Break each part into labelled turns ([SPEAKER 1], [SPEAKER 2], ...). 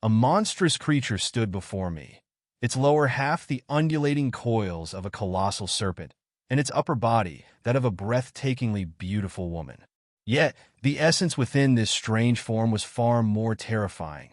[SPEAKER 1] A monstrous creature stood before me, its lower half the undulating coils of a colossal serpent, and its upper body that of a breathtakingly beautiful woman. Yet, the essence within this strange form was far more terrifying,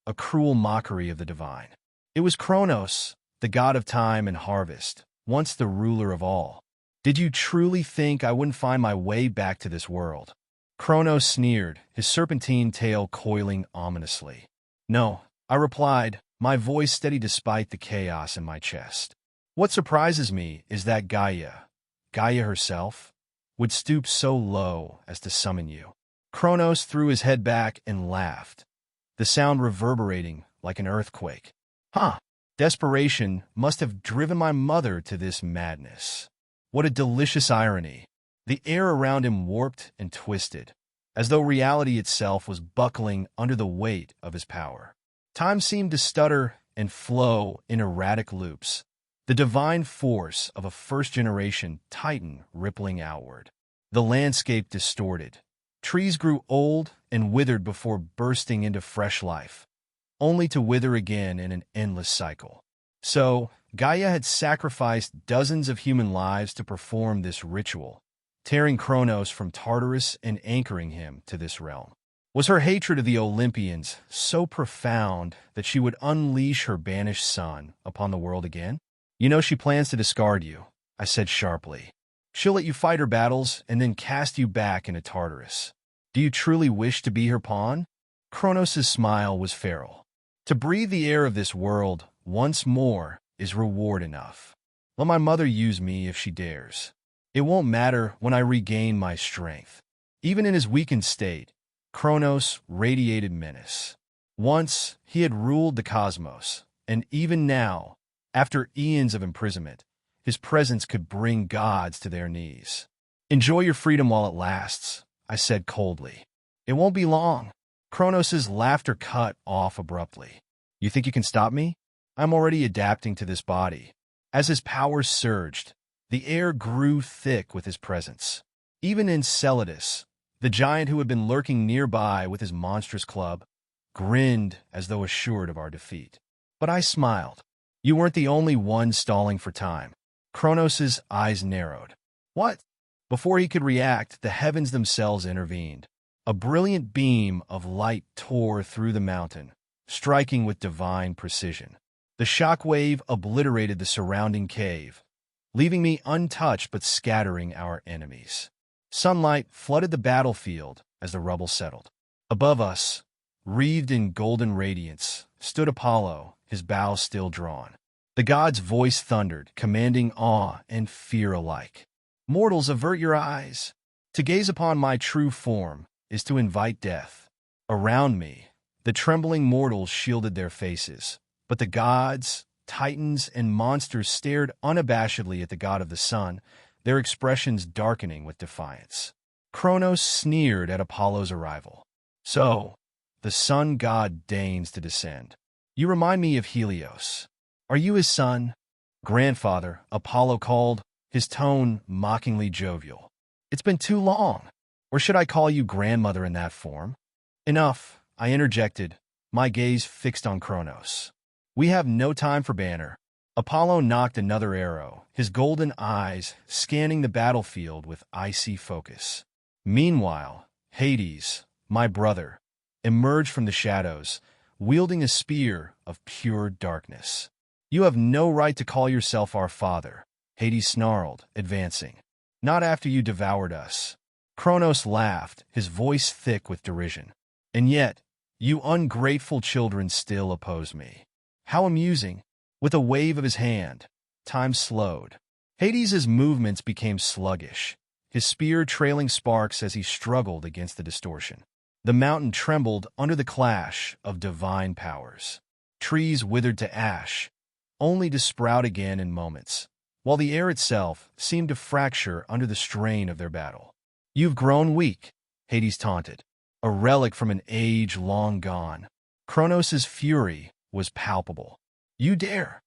[SPEAKER 1] a cruel mockery of the divine. It was Kronos, the god of time and harvest, once the ruler of all. Did you truly think I wouldn't find my way back to this world? Kronos sneered, his serpentine tail coiling ominously. No, I replied, my voice steady despite the chaos in my chest. What surprises me is that Gaia herself, would stoop so low as to summon you. Kronos threw his head back and laughed, the sound reverberating like an earthquake. Huh! Desperation must have driven my mother to this madness. What a delicious irony. The air around him warped and twisted, as though reality itself was buckling under the weight of his power. Time seemed to stutter and flow in erratic loops, the divine force of a first-generation titan rippling outward. The landscape distorted. Trees grew old and withered before bursting into fresh life, only to wither again in an endless cycle. So, Gaia had sacrificed dozens of human lives to perform this ritual, tearing Kronos from Tartarus and anchoring him to this realm. Was her hatred of the Olympians so profound that she would unleash her banished son upon the world again? You know she plans to discard you, I said sharply. She'll let you fight her battles and then cast you back into Tartarus. Do you truly wish to be her pawn? Kronos' smile was feral. To breathe the air of this world once more is reward enough. Let my mother use me if she dares. It won't matter when I regain my strength. Even in his weakened state, Kronos radiated menace. Once, he had ruled the cosmos, and even now, after eons of imprisonment, his presence could bring gods to their knees. Enjoy your freedom while it lasts, I said coldly. It won't be long. Kronos' laughter cut off abruptly. You think you can stop me? I'm already adapting to this body. As his powers surged, the air grew thick with his presence. Even Enceladus, the giant who had been lurking nearby with his monstrous club, grinned as though assured of our defeat. But I smiled. You weren't the only one stalling for time. Kronos' eyes narrowed. What? Before he could react, the heavens themselves intervened. A brilliant beam of light tore through the mountain, striking with divine precision. The shockwave obliterated the surrounding cave, leaving me untouched but scattering our enemies. Sunlight flooded the battlefield as the rubble settled. Above us, wreathed in golden radiance, stood Apollo, his bow still drawn. The god's voice thundered, commanding awe and fear alike. Mortals, avert your eyes. To gaze upon my true form is to invite death. Around me, the trembling mortals shielded their faces, but the gods, titans, and monsters stared unabashedly at the god of the sun, their expressions darkening with defiance. Kronos sneered at Apollo's arrival. So, the sun god deigns to descend. You remind me of Helios. Are you his son? Grandfather, Apollo called, his tone mockingly jovial. It's been too long. Or should I call you grandmother in that form? Enough, I interjected, my gaze fixed on Kronos. We have no time for banter. Apollo knocked another arrow, his golden eyes scanning the battlefield with icy focus. Meanwhile, Hades, my brother, emerged from the shadows, wielding a spear of pure darkness. You have no right to call yourself our father, Hades snarled, advancing. Not after you devoured us. Kronos laughed, his voice thick with derision. And yet, you ungrateful children still oppose me. How amusing. With a wave of his hand, time slowed. Hades' movements became sluggish, his spear trailing sparks as he struggled against the distortion. The mountain trembled under the clash of divine powers. Trees withered to ash, only to sprout again in moments, while the air itself seemed to fracture under the strain of their battle. You've grown weak, Hades taunted, a relic from an age long gone. Kronos' fury was palpable. You dare.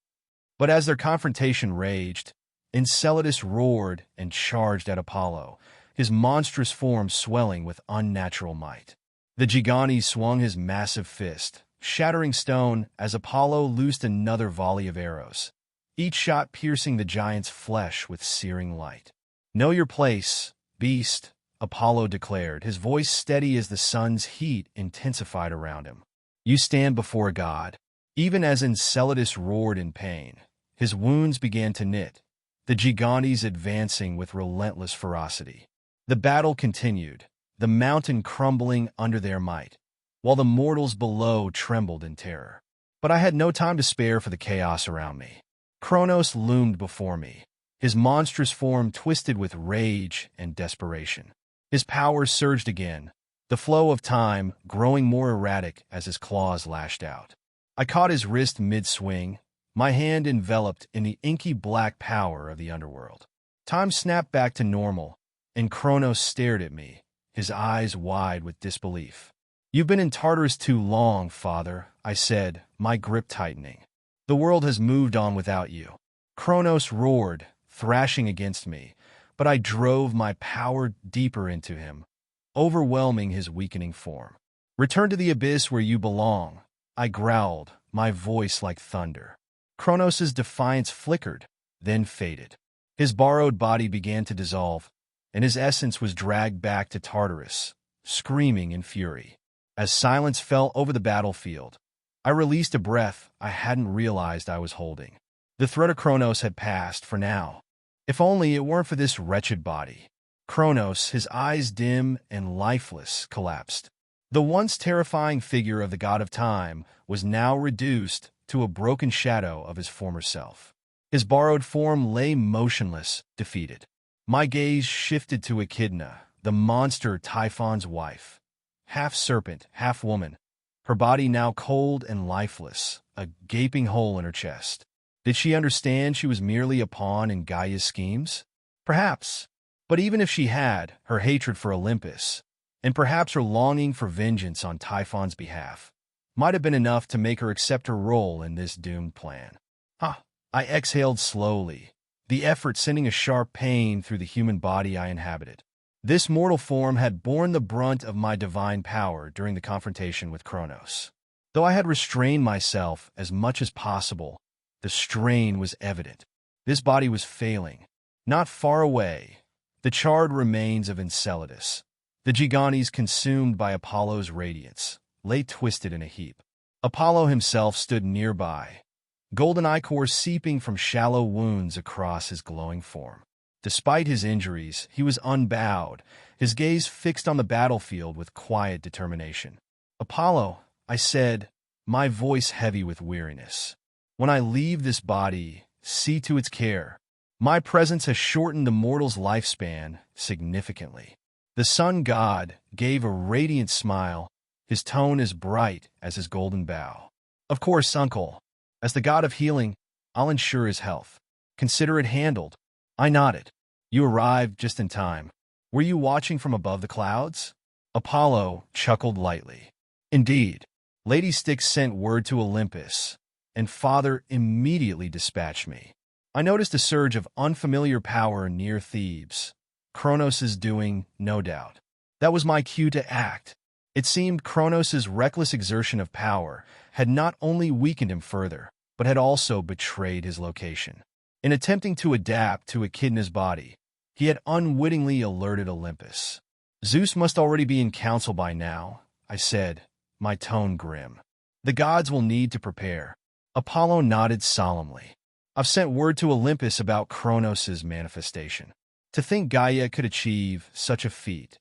[SPEAKER 1] But as their confrontation raged, Enceladus roared and charged at Apollo, his monstrous form swelling with unnatural might. The Gigani swung his massive fist, shattering stone as Apollo loosed another volley of arrows, each shot piercing the giant's flesh with searing light. "Know your place, beast," Apollo declared, his voice steady as the sun's heat intensified around him. "You stand before a god." Even as Enceladus roared in pain, his wounds began to knit, the gigantes advancing with relentless ferocity. The battle continued, the mountain crumbling under their might, while the mortals below trembled in terror. But I had no time to spare for the chaos around me. Kronos loomed before me, his monstrous form twisted with rage and desperation. His power surged again, the flow of time growing more erratic as his claws lashed out. I caught his wrist mid-swing, my hand enveloped in the inky black power of the underworld. Time snapped back to normal, and Kronos stared at me, his eyes wide with disbelief. "You've been in Tartarus too long, father," I said, my grip tightening. "The world has moved on without you." Kronos roared, thrashing against me, but I drove my power deeper into him, overwhelming his weakening form. "Return to the abyss where you belong," I growled, my voice like thunder. Kronos' defiance flickered, then faded. His borrowed body began to dissolve, and his essence was dragged back to Tartarus, screaming in fury. As silence fell over the battlefield, I released a breath I hadn't realized I was holding. The threat of Kronos had passed for now. If only it weren't for this wretched body. Kronos, his eyes dim and lifeless, collapsed. The once terrifying figure of the god of time was now reduced to a broken shadow of his former self. His borrowed form lay motionless, defeated. My gaze shifted to Echidna, the monster Typhon's wife. Half serpent, half woman, her body now cold and lifeless, a gaping hole in her chest. Did she understand she was merely a pawn in Gaia's schemes? Perhaps. But even if she had, her hatred for Olympus, and perhaps her longing for vengeance on Typhon's behalf, might have been enough to make her accept her role in this doomed plan. I exhaled slowly, the effort sending a sharp pain through the human body I inhabited. This mortal form had borne the brunt of my divine power during the confrontation with Kronos. Though I had restrained myself as much as possible, the strain was evident. This body was failing. Not far away, the charred remains of Enceladus, the gigantes consumed by Apollo's radiance, lay twisted in a heap. Apollo himself stood nearby, golden ichor seeping from shallow wounds across his glowing form. Despite his injuries, he was unbowed, his gaze fixed on the battlefield with quiet determination. "Apollo," I said, my voice heavy with weariness, "when I leave this body, see to its care. My presence has shortened the mortal's lifespan significantly." The sun god gave a radiant smile, his tone as bright as his golden bow. "Of course, uncle. As the god of healing, I'll ensure his health. Consider it handled." I nodded. "You arrived just in time. Were you watching from above the clouds?" Apollo chuckled lightly. "Indeed. Lady Styx sent word to Olympus, and father immediately dispatched me. I noticed a surge of unfamiliar power near Thebes. Kronos' doing, no doubt. That was my cue to act." It seemed Kronos' reckless exertion of power had not only weakened him further, but had also betrayed his location. In attempting to adapt to Echidna's body, he had unwittingly alerted Olympus. "Zeus must already be in council by now," I said, my tone grim. "The gods will need to prepare." Apollo nodded solemnly. "I've sent word to Olympus about Kronos' manifestation. To think Gaia could achieve such a feat.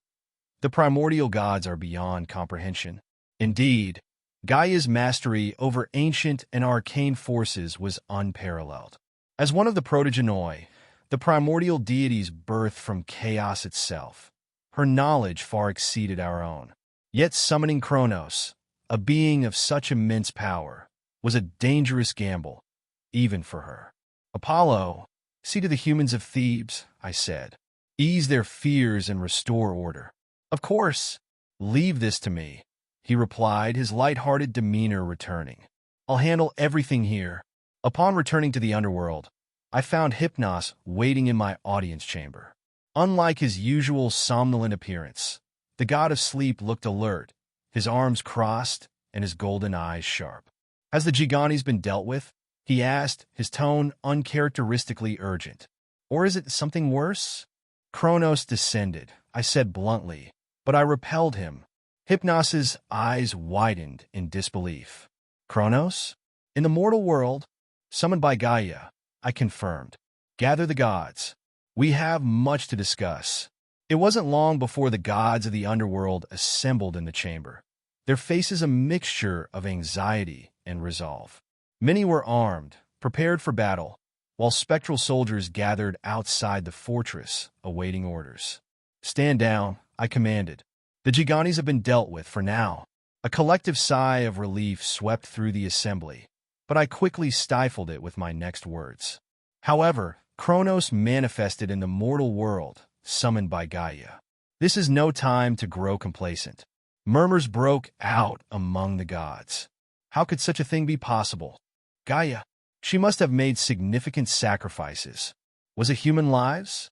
[SPEAKER 1] The primordial gods are beyond comprehension. Indeed, Gaia's mastery over ancient and arcane forces was unparalleled. As one of the protogenoi, the primordial deities birthed from chaos itself, her knowledge far exceeded our own. Yet summoning Kronos, a being of such immense power, was a dangerous gamble, even for her. "Apollo, see to the humans of Thebes," I said. "Ease their fears and restore order." "Of course. Leave this to me," he replied, his light-hearted demeanor returning. "I'll handle everything here." Upon returning to the underworld, I found Hypnos waiting in my audience chamber. Unlike his usual somnolent appearance, the god of sleep looked alert, his arms crossed, and his golden eyes sharp. "Has the Gigantes been dealt with?" he asked, his tone uncharacteristically urgent. "Or is it something worse?" "Kronos descended," I said bluntly, but I repelled him. Hypnos's eyes widened in disbelief. "Kronos? In the mortal world? Summoned by Gaia," I confirmed. "Gather the gods. We have much to discuss." It wasn't long before the gods of the underworld assembled in the chamber, their faces a mixture of anxiety and resolve. Many were armed, prepared for battle, while spectral soldiers gathered outside the fortress, awaiting orders. "Stand down," I commanded. "The Gigantes have been dealt with for now." A collective sigh of relief swept through the assembly, but I quickly stifled it with my next words. "However, Kronos manifested in the mortal world, summoned by Gaia. This is no time to grow complacent." Murmurs broke out among the gods. How could such a thing be possible? Gaia, she must have made significant sacrifices. Was it human lives?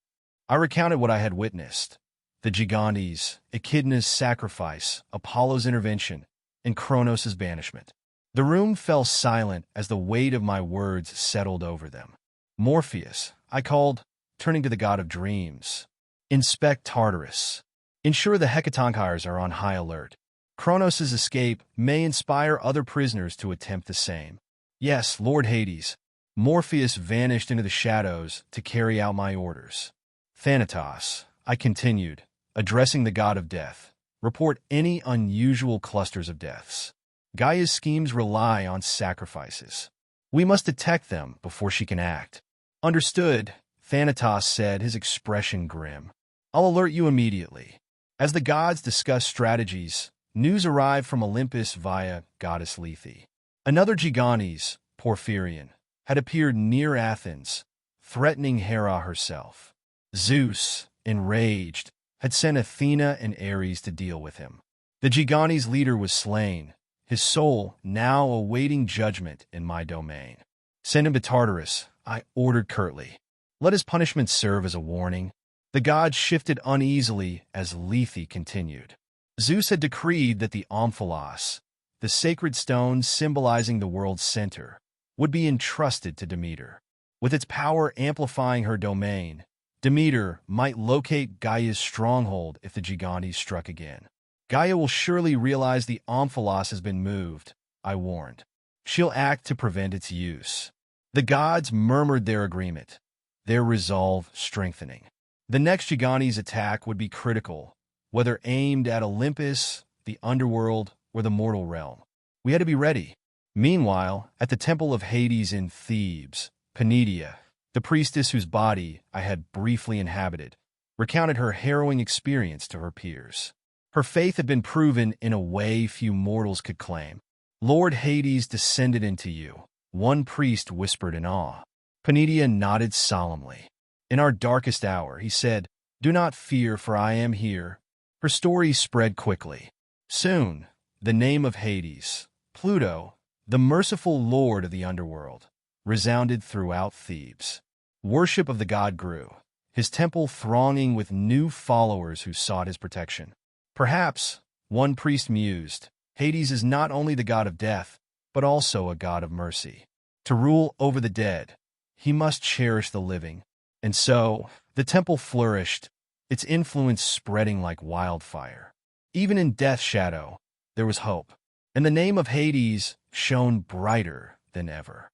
[SPEAKER 1] I recounted what I had witnessed. The Gigantes, Echidna's sacrifice, Apollo's intervention, and Kronos' banishment. The room fell silent as the weight of my words settled over them. "Morpheus," I called, turning to the god of dreams. "Inspect Tartarus. Ensure the Hecatonkires are on high alert. Kronos' escape may inspire other prisoners to attempt the same." "Yes, Lord Hades." Morpheus vanished into the shadows to carry out my orders. "Thanatos," I continued, addressing the god of death, "report any unusual clusters of deaths. Gaia's schemes rely on sacrifices. We must detect them before she can act." "Understood," Thanatos said, his expression grim. "I'll alert you immediately." As the gods discussed strategies, news arrived from Olympus via goddess Lethe. Another Gigantes, Porphyrion, had appeared near Athens, threatening Hera herself. Zeus, enraged, had sent Athena and Ares to deal with him. The Gigantes' leader was slain, his soul now awaiting judgment in my domain. "Send him to Tartarus," I ordered curtly. "Let his punishment serve as a warning." The gods shifted uneasily as Lethe continued. Zeus had decreed that the omphalos, the sacred stone symbolizing the world's center, would be entrusted to Demeter. With its power amplifying her domain, Demeter might locate Gaia's stronghold if the Gigantes struck again. "Gaia will surely realize the omphalos has been moved," I warned. "She'll act to prevent its use." The gods murmured their agreement, their resolve strengthening. The next Gigantes attack would be critical, whether aimed at Olympus, the underworld, or the mortal realm. We had to be ready. Meanwhile, at the temple of Hades in Thebes, Pandora, the priestess whose body I had briefly inhabited, recounted her harrowing experience to her peers. Her faith had been proven in a way few mortals could claim. "Lord Hades descended into you," one priest whispered in awe. Pandora nodded solemnly. "In our darkest hour," he said, "do not fear, for I am here." Her story spread quickly. Soon, the name of Hades, Pluto, the merciful lord of the underworld, resounded throughout Thebes. Worship of the god grew, his temple thronging with new followers who sought his protection. "Perhaps," one priest mused, "Hades is not only the god of death, but also a god of mercy. To rule over the dead, he must cherish the living." And so, the temple flourished, its influence spreading like wildfire. Even in death's shadow, there was hope, and the name of Hades shone brighter than ever.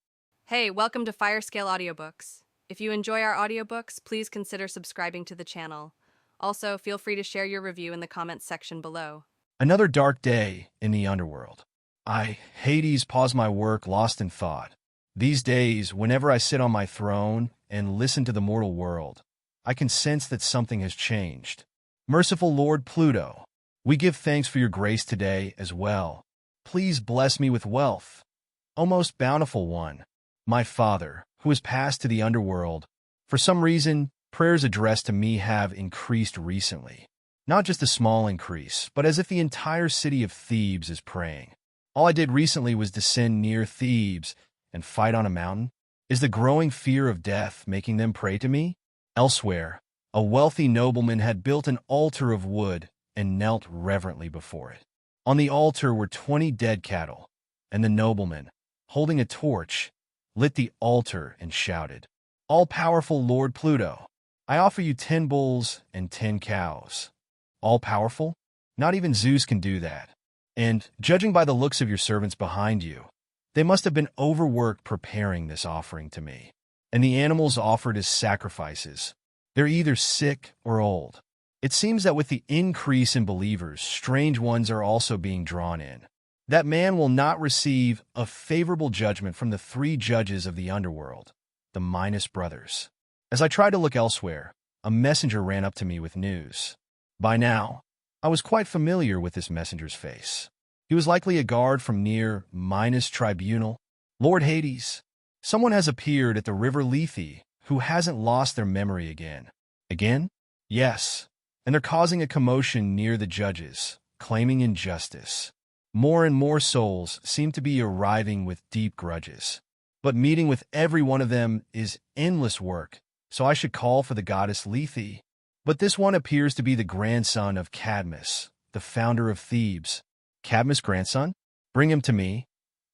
[SPEAKER 2] Hey, welcome to Firescale Audiobooks. If you enjoy our audiobooks, please consider subscribing to the channel. Also, feel free to share your review in the comments section below.
[SPEAKER 1] Another dark day in the underworld. I, Hades, pause my work, lost in thought. These days, whenever I sit on my throne and listen to the mortal world, I can sense that something has changed. Merciful Lord Pluto, we give thanks for your grace today as well. Please bless me with wealth. O most bountiful one, my father, who has passed to the underworld. For some reason, prayers addressed to me have increased recently. Not just a small increase, but as if the entire city of Thebes is praying. All I did recently was descend near Thebes and fight on a mountain. Is the growing fear of death making them pray to me? Elsewhere, a wealthy nobleman had built an altar of wood and knelt reverently before it. On the altar were 20 dead cattle, and the nobleman, holding a torch, lit the altar and shouted, "All-powerful Lord Pluto, I offer you 10 bulls and 10 cows." All-powerful? Not even Zeus can do that. And, judging by the looks of your servants behind you, they must have been overworked preparing this offering to me. And the animals offered as sacrifices, they're either sick or old. It seems that with the increase in believers, strange ones are also being drawn in. That man will not receive a favorable judgment from the 3 judges of the underworld, the Minos brothers. As I tried to look elsewhere, a messenger ran up to me with news. By now, I was quite familiar with this messenger's face. He was likely a guard from near Minos Tribunal. Lord Hades, someone has appeared at the river Lethe who hasn't lost their memory again. Again? Yes, and they're causing a commotion near the judges, claiming injustice. More and more souls seem to be arriving with deep grudges. But meeting with every one of them is endless work, so I should call for the goddess Lethe. But this one appears to be the grandson of Cadmus, the founder of Thebes. Cadmus' grandson? Bring him to me.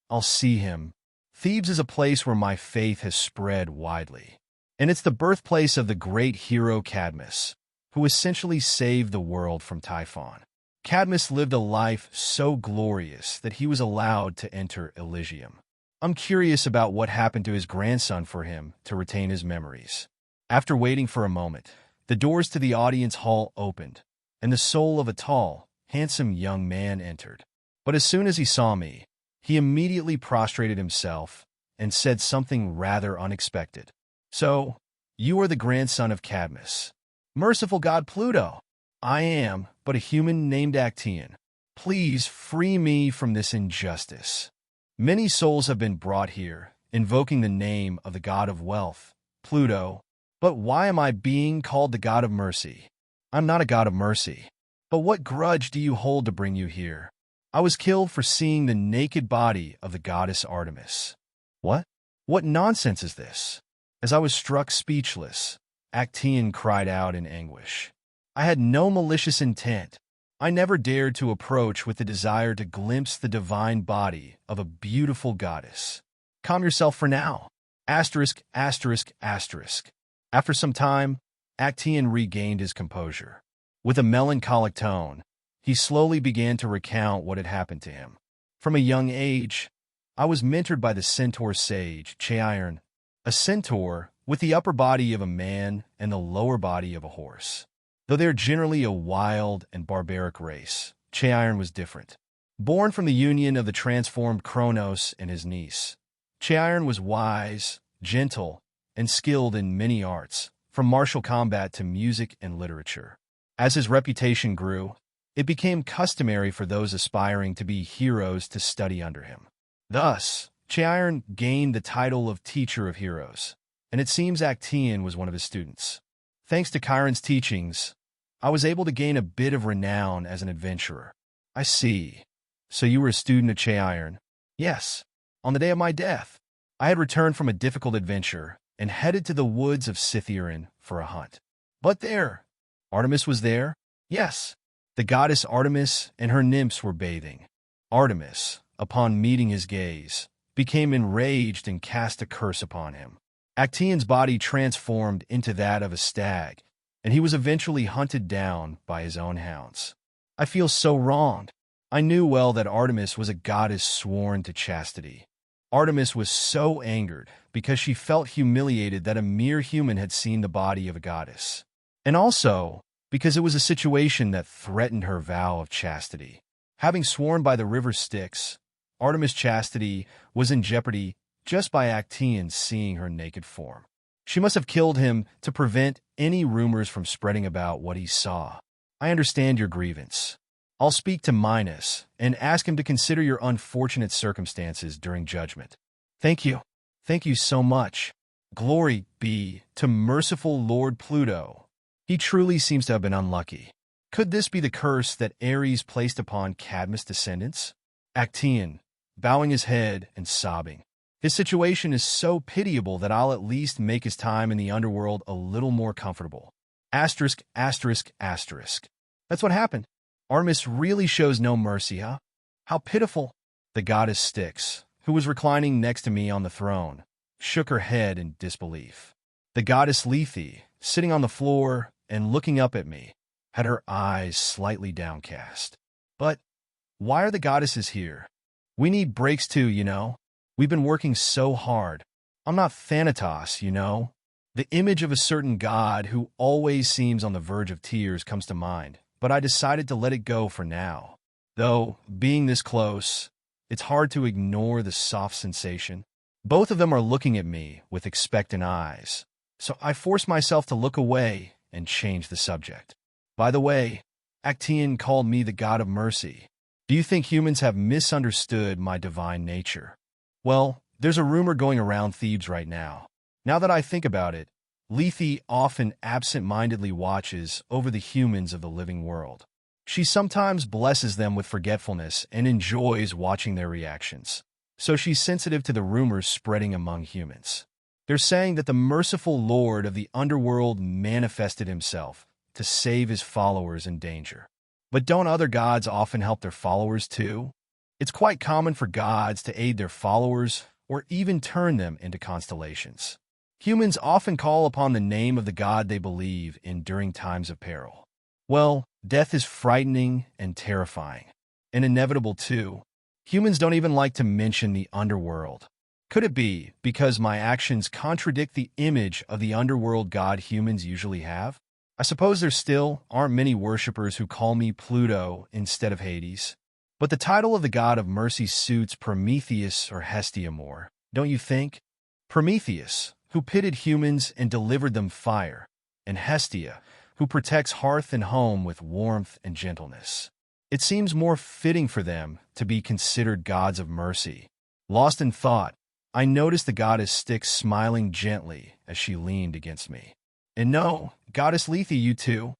[SPEAKER 1] I'll see him. Thebes is a place where my faith has spread widely. And it's the birthplace of the great hero Cadmus, who essentially saved the world from Typhon. Cadmus lived a life so glorious that he was allowed to enter Elysium. I'm curious about what happened to his grandson for him to retain his memories. After waiting for a moment, the doors to the audience hall opened, and the soul of a tall, handsome young man entered. But as soon as he saw me, he immediately prostrated himself and said something rather unexpected. "So, you are the grandson of Cadmus. Merciful god Pluto. I am but a human named Actaeon. Please free me from this injustice. Many souls have been brought here, invoking the name of the god of wealth, Pluto. But why am I being called the god of mercy? I'm not a god of mercy. But what grudge do you hold to bring you here? I was killed for seeing the naked body of the goddess Artemis." What? What nonsense is this? As I was struck speechless, Actaeon cried out in anguish. I had no malicious intent. I never dared to approach with the desire to glimpse the divine body of a beautiful goddess. Calm yourself for now. Asterisk, asterisk, asterisk. After some time, Actaeon regained his composure. With a melancholic tone, he slowly began to recount what had happened to him. From a young age, I was mentored by the centaur sage, Cheiron, a centaur with the upper body of a man and the lower body of a horse. Though they are generally a wild and barbaric race, Cheiron was different. Born from the union of the transformed Kronos and his niece, Cheiron was wise, gentle, and skilled in many arts, from martial combat to music and literature. As his reputation grew, it became customary for those aspiring to be heroes to study under him. Thus, Cheiron gained the title of Teacher of Heroes, and it seems Actaeon was one of his students. Thanks to Chiron's teachings, I was able to gain a bit of renown as an adventurer. I see. So you were a student of Cheiron? Yes. On the day of my death, I had returned from a difficult adventure and headed to the woods of Scythian for a hunt. But there, Artemis was there? Yes. The goddess Artemis and her nymphs were bathing. Artemis, upon meeting his gaze, became enraged and cast a curse upon him. Actaeon's body transformed into that of a stag, and he was eventually hunted down by his own hounds. I feel so wronged. I knew well that Artemis was a goddess sworn to chastity. Artemis was so angered because she felt humiliated that a mere human had seen the body of a goddess. And also because it was a situation that threatened her vow of chastity. Having sworn by the river Styx, Artemis' chastity was in jeopardy just by Actaeon seeing her naked form. She must have killed him to prevent any rumors from spreading about what he saw. I understand your grievance. I'll speak to Minos and ask him to consider your unfortunate circumstances during judgment. Thank you. Thank you so much. Glory be to merciful Lord Pluto. He truly seems to have been unlucky. Could this be the curse that Ares placed upon Cadmus' descendants? Actaeon, bowing his head and sobbing. His situation is so pitiable that I'll at least make his time in the underworld a little more comfortable. Asterisk, asterisk, asterisk. That's what happened. Artemis really shows no mercy, huh? How pitiful! The goddess Styx, who was reclining next to me on the throne, shook her head in disbelief. The goddess Lethe, sitting on the floor and looking up at me, had her eyes slightly downcast. But why are the goddesses here? We need breaks too, you know. We've been working so hard. I'm not Thanatos, you know. The image of a certain god who always seems on the verge of tears comes to mind, but I decided to let it go for now. Though, being this close, it's hard to ignore the soft sensation. Both of them are looking at me with expectant eyes, so I force myself to look away and change the subject. By the way, Actaeon called me the god of mercy. Do you think humans have misunderstood my divine nature? Well, there's a rumor going around Thebes right now. Now that I think about it, Lethe often absent-mindedly watches over the humans of the living world. She sometimes blesses them with forgetfulness and enjoys watching their reactions. So she's sensitive to the rumors spreading among humans. They're saying that the merciful lord of the underworld manifested himself to save his followers in danger. But don't other gods often help their followers too? It's quite common for gods to aid their followers or even turn them into constellations. Humans often call upon the name of the god they believe in during times of peril. Well, death is frightening and terrifying, and inevitable too. Humans don't even like to mention the underworld. Could it be because my actions contradict the image of the underworld god humans usually have? I suppose there still aren't many worshippers who call me Pluto instead of Hades. But the title of the god of mercy suits Prometheus or Hestia more, don't you think? Prometheus, who pitted humans and delivered them fire, and Hestia, who protects hearth and home with warmth and gentleness. It seems more fitting for them to be considered gods of mercy. Lost in thought, I noticed the goddess Styx smiling gently as she leaned against me. And no, goddess Lethe, you too.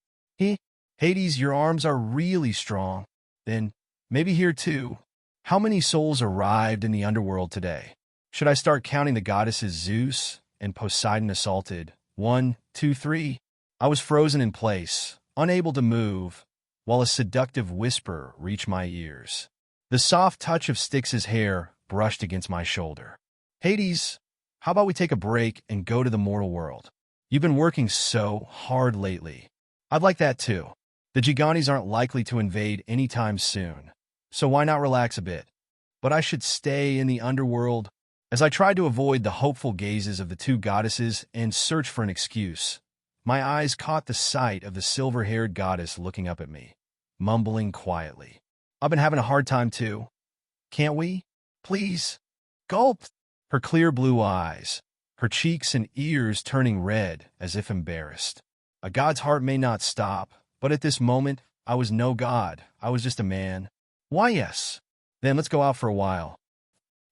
[SPEAKER 1] Hades, your arms are really strong. Then, maybe here too. How many souls arrived in the underworld today? Should I start counting the goddesses Zeus and Poseidon assaulted? 1, 2, 3. I was frozen in place, unable to move, while a seductive whisper reached my ears. The soft touch of Styx's hair brushed against my shoulder. Hades, how about we take a break and go to the mortal world? You've been working so hard lately. I'd like that too. The Gigantes aren't likely to invade anytime soon, so why not relax a bit? But I should stay in the underworld. As I tried to avoid the hopeful gazes of the two goddesses and search for an excuse, my eyes caught the sight of the silver-haired goddess looking up at me, mumbling quietly. I've been having a hard time too. Can't we? Please? Gulp! Her clear blue eyes, her cheeks and ears turning red as if embarrassed. A god's heart may not stop, but at this moment, I was no god. I was just a man. Why, yes. Then let's go out for a while.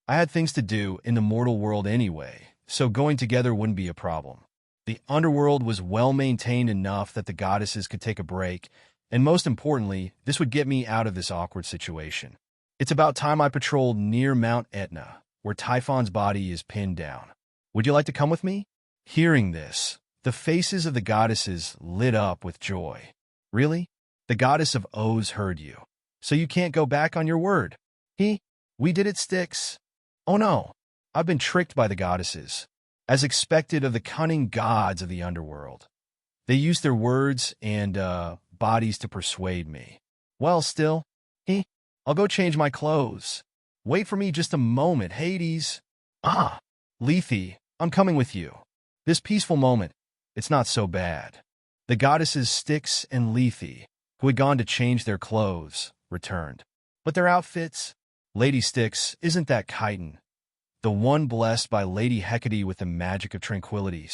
[SPEAKER 1] I had things to do in the mortal world anyway, so going together wouldn't be a problem. The underworld was well-maintained enough that the goddesses could take a break, and most importantly, this would get me out of this awkward situation. It's about time I patrolled near Mount Etna, where Typhon's body is pinned down. Would you like to come with me? Hearing this, the faces of the goddesses lit up with joy. Really? The goddess of O's heard you. So you can't go back on your word. We did it, Styx. Oh no, I've been tricked by the goddesses, as expected of the cunning gods of the underworld. They used their words and, bodies to persuade me. Well, still, I'll go change my clothes. Wait for me just a moment, Hades. Lethe, I'm coming with you. This peaceful moment, it's not so bad. The goddesses Styx and Lethe, who had gone to change their clothes, returned. But their outfits? Lady Styx isn't that chitin, the one blessed by Lady Hecate with the magic of tranquility.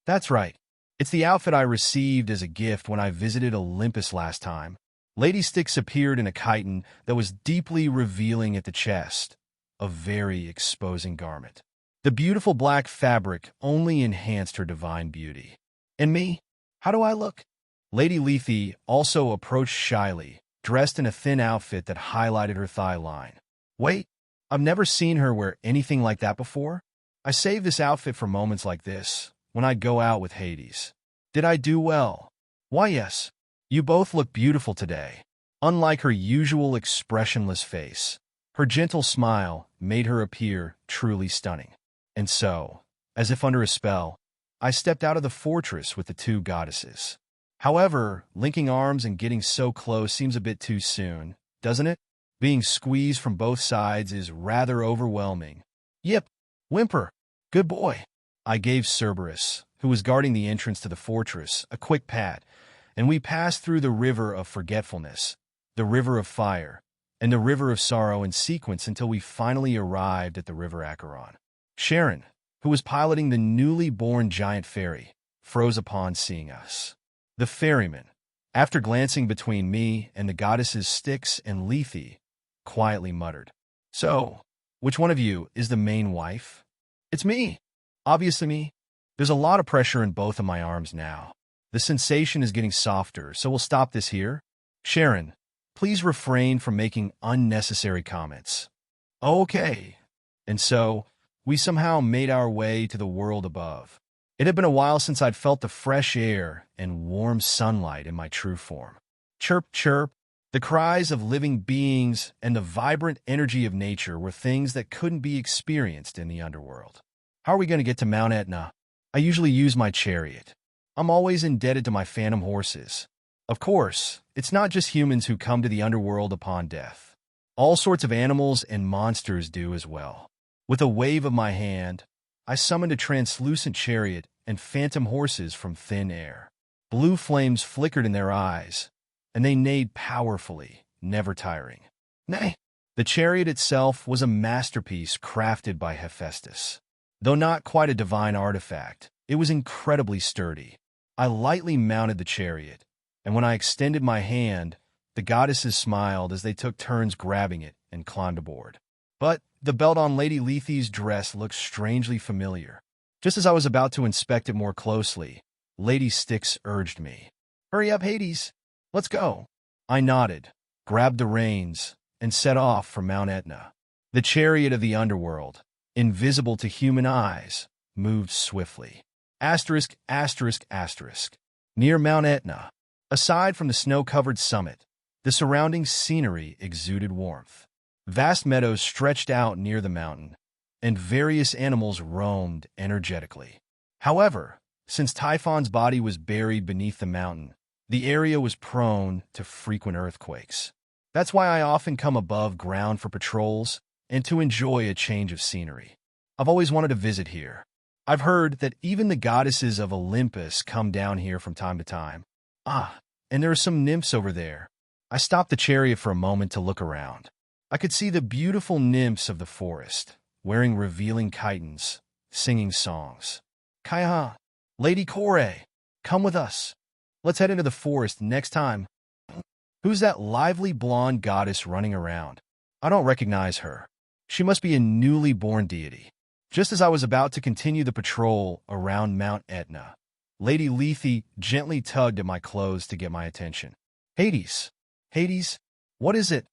[SPEAKER 1] That's right. It's the outfit I received as a gift when I visited Olympus last time. Lady Styx appeared in a chiton that was deeply revealing at the chest, a very exposing garment. The beautiful black fabric only enhanced her divine beauty. And me? How do I look? Lady Lethe also approached shyly, dressed in a thin outfit that highlighted her thigh line. Wait, I've never seen her wear anything like that before. I saved this outfit for moments like this, when I go out with Hades. Did I do well? Why, yes. You both look beautiful today. Unlike her usual expressionless face, Her gentle smile made her appear truly stunning. And so, as if under a spell, I stepped out of the fortress with the two goddesses. However, linking arms and getting so close seems a bit too soon, doesn't it? Being squeezed from both sides is rather overwhelming. Yip, whimper, good boy. I gave Cerberus, who was guarding the entrance to the fortress, a quick pat, and we passed through the river of forgetfulness, the river of fire, and the river of sorrow in sequence until we finally arrived at the river Acheron. Sharon, who was piloting the newly born giant ferry, froze upon seeing us. The ferryman, after glancing between me and the goddesses Styx and Lethe, quietly muttered, "So, which one of you is the main wife?" "It's me. Obviously me." There's a lot of pressure in both of my arms now. The sensation is getting softer, so we'll stop this here. Sharon, please refrain from making unnecessary comments. Okay. And so, we somehow made our way to the world above. It had been a while since I'd felt the fresh air and warm sunlight in my true form. Chirp, chirp. The cries of living beings and the vibrant energy of nature were things that couldn't be experienced in the underworld. How are we going to get to Mount Etna? I usually use my chariot. I'm always indebted to my phantom horses. Of course, it's not just humans who come to the underworld upon death. All sorts of animals and monsters do as well. With a wave of my hand, I summoned a translucent chariot and phantom horses from thin air. Blue flames flickered in their eyes, and they neighed powerfully, never tiring. Nay, the chariot itself was a masterpiece crafted by Hephaestus. Though not quite a divine artifact, it was incredibly sturdy. I lightly mounted the chariot, and when I extended my hand, the goddesses smiled as they took turns grabbing it and climbed aboard. But the belt on Lady Lethe's dress looked strangely familiar. Just as I was about to inspect it more closely, Lady Styx urged me. "Hurry up, Hades. Let's go." I nodded, grabbed the reins, and set off for Mount Etna. The chariot of the underworld, invisible to human eyes, moved swiftly. Asterisk, asterisk, asterisk. Near Mount Etna, aside from the snow-covered summit, the surrounding scenery exuded warmth. Vast meadows stretched out near the mountain, and various animals roamed energetically. However, since Typhon's body was buried beneath the mountain, the area was prone to frequent earthquakes. That's why I often come above ground for patrols and to enjoy a change of scenery. I've always wanted to visit here. I've heard that even the goddesses of Olympus come down here from time to time. And there are some nymphs over there. I stopped the chariot for a moment to look around. I could see the beautiful nymphs of the forest, wearing revealing chitons, singing songs. Kaiha, Lady Kore, come with us. Let's head into the forest next time. Who's that lively blonde goddess running around? I don't recognize her. She must be a newly born deity. Just as I was about to continue the patrol around Mount Etna, Lady Lethe gently tugged at my clothes to get my attention. Hades, what is it?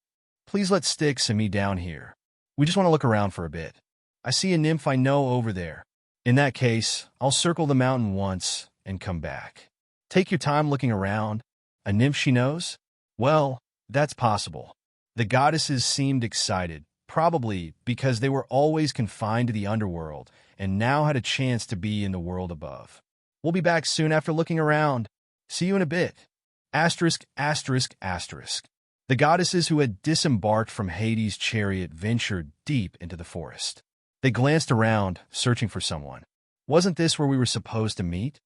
[SPEAKER 1] Please let Styx and me down here. We just want to look around for a bit. I see a nymph I know over there. In that case, I'll circle the mountain once and come back. Take your time looking around. A nymph she knows? Well, that's possible. The goddesses seemed excited, probably because they were always confined to the underworld and now had a chance to be in the world above. We'll be back soon after looking around. See you in a bit. Asterisk, asterisk, asterisk. The goddesses who had disembarked from Hades' chariot ventured deep into the forest. They glanced around, searching for someone. Wasn't this where we were supposed to meet?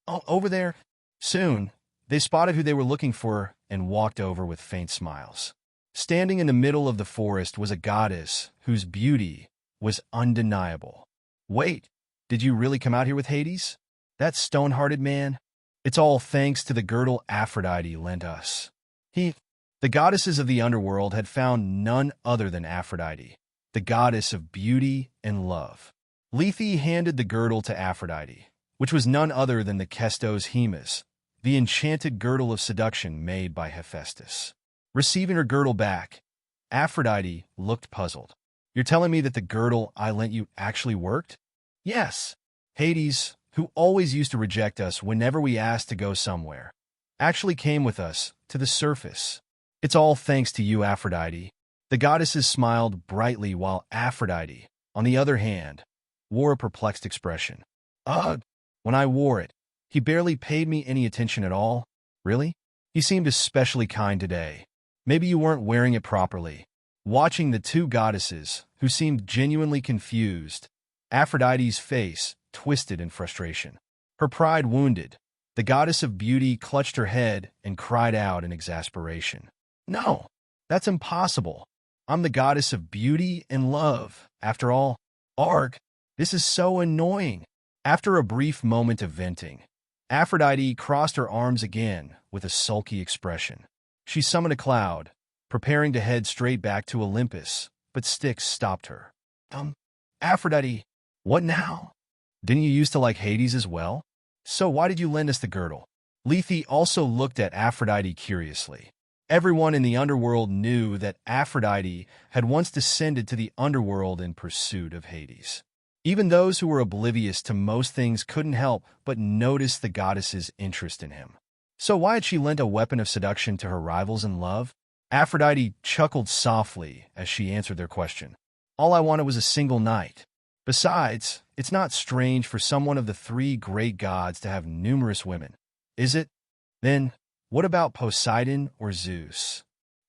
[SPEAKER 1] Oh, over there. Soon, they spotted who they were looking for and walked over with faint smiles. Standing in the middle of the forest was a goddess whose beauty was undeniable. Wait, did you really come out here with Hades? That stone-hearted man? It's all thanks to the girdle Aphrodite lent us. The goddesses of the underworld had found none other than Aphrodite, the goddess of beauty and love. Lethe handed the girdle to Aphrodite, which was none other than the Kestos Hemus, the enchanted girdle of seduction made by Hephaestus. Receiving her girdle back, Aphrodite looked puzzled. You're telling me that the girdle I lent you actually worked? Yes. Hades, who always used to reject us whenever we asked to go somewhere, actually came with us to the surface. It's all thanks to you, Aphrodite. The goddesses smiled brightly while Aphrodite, on the other hand, wore a perplexed expression. Ugh! When I wore it, he barely paid me any attention at all. Really? He seemed especially kind today. Maybe you weren't wearing it properly. Watching the two goddesses, who seemed genuinely confused, Aphrodite's face twisted in frustration. Her pride wounded, the goddess of beauty clutched her head and cried out in exasperation. No, that's impossible. I'm the goddess of beauty and love. After all, Arg, this is so annoying. After a brief moment of venting, Aphrodite crossed her arms again with a sulky expression. She summoned a cloud, preparing to head straight back to Olympus, but Styx stopped her. Aphrodite, what now? Didn't you used to like Hades as well? So why did you lend us the girdle? Lethe also looked at Aphrodite curiously. Everyone in the underworld knew that Aphrodite had once descended to the underworld in pursuit of Hades. Even those who were oblivious to most things couldn't help but notice the goddess's interest in him. So why had she lent a weapon of seduction to her rivals in love? Aphrodite chuckled softly as she answered their question. All I wanted was a single night. Besides, it's not strange for someone of the three great gods to have numerous women, is it? Then, what about Poseidon or Zeus?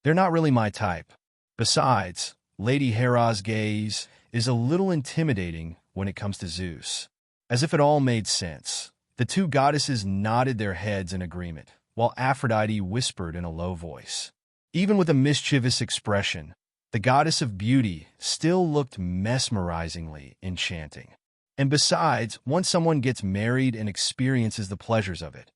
[SPEAKER 1] They're not really my type. Besides, Lady Hera's gaze is a little intimidating when it comes to Zeus. As if it all made sense, the two goddesses nodded their heads in agreement, while Aphrodite whispered in a low voice. Even with a mischievous expression, the goddess of beauty still looked mesmerizingly enchanting. And besides, once someone gets married and experiences the pleasures of it,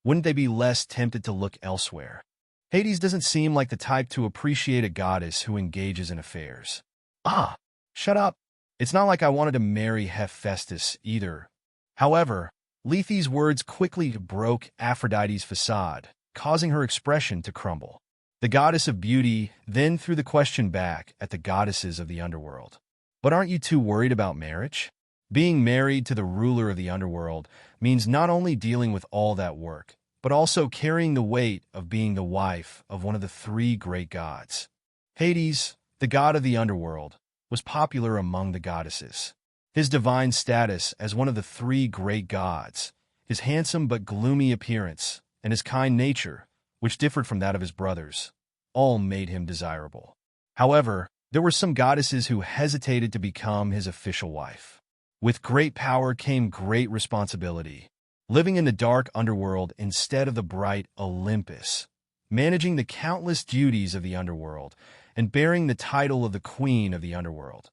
[SPEAKER 1] wouldn't they be less tempted to look elsewhere? Hades doesn't seem like the type to appreciate a goddess who engages in affairs. Ah, shut up. It's not like I wanted to marry Hephaestus either. However, Lethe's words quickly broke Aphrodite's facade, causing her expression to crumble. The goddess of beauty then threw the question back at the goddesses of the underworld. But aren't you too worried about marriage? Being married to the ruler of the underworld means not only dealing with all that work, but also carrying the weight of being the wife of one of the three great gods. Hades, the god of the underworld, was popular among the goddesses. His divine status as one of the three great gods, his handsome but gloomy appearance, and his kind nature, which differed from that of his brothers, all made him desirable. However, there were some goddesses who hesitated to become his official wife. With great power came great responsibility. Living in the dark underworld instead of the bright Olympus, managing the countless duties of the underworld, and bearing the title of the queen of the underworld.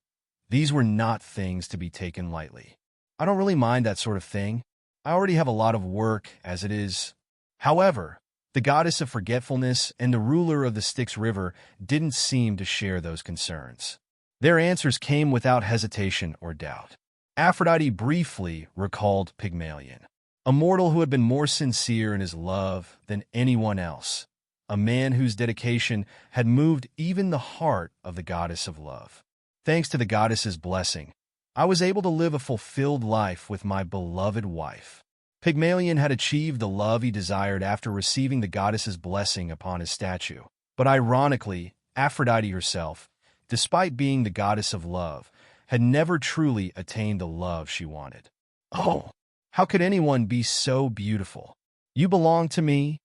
[SPEAKER 1] These were not things to be taken lightly. I don't really mind that sort of thing. I already have a lot of work as it is. However, the goddess of forgetfulness and the ruler of the Styx River didn't seem to share those concerns. Their answers came without hesitation or doubt. Aphrodite briefly recalled Pygmalion, a mortal who had been more sincere in his love than anyone else, a man whose dedication had moved even the heart of the goddess of love. Thanks to the goddess's blessing, I was able to live a fulfilled life with my beloved wife. Pygmalion had achieved the love he desired after receiving the goddess's blessing upon his statue. But ironically, Aphrodite herself, despite being the goddess of love, had never truly attained the love she wanted. Oh, how could anyone be so beautiful? You belong to me,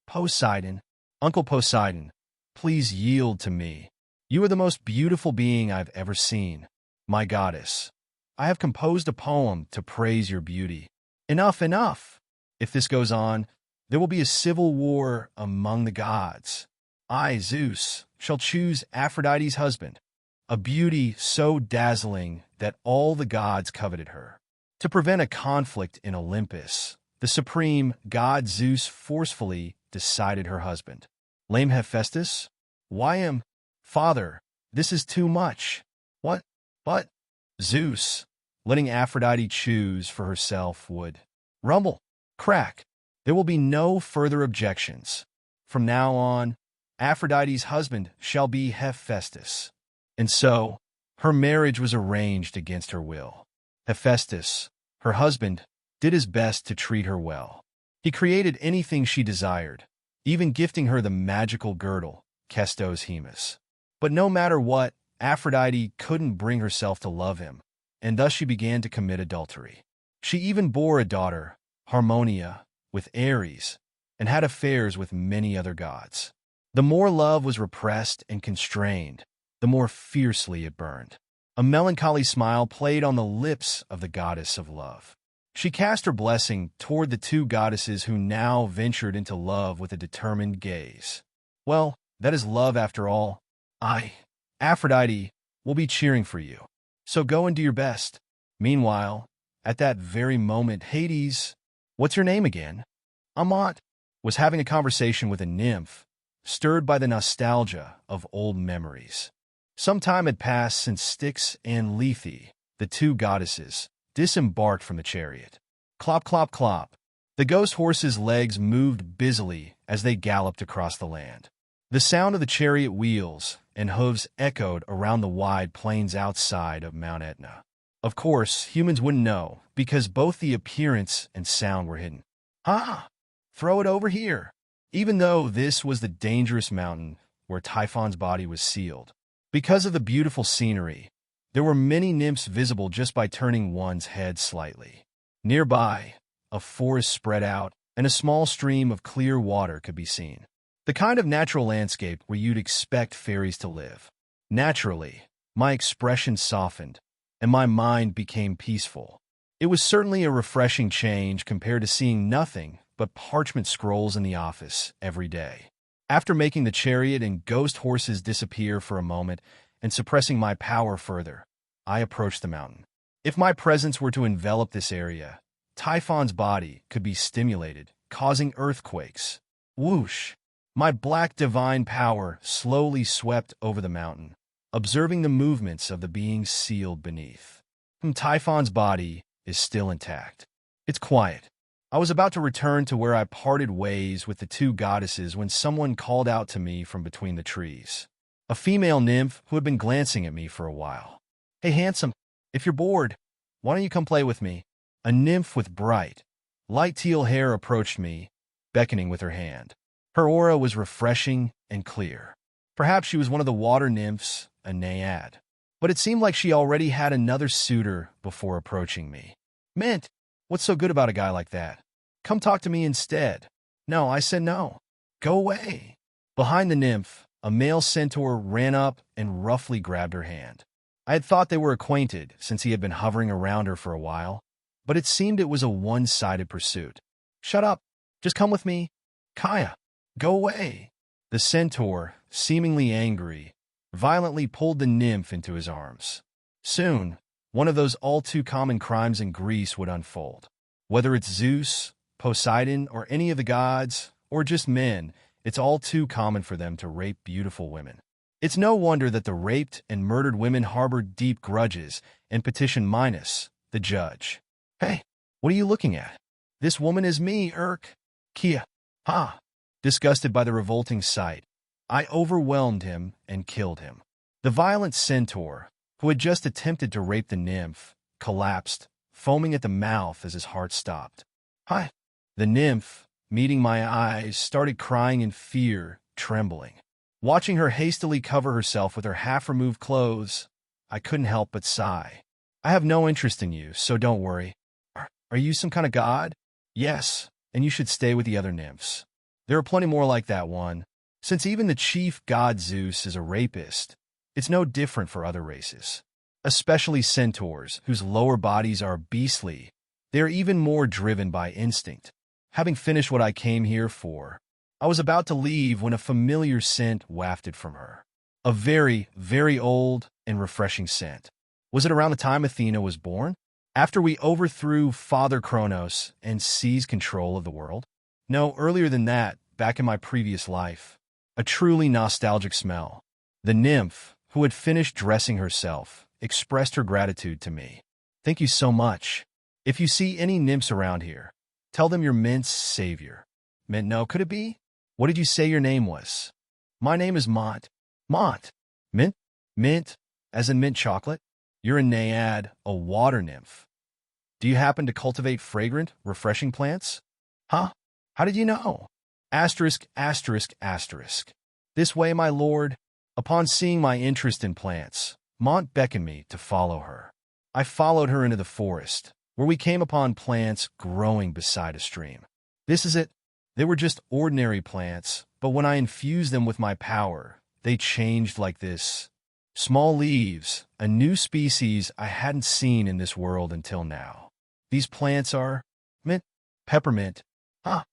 [SPEAKER 1] Poseidon. Uncle Poseidon, please yield to me. You are the most beautiful being I've ever seen, my goddess. I have composed a poem to praise your beauty. Enough, enough! If this goes on, there will be a civil war among the gods. I, Zeus, shall choose Aphrodite's husband, a beauty so dazzling that all the gods coveted her. To prevent a conflict in Olympus, the supreme god Zeus forcefully decided her husband. Lame Hephaestus? Why Father, this is too much. What? Zeus, letting Aphrodite choose for herself would. Rumble, crack. There will be no further objections. From now on, Aphrodite's husband shall be Hephaestus. And so, her marriage was arranged against her will. Hephaestus, her husband, did his best to treat her well. He created anything she desired, even gifting her the magical girdle, Kestos Hemus. But no matter what, Aphrodite couldn't bring herself to love him, and thus she began to commit adultery. She even bore a daughter, Harmonia, with Ares, and had affairs with many other gods. The more love was repressed and constrained, the more fiercely it burned. A melancholy smile played on the lips of the goddess of love. She cast her blessing toward the two goddesses who now ventured into love with a determined gaze. Well, that is love after all. Aphrodite, will be cheering for you. So go and do your best. Meanwhile, at that very moment, Hades, what's your name again? Amat, was having a conversation with a nymph, stirred by the nostalgia of old memories. Some time had passed since Styx and Lethe, the two goddesses, disembarked from the chariot. Clop, clop, clop. The ghost horses' legs moved busily as they galloped across the land. The sound of the chariot wheels and hooves echoed around the wide plains outside of Mount Etna. Of course, humans wouldn't know, because both the appearance and sound were hidden. Throw it over here. Even though this was the dangerous mountain where Typhon's body was sealed. Because of the beautiful scenery, there were many nymphs visible just by turning one's head slightly. Nearby, a forest spread out, and a small stream of clear water could be seen. The kind of natural landscape where you'd expect fairies to live. Naturally, my expression softened, and my mind became peaceful. It was certainly a refreshing change compared to seeing nothing but parchment scrolls in the office every day. After making the chariot and ghost horses disappear for a moment and suppressing my power further, I approached the mountain. If my presence were to envelop this area, Typhon's body could be stimulated, causing earthquakes. Whoosh! My black divine power slowly swept over the mountain, observing the movements of the beings sealed beneath. Typhon's body is still intact. It's quiet. I was about to return to where I parted ways with the two goddesses when someone called out to me from between the trees. A female nymph who had been glancing at me for a while. Hey, handsome, if you're bored, why don't you come play with me? A nymph with bright, light teal hair approached me, beckoning with her hand. Her aura was refreshing and clear. Perhaps she was one of the water nymphs, a naiad. But it seemed like she already had another suitor before approaching me. Mint, what's so good about a guy like that? Come talk to me instead. No, I said no. Go away. Behind the nymph, a male centaur ran up and roughly grabbed her hand. I had thought they were acquainted since he had been hovering around her for a while, but it seemed it was a one-sided pursuit. Shut up. Just come with me. Kaya, go away. The centaur, seemingly angry, violently pulled the nymph into his arms. Soon, one of those all-too-common crimes in Greece would unfold. Whether it's Zeus, Poseidon, or any of the gods, or just men, it's all too common for them to rape beautiful women. It's no wonder that the raped and murdered women harbored deep grudges and petitioned Minos, the judge. Hey, what are you looking at? This woman is me, Kia. Disgusted by the revolting sight, I overwhelmed him and killed him. The violent centaur, who had just attempted to rape the nymph, collapsed, foaming at the mouth as his heart stopped. The nymph, meeting my eyes, started crying in fear, trembling. Watching her hastily cover herself with her half-removed clothes, I couldn't help but sigh. I have no interest in you, so don't worry. Are you some kind of god? Yes, and you should stay with the other nymphs. There are plenty more like that one. Since even the chief god Zeus is a rapist, it's no different for other races. Especially centaurs, whose lower bodies are beastly. They are even more driven by instinct. Having finished what I came here for, I was about to leave when a familiar scent wafted from her. A very, very old and refreshing scent. Was it around the time Athena was born? After we overthrew Father Kronos and seized control of the world? No, earlier than that, back in my previous life. A truly nostalgic smell. The nymph, who had finished dressing herself, expressed her gratitude to me. Thank you so much. If you see any nymphs around here, tell them you're Mint's savior. Mint, no, could it be? What did you say your name was? My name is Mont. Mont. Mint? Mint, as in mint chocolate? You're a naiad, a water nymph. Do you happen to cultivate fragrant, refreshing plants? How did you know? Asterisk, asterisk, asterisk. This way, my lord. Upon seeing my interest in plants, Mont beckoned me to follow her. I followed her into the forest, where we came upon plants growing beside a stream. This is it. They were just ordinary plants, but when I infused them with my power, they changed like this. Small leaves, a new species I hadn't seen in this world until now. These plants are mint, peppermint. Huh.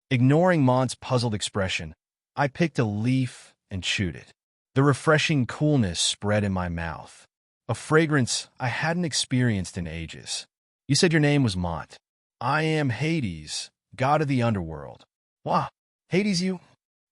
[SPEAKER 1] Ignoring Mont's puzzled expression, I picked a leaf and chewed it. The refreshing coolness spread in my mouth, a fragrance I hadn't experienced in ages. You said your name was Mont. I am Hades, god of the Underworld. Wah, Hades you?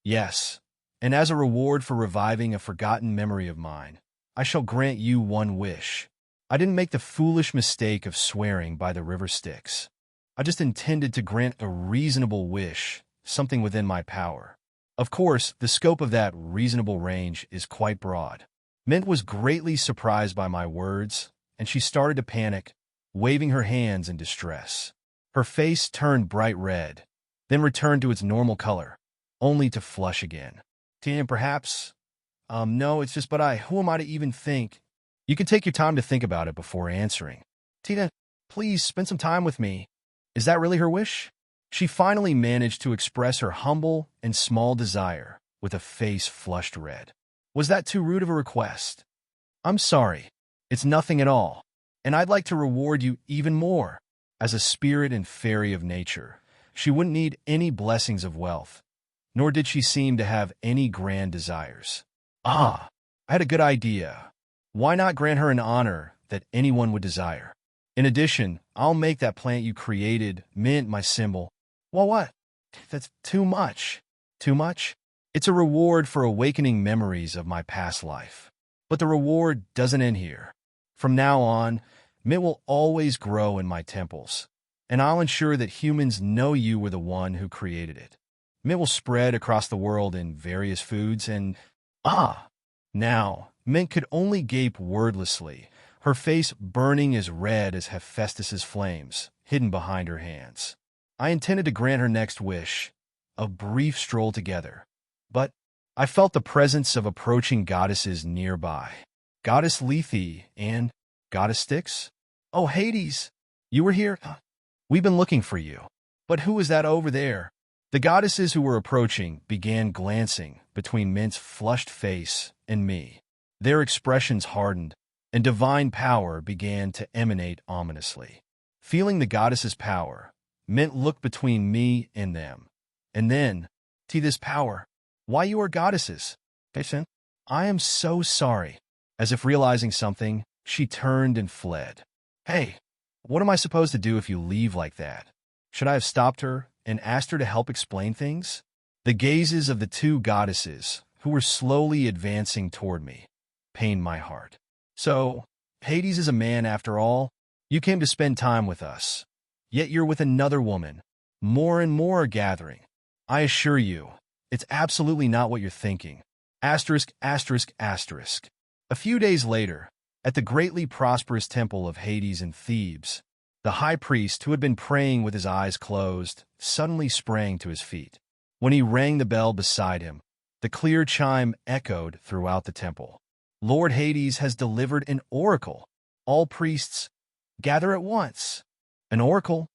[SPEAKER 1] Yes, and as a reward for reviving a forgotten memory of mine, I shall grant you one wish. I didn't make the foolish mistake of swearing by the river Styx. I just intended to grant a reasonable wish, something within my power. Of course, the scope of that reasonable range is quite broad. Mint was greatly surprised by my words, and she started to panic, waving her hands in distress. Her face turned bright red, then returned to its normal color, only to flush again. And perhaps, no, it's just, who am I to even think? You can take your time to think about it before answering. Tina, please spend some time with me. Is that really her wish? She finally managed to express her humble and small desire with a face flushed red. Was that too rude of a request? I'm sorry. It's nothing at all. And I'd like to reward you even more. As a spirit and fairy of nature, she wouldn't need any blessings of wealth, nor did she seem to have any grand desires. I had a good idea. Why not grant her an honor that anyone would desire? In addition, I'll make that plant you created, mint, my symbol. Well, what? That's too much. Too much? It's a reward for awakening memories of my past life. But the reward doesn't end here. From now on, mint will always grow in my temples, and I'll ensure that humans know you were the one who created it. Mint will spread across the world in various foods and... Now, Mint could only gape wordlessly, her face burning as red as Hephaestus's flames, hidden behind her hands. I intended to grant her next wish, a brief stroll together, but I felt the presence of approaching goddesses nearby. Goddess Lethe and Goddess Styx? Oh, Hades, you were here? We've been looking for you. But who is that over there? The goddesses who were approaching began glancing between Mint's flushed face and me. Their expressions hardened, and divine power began to emanate ominously. Feeling the goddess's power, Mint looked between me and them. And then, to this power, why you are goddesses? I am so sorry. As if realizing something, she turned and fled. Hey, what am I supposed to do if you leave like that? Should I have stopped her and asked her to help explain things? The gazes of the two goddesses, who were slowly advancing toward me, pained my heart. So, Hades is a man after all? You came to spend time with us. Yet you're with another woman. More and more are gathering. I assure you, it's absolutely not what you're thinking. Asterisk, asterisk, asterisk. A few days later, at the greatly prosperous temple of Hades in Thebes, the high priest, who had been praying with his eyes closed, suddenly sprang to his feet. When he rang the bell beside him, the clear chime echoed throughout the temple. Lord Hades has delivered an oracle. All priests, gather at once. An oracle?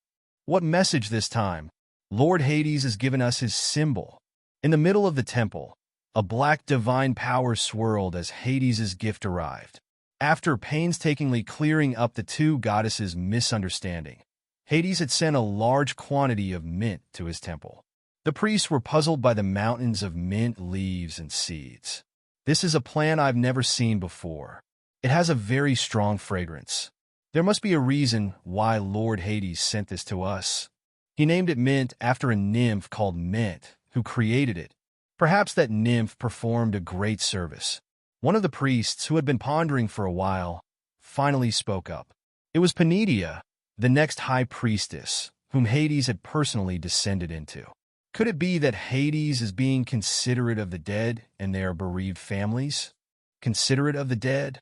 [SPEAKER 1] What message this time? Lord Hades has given us his symbol. In the middle of the temple, a black divine power swirled as Hades' gift arrived. After painstakingly clearing up the two goddesses' misunderstanding, Hades had sent a large quantity of mint to his temple. The priests were puzzled by the mountains of mint leaves and seeds. This is a plant I've never seen before. It has a very strong fragrance. There must be a reason why Lord Hades sent this to us. He named it mint after a nymph called Mint, who created it. Perhaps that nymph performed a great service. One of the priests, who had been pondering for a while, finally spoke up. It was Pandora, the next high priestess, whom Hades had personally descended into. Could it be that Hades is being considerate of the dead and their bereaved families? Considerate of the dead?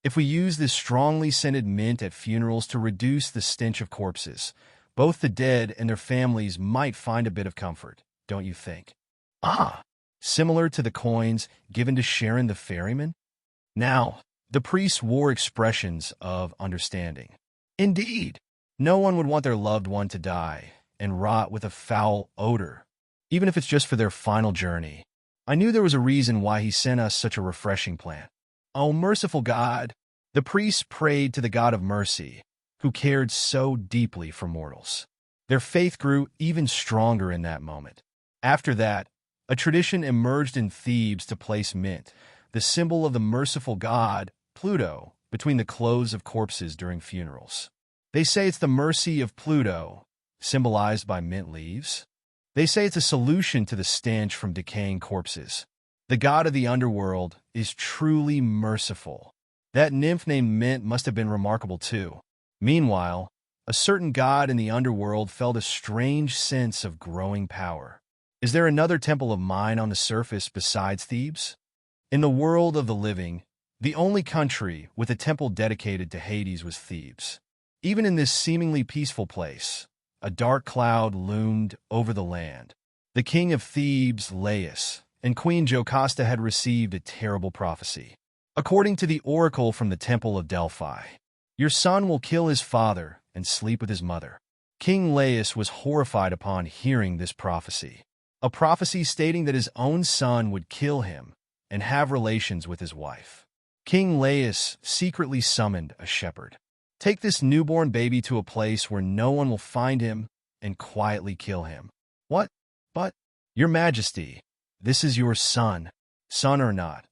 [SPEAKER 1] If we use this strongly scented mint at funerals to reduce the stench of corpses, both the dead and their families might find a bit of comfort, don't you think? similar to the coins given to Sharon the ferryman? Now, the priests wore expressions of understanding. Indeed, no one would want their loved one to die and rot with a foul odor, even if it's just for their final journey. I knew there was a reason why he sent us such a refreshing plant. Oh, merciful God! The priests prayed to the God of mercy, who cared so deeply for mortals. Their faith grew even stronger in that moment. After that, a tradition emerged in Thebes to place mint, the symbol of the merciful god, Pluto, between the clothes of corpses during funerals. They say it's the mercy of Pluto, symbolized by mint leaves. They say it's a solution to the stench from decaying corpses. The god of the underworld is truly merciful. That nymph named Mint must have been remarkable too. Meanwhile, a certain god in the underworld felt a strange sense of growing power. Is there another temple of mine on the surface besides Thebes? In the world of the living, the only country with a temple dedicated to Hades was Thebes. Even in this seemingly peaceful place, a dark cloud loomed over the land. The king of Thebes, Laius, and Queen Jocasta had received a terrible prophecy. According to the oracle from the Temple of Delphi, your son will kill his father and sleep with his mother. King Laius was horrified upon hearing this prophecy. A prophecy stating that his own son would kill him and have relations with his wife. King Laius secretly summoned a shepherd. Take this newborn baby to a place where no one will find him and quietly kill him. What? But, Your Majesty, this is your son, son or not.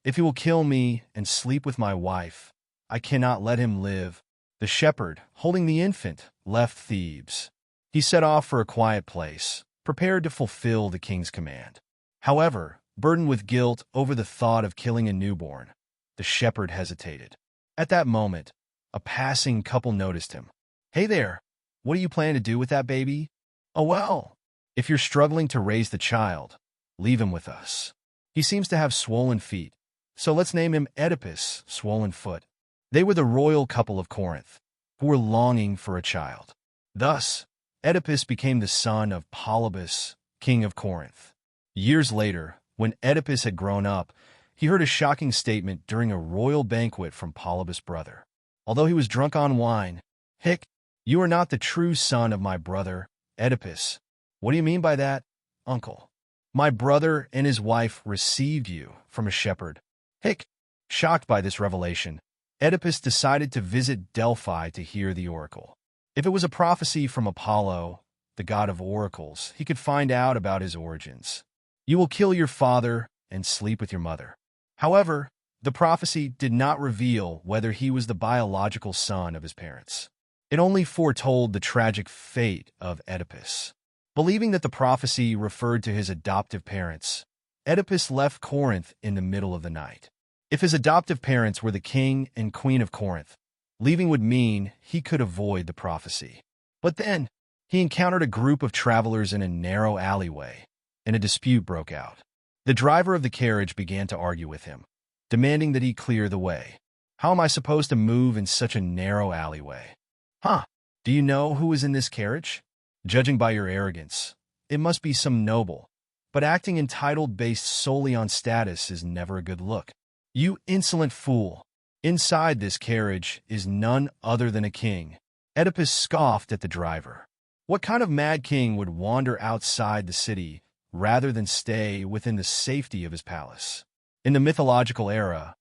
[SPEAKER 1] If he will kill me and sleep with my wife, I cannot let him live. The shepherd, holding the infant, left Thebes. He set off for a quiet place, prepared to fulfill the king's command. However, burdened with guilt over the thought of killing a newborn, the shepherd hesitated. At that moment, a passing couple noticed him. Hey there, what do you plan to do with that baby? Oh well, if you're struggling to raise the child, leave him with us. He seems to have swollen feet, so let's name him Oedipus, swollen foot. They were the royal couple of Corinth, who were longing for a child. Thus, Oedipus became the son of Polybus, king of Corinth. Years later, when Oedipus had grown up, he heard a shocking statement during a royal banquet from Polybus' brother. Although he was drunk on wine, "Hick, you are not the true son of my brother, Oedipus." "What do you mean by that, uncle?" "My brother and his wife received you from a shepherd." Hick, shocked by this revelation, Oedipus decided to visit Delphi to hear the oracle. If it was a prophecy from Apollo, the god of oracles, he could find out about his origins. You will kill your father and sleep with your mother. However, the prophecy did not reveal whether he was the biological son of his parents. It only foretold the tragic fate of Oedipus. Believing that the prophecy referred to his adoptive parents, Oedipus left Corinth in the middle of the night. If his adoptive parents were the king and queen of Corinth, leaving would mean he could avoid the prophecy. But then, he encountered a group of travelers in a narrow alleyway, and a dispute broke out. The driver of the carriage began to argue with him, demanding that he clear the way. How am I supposed to move in such a narrow alleyway? Huh, do you know who is in this carriage? Judging by your arrogance, it must be some noble, but acting entitled based solely on status is never a good look. You insolent fool! Inside this carriage is none other than a king. Oedipus scoffed at the driver. What kind of mad king would wander outside the city rather than stay within the safety of his palace? In the mythological era,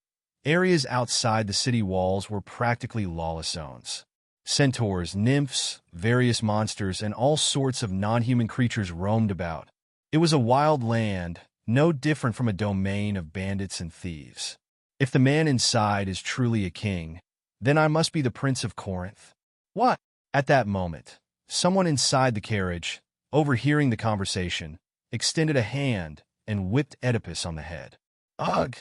[SPEAKER 1] areas outside the city walls were practically lawless zones. Centaurs, nymphs, various monsters, and all sorts of non-human creatures roamed about. It was a wild land, no different from a domain of bandits and thieves. If the man inside is truly a king, then I must be the Prince of Corinth. What? At that moment, someone inside the carriage, overhearing the conversation, extended a hand and whipped Oedipus on the head. Ugh!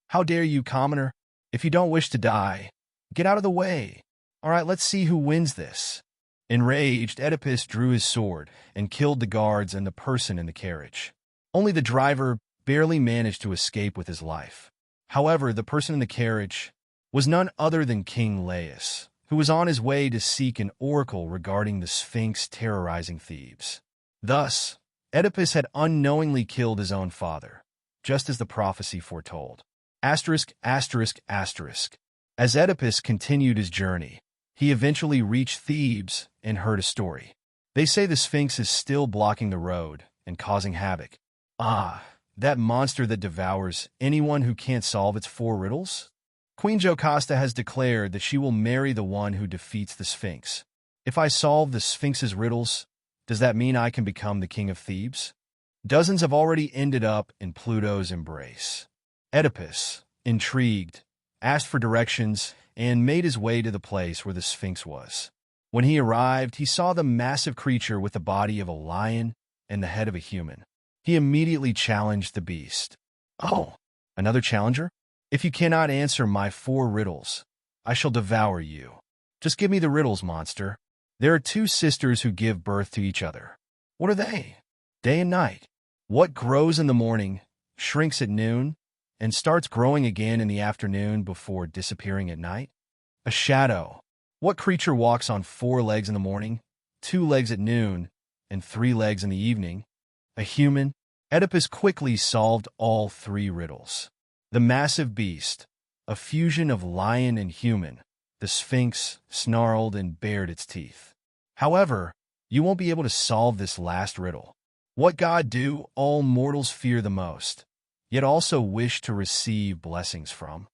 [SPEAKER 1] How dare you, commoner? If you don't wish to die, get out of the way. All right, let's see who wins this. Enraged, Oedipus drew his sword and killed the guards and the person in the carriage. Only the driver barely managed to escape with his life. However, the person in the carriage was none other than King Laius, who was on his way to seek an oracle regarding the Sphinx terrorizing Thebes. Thus, Oedipus had unknowingly killed his own father, just as the prophecy foretold. Asterisk, asterisk, asterisk. As Oedipus continued his journey, he eventually reached Thebes and heard a story. They say the Sphinx is still blocking the road and causing havoc. Ah, that monster that devours anyone who can't solve its 4 riddles? Queen Jocasta has declared that she will marry the one who defeats the Sphinx. If I solve the Sphinx's riddles, does that mean I can become the king of Thebes? Dozens have already ended up in Pluto's embrace. Oedipus, intrigued, asked for directions and made his way to the place where the Sphinx was. When he arrived, he saw the massive creature with the body of a lion and the head of a human. He immediately challenged the beast. Oh, another challenger? If you cannot answer my 4 riddles, I shall devour you. Just give me the riddles, monster. There are 2 sisters who give birth to each other. What are they? Day and night. What grows in the morning, shrinks at noon, and starts growing again in the afternoon before disappearing at night? A shadow. What creature walks on 4 legs in the morning, 2 legs at noon, and 3 legs in the evening? A human. Oedipus quickly solved all 3 riddles. The massive beast, a fusion of lion and human, the Sphinx, snarled and bared its teeth. However, you won't be able to solve this last riddle. What god do all mortals fear the most, yet also wish to receive blessings from?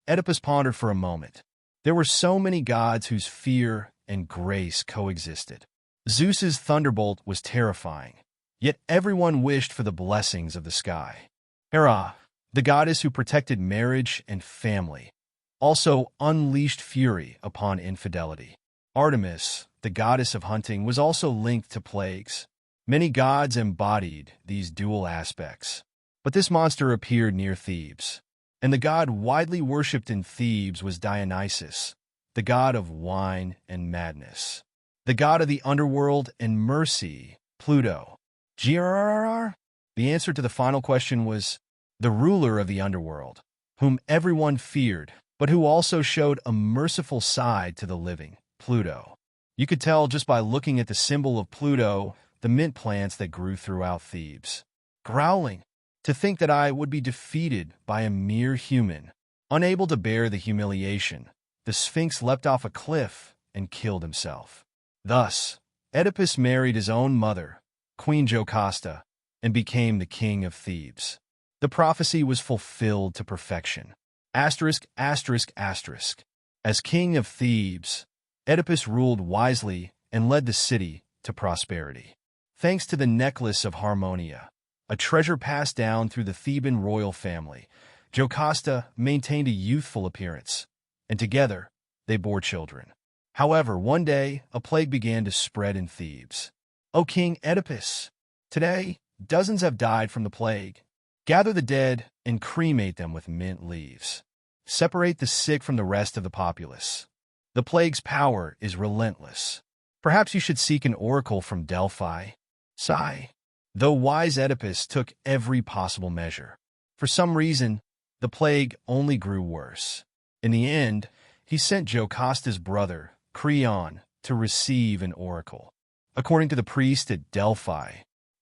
[SPEAKER 1] Oedipus pondered for a moment. There were so many gods whose fear and grace coexisted. Zeus's thunderbolt was terrifying, yet everyone wished for the blessings of the sky. Hera, the goddess who protected marriage and family, also unleashed fury upon infidelity. Artemis, the goddess of hunting, was also linked to plagues. Many gods embodied these dual aspects. But this monster appeared near Thebes, and the god widely worshipped in Thebes was Dionysus, the god of wine and madness. The god of the underworld and mercy, Pluto. GRRR? The answer to the final question was the ruler of the underworld, whom everyone feared, but who also showed a merciful side to the living, Pluto. You could tell just by looking at the symbol of Pluto, the mint plants that grew throughout Thebes. Growling, to think that I would be defeated by a mere human. Unable to bear the humiliation, the Sphinx leapt off a cliff and killed himself. Thus, Oedipus married his own mother, Queen Jocasta, and became the king of Thebes. The prophecy was fulfilled to perfection. Asterisk, asterisk, asterisk. As king of Thebes, Oedipus ruled wisely and led the city to prosperity. Thanks to the necklace of Harmonia, a treasure passed down through the Theban royal family, Jocasta maintained a youthful appearance, and together they bore children. However, one day, a plague began to spread in Thebes. O King Oedipus, today, dozens have died from the plague. Gather the dead and cremate them with mint leaves. Separate the sick from the rest of the populace. The plague's power is relentless. Perhaps you should seek an oracle from Delphi. Sigh. Though wise Oedipus took every possible measure, for some reason, the plague only grew worse. In the end, he sent Jocasta's brother, Creon, to receive an oracle. According to the priest at Delphi,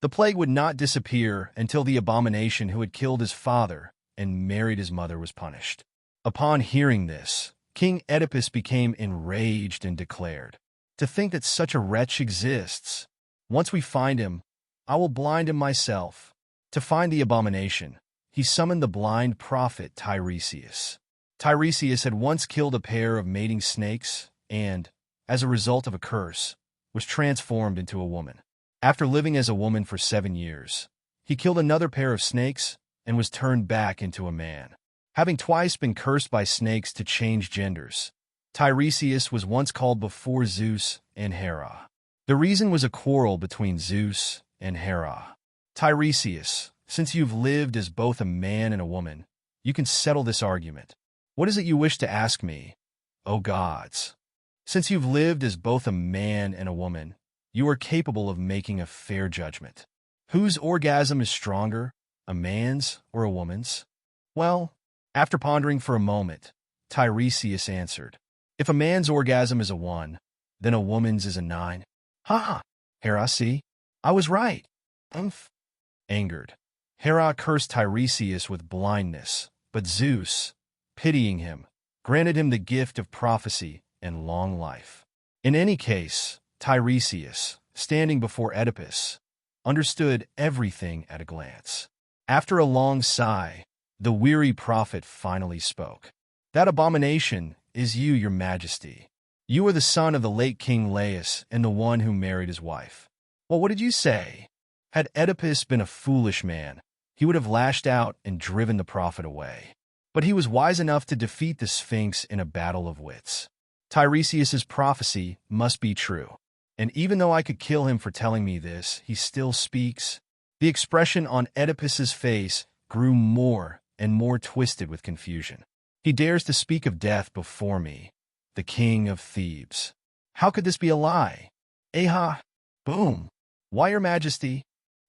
[SPEAKER 1] the plague would not disappear until the abomination who had killed his father and married his mother was punished. Upon hearing this, King Oedipus became enraged and declared, "To think that such a wretch exists. Once we find him, I will blind him myself." To find the abomination, he summoned the blind prophet Tiresias. Tiresias had once killed a pair of mating snakes and, as a result of a curse, was transformed into a woman. After living as a woman for 7 years, he killed another pair of snakes and was turned back into a man. Having twice been cursed by snakes to change genders, Tiresias was once called before Zeus and Hera. The reason was a quarrel between Zeus and Hera. Tiresias, since you've lived as both a man and a woman, you can settle this argument. What is it you wish to ask me, O gods? Since you've lived as both a man and a woman, you are capable of making a fair judgment. Whose orgasm is stronger, a man's or a woman's? Well, after pondering for a moment, Tiresias answered, "If a man's orgasm is a 1, then a woman's is a 9. Ha! Hera, see? I was right. Angered, Hera cursed Tiresias with blindness, but Zeus, pitying him, granted him the gift of prophecy and long life. In any case, Tiresias, standing before Oedipus, understood everything at a glance. After a long sigh, the weary prophet finally spoke. "That abomination is you, your majesty. You are the son of the late King Laius and the one who married his wife." "Well, what did you say?" Had Oedipus been a foolish man, he would have lashed out and driven the prophet away. But he was wise enough to defeat the Sphinx in a battle of wits. Tiresias's prophecy must be true. And even though I could kill him for telling me this, he still speaks. The expression on Oedipus's face grew more and more twisted with confusion. He dares to speak of death before me, the king of Thebes. How could this be a lie? Aha! Boom! Why, your majesty?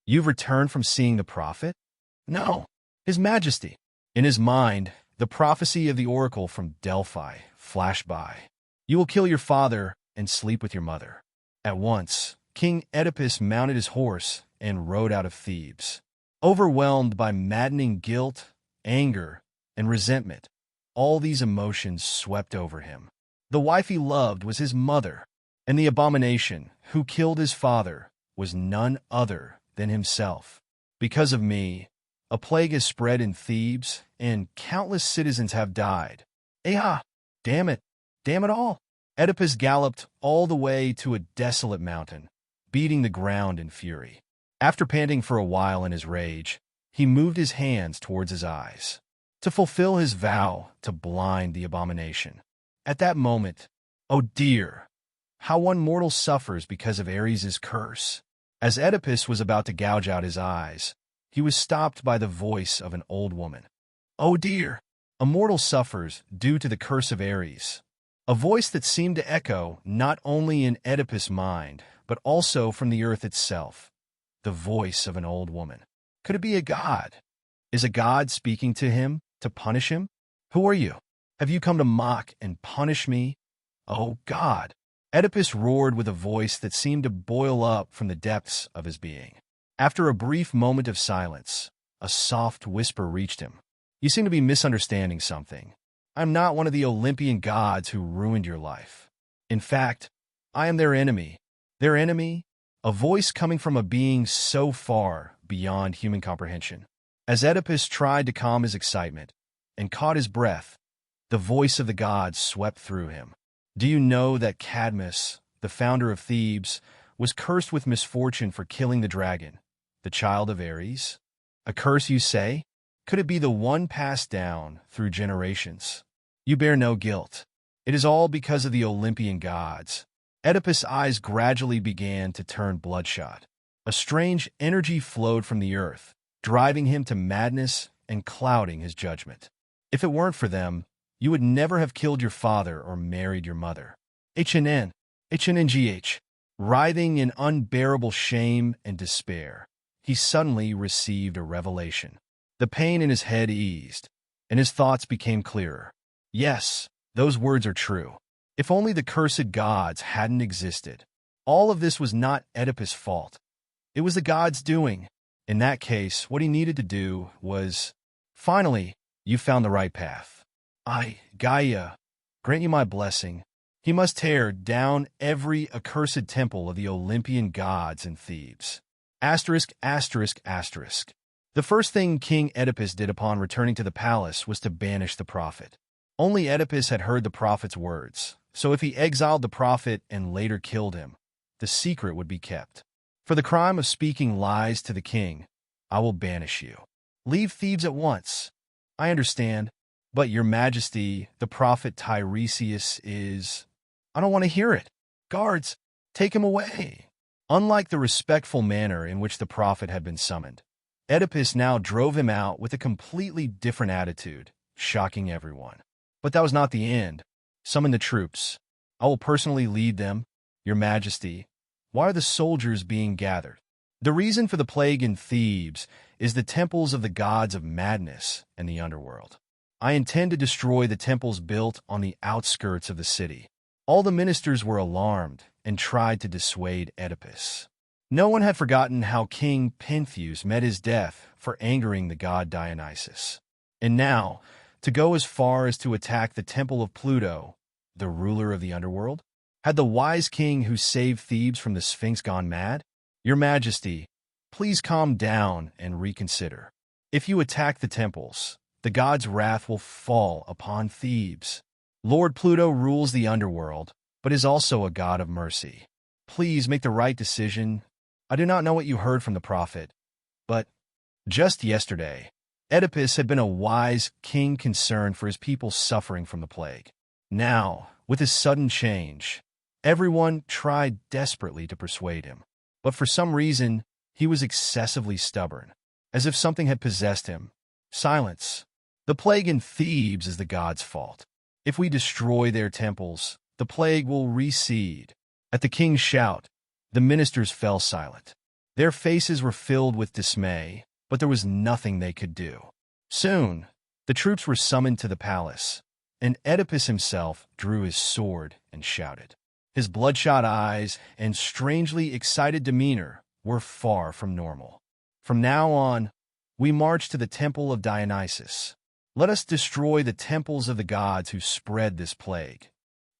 [SPEAKER 1] You've returned from seeing the prophet? No, his majesty. In his mind, the prophecy of the oracle from Delphi flashed by. You will kill your father and sleep with your mother. At once, King Oedipus mounted his horse and rode out of Thebes. Overwhelmed by maddening guilt, anger, and resentment, all these emotions swept over him. The wife he loved was his mother, and the abomination who killed his father was none other than himself. Because of me, a plague has spread in Thebes, and countless citizens have died. Aha! Damn it! Damn it all! Oedipus galloped all the way to a desolate mountain, beating the ground in fury. After panting for a while in his rage, he moved his hands towards his eyes, to fulfill his vow to blind the abomination. At that moment, oh dear, how one mortal suffers because of Ares' curse. As Oedipus was about to gouge out his eyes, he was stopped by the voice of an old woman. Oh dear, a mortal suffers due to the curse of Ares. A voice that seemed to echo not only in Oedipus' mind, but also from the earth itself. The voice of an old woman. Could it be a god? Is a god speaking to him to punish him? Who are you? Have you come to mock and punish me? Oh God! Oedipus roared with a voice that seemed to boil up from the depths of his being. After a brief moment of silence, a soft whisper reached him. You seem to be misunderstanding something. I'm not one of the Olympian gods who ruined your life. In fact, I am their enemy. Their enemy? A voice coming from a being so far beyond human comprehension. As Oedipus tried to calm his excitement and caught his breath, the voice of the gods swept through him. Do you know that Cadmus, the founder of Thebes, was cursed with misfortune for killing the dragon, the child of Ares? A curse, you say? Could it be the one passed down through generations? You bear no guilt. It is all because of the Olympian gods. Oedipus' eyes gradually began to turn bloodshot. A strange energy flowed from the earth, driving him to madness and clouding his judgment. If it weren't for them, you would never have killed your father or married your mother. HNNGH. Writhing in unbearable shame and despair, he suddenly received a revelation. The pain in his head eased, and his thoughts became clearer. Yes, those words are true. If only the cursed gods hadn't existed. All of this was not Oedipus' fault. It was the gods' doing. In that case, what he needed to do was... Finally, you found the right path. Gaia, grant you my blessing. He must tear down every accursed temple of the Olympian gods in Thebes. Asterisk, asterisk, asterisk. The first thing King Oedipus did upon returning to the palace was to banish the prophet. Only Oedipus had heard the prophet's words, so if he exiled the prophet and later killed him, the secret would be kept. For the crime of speaking lies to the king, I will banish you. Leave Thebes at once. I understand, but your majesty, the prophet Tiresias is... I don't want to hear it. Guards, take him away. Unlike the respectful manner in which the prophet had been summoned, Oedipus now drove him out with a completely different attitude, shocking everyone. But that was not the end. Summon the troops. I will personally lead them. Your majesty, why are the soldiers being gathered? The reason for the plague in Thebes is the temples of the gods of madness and the underworld. I intend to destroy the temples built on the outskirts of the city. All the ministers were alarmed and tried to dissuade Oedipus. No one had forgotten how King Pentheus met his death for angering the god Dionysus. And now, to go as far as to attack the temple of Pluto, the ruler of the underworld? Had the wise king who saved Thebes from the Sphinx gone mad? Your Majesty, please calm down and reconsider. If you attack the temples, the god's wrath will fall upon Thebes. Lord Pluto rules the underworld, but is also a god of mercy. Please make the right decision. I do not know what you heard from the prophet, but just yesterday, Oedipus had been a wise king concerned for his people suffering from the plague. Now, with his sudden change, everyone tried desperately to persuade him. But for some reason, he was excessively stubborn, as if something had possessed him. Silence. The plague in Thebes is the god's fault. If we destroy their temples, the plague will recede. At the king's shout, the ministers fell silent. Their faces were filled with dismay, but there was nothing they could do. Soon, the troops were summoned to the palace, and Oedipus himself drew his sword and shouted. His bloodshot eyes and strangely excited demeanor were far from normal. From now on, we march to the temple of Dionysus. Let us destroy the temples of the gods who spread this plague.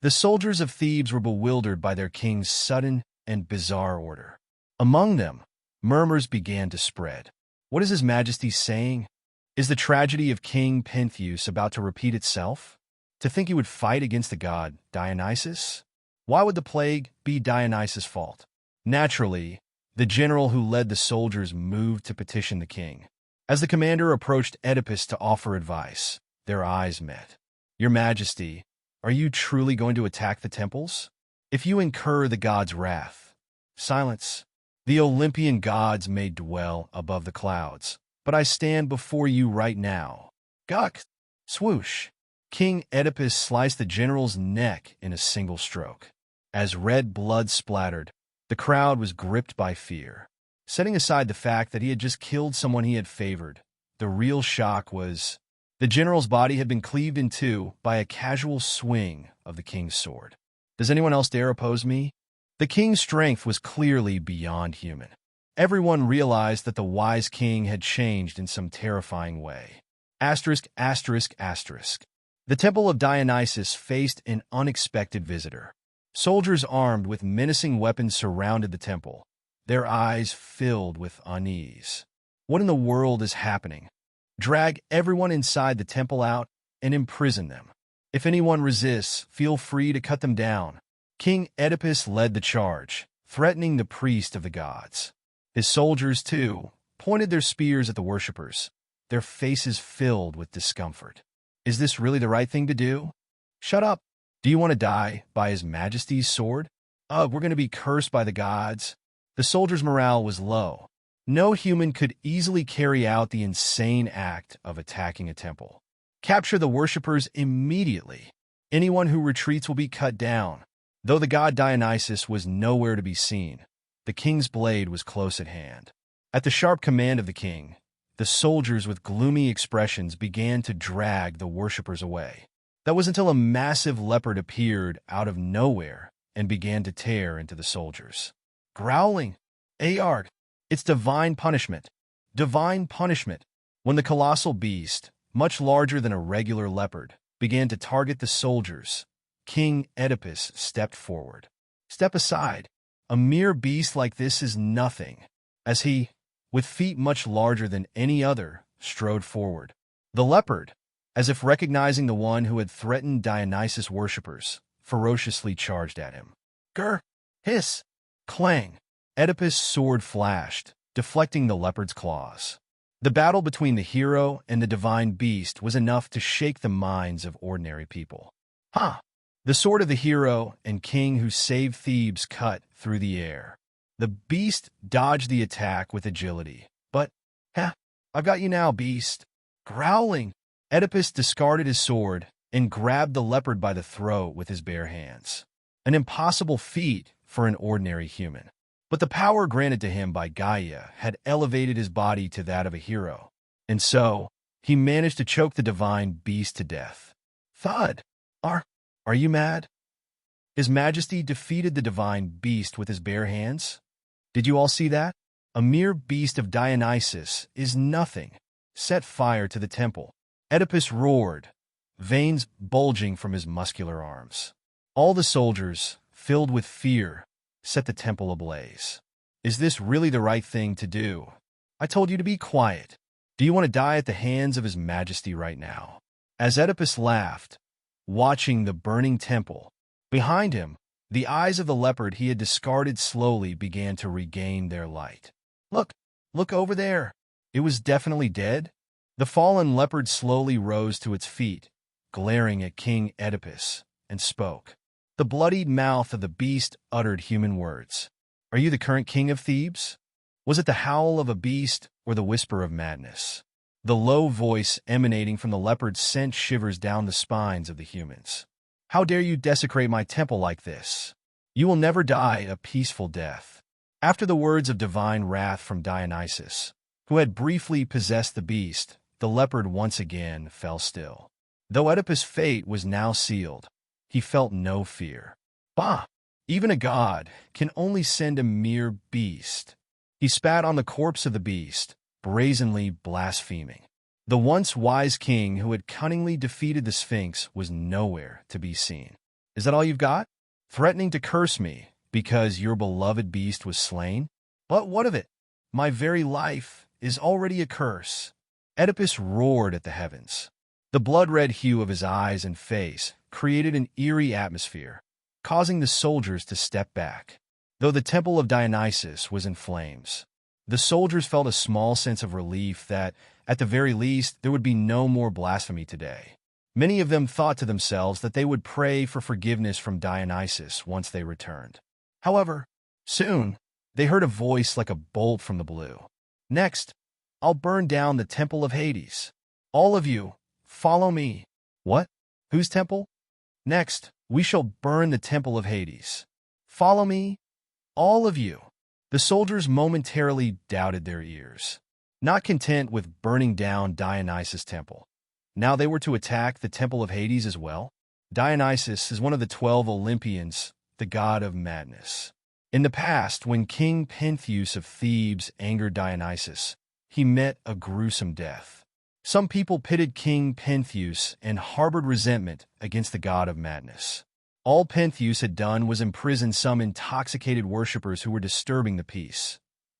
[SPEAKER 1] The soldiers of Thebes were bewildered by their king's sudden and bizarre order. Among them, murmurs began to spread. What is His Majesty saying? Is the tragedy of King Pentheus about to repeat itself? To think he would fight against the god Dionysus? Why would the plague be Dionysus' fault? Naturally, the general who led the soldiers moved to petition the king. As the commander approached Oedipus to offer advice, their eyes met. Your Majesty, are you truly going to attack the temples? If you incur the god's wrath, silence. The Olympian gods may dwell above the clouds, but I stand before you right now. Gawk! Swoosh! King Oedipus sliced the general's neck in a single stroke. As red blood splattered, the crowd was gripped by fear. Setting aside the fact that he had just killed someone he had favored, the real shock was the general's body had been cleaved in two by a casual swing of the king's sword. Does anyone else dare oppose me? The king's strength was clearly beyond human. Everyone realized that the wise king had changed in some terrifying way. Asterisk, asterisk, asterisk. The temple of Dionysus faced an unexpected visitor. Soldiers armed with menacing weapons surrounded the temple, their eyes filled with unease. What in the world is happening? Drag everyone inside the temple out and imprison them. If anyone resists, feel free to cut them down. King Oedipus led the charge, threatening the priest of the gods. His soldiers, too, pointed their spears at the worshippers, their faces filled with discomfort. Is this really the right thing to do? Shut up. Do you want to die by His Majesty's sword? We're going to be cursed by the gods. The soldiers' morale was low. No human could easily carry out the insane act of attacking a temple. Capture the worshippers immediately. Anyone who retreats will be cut down. Though the god Dionysus was nowhere to be seen, the king's blade was close at hand. At the sharp command of the king, the soldiers with gloomy expressions began to drag the worshippers away. That was until a massive leopard appeared out of nowhere and began to tear into the soldiers. Growling, Ayard, it's divine punishment. Divine punishment. When the colossal beast, much larger than a regular leopard, began to target the soldiers, King Oedipus stepped forward. Step aside. A mere beast like this is nothing. As he, with feet much larger than any other, strode forward. The leopard, as if recognizing the one who had threatened Dionysus' worshippers, ferociously charged at him. Grr! Hiss! Clang! Oedipus' sword flashed, deflecting the leopard's claws. The battle between the hero and the divine beast was enough to shake the minds of ordinary people. Ha! The sword of the hero and king who saved Thebes cut through the air. The beast dodged the attack with agility. But, I've got you now, beast. Growling, Oedipus discarded his sword and grabbed the leopard by the throat with his bare hands. An impossible feat for an ordinary human. But the power granted to him by Gaia had elevated his body to that of a hero. And so, he managed to choke the divine beast to death. Thud! Are you mad? His Majesty defeated the divine beast with his bare hands? Did you all see that? A mere beast of Dionysus is nothing. Set fire to the temple. Oedipus roared, veins bulging from his muscular arms. All the soldiers, filled with fear, set the temple ablaze. Is this really the right thing to do? I told you to be quiet. Do you want to die at the hands of His Majesty right now? As Oedipus laughed, watching the burning temple, behind him, the eyes of the leopard he had discarded slowly began to regain their light. Look over there. It was definitely dead. The fallen leopard slowly rose to its feet, glaring at King Oedipus, and spoke. The bloodied mouth of the beast uttered human words. Are you the current king of Thebes? Was it the howl of a beast or the whisper of madness? The low voice emanating from the leopard sent shivers down the spines of the humans. How dare you desecrate my temple like this? You will never die a peaceful death. After the words of divine wrath from Dionysus, who had briefly possessed the beast, the leopard once again fell still. Though Oedipus' fate was now sealed, he felt no fear. Bah! Even a god can only send a mere beast. He spat on the corpse of the beast, brazenly blaspheming. The once wise king who had cunningly defeated the Sphinx was nowhere to be seen. Is that all you've got? Threatening to curse me because your beloved beast was slain? But what of it? My very life is already a curse. Oedipus roared at the heavens. The blood-red hue of his eyes and face created an eerie atmosphere, causing the soldiers to step back. Though the temple of Dionysus was in flames, the soldiers felt a small sense of relief that, at the very least, there would be no more blasphemy today. Many of them thought to themselves that they would pray for forgiveness from Dionysus once they returned. However, soon, they heard a voice like a bolt from the blue. Next, I'll burn down the temple of Hades. All of you, follow me. What? Whose temple? Next, we shall burn the temple of Hades. Follow me, all of you. The soldiers momentarily doubted their ears. Not content with burning down Dionysus' temple, now they were to attack the temple of Hades as well. Dionysus is one of the 12 Olympians, the god of madness. In the past, when King Pentheus of Thebes angered Dionysus, he met a gruesome death. Some people pitted King Pentheus and harbored resentment against the god of madness. All Pentheus had done was imprison some intoxicated worshippers who were disturbing the peace.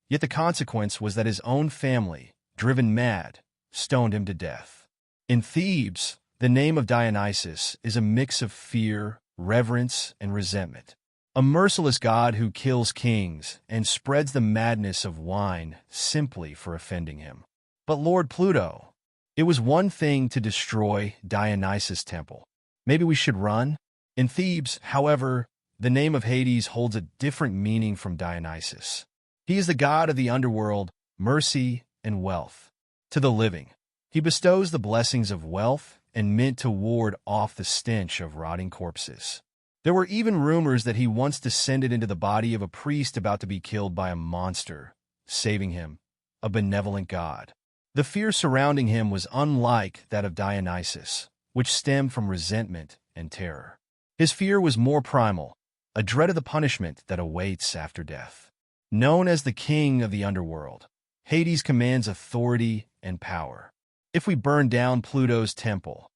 [SPEAKER 1] Yet the consequence was that his own family, driven mad, stoned him to death. In Thebes, the name of Dionysus is a mix of fear, reverence, and resentment. A merciless god who kills kings and spreads the madness of wine simply for offending him. But Lord Pluto, it was one thing to destroy Dionysus' temple. Maybe we should run? In Thebes, however, the name of Hades holds a different meaning from Dionysus. He is the god of the underworld, mercy, and wealth. To the living, he bestows the blessings of wealth and meant to ward off the stench of rotting corpses. There were even rumors that he once descended into the body of a priest about to be killed by a monster, saving him, a benevolent god. The fear surrounding him was unlike that of Dionysus, which stemmed from resentment and terror. His fear was more primal, a dread of the punishment that awaits after death. Known as the king of the underworld, Hades commands authority and power. If we burn down Pluto's temple,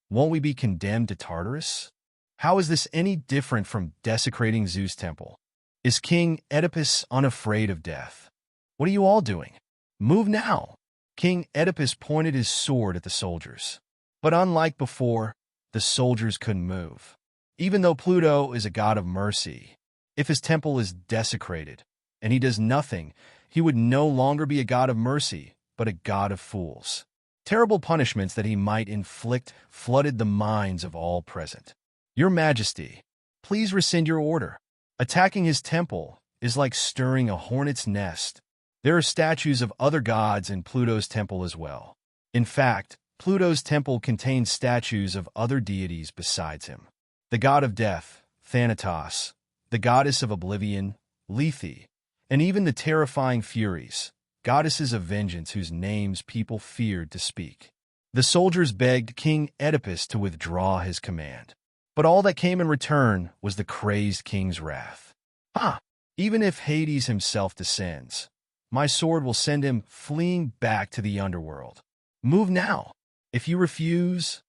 [SPEAKER 1] won't we be condemned to Tartarus? How is this any different from desecrating Zeus' temple? Is King Oedipus unafraid of death? What are you all doing? Move now! King Oedipus pointed his sword at the soldiers. But unlike before, the soldiers couldn't move. Even though Pluto is a god of mercy, if his temple is desecrated and he does nothing, he would no longer be a god of mercy, but a god of fools. Terrible punishments that he might inflict flooded the minds of all present. Your Majesty, please rescind your order. Attacking his temple is like stirring a hornet's nest. There are statues of other gods in Pluto's temple as well. In fact, Pluto's temple contains statues of other deities besides him. The god of death, Thanatos, the goddess of oblivion, Lethe, and even the terrifying Furies, goddesses of vengeance whose names people feared to speak. The soldiers begged King Oedipus to withdraw his command. But all that came in return was the crazed king's wrath. Even if Hades himself descends, my sword will send him fleeing back to the underworld. Move now. If you refuse,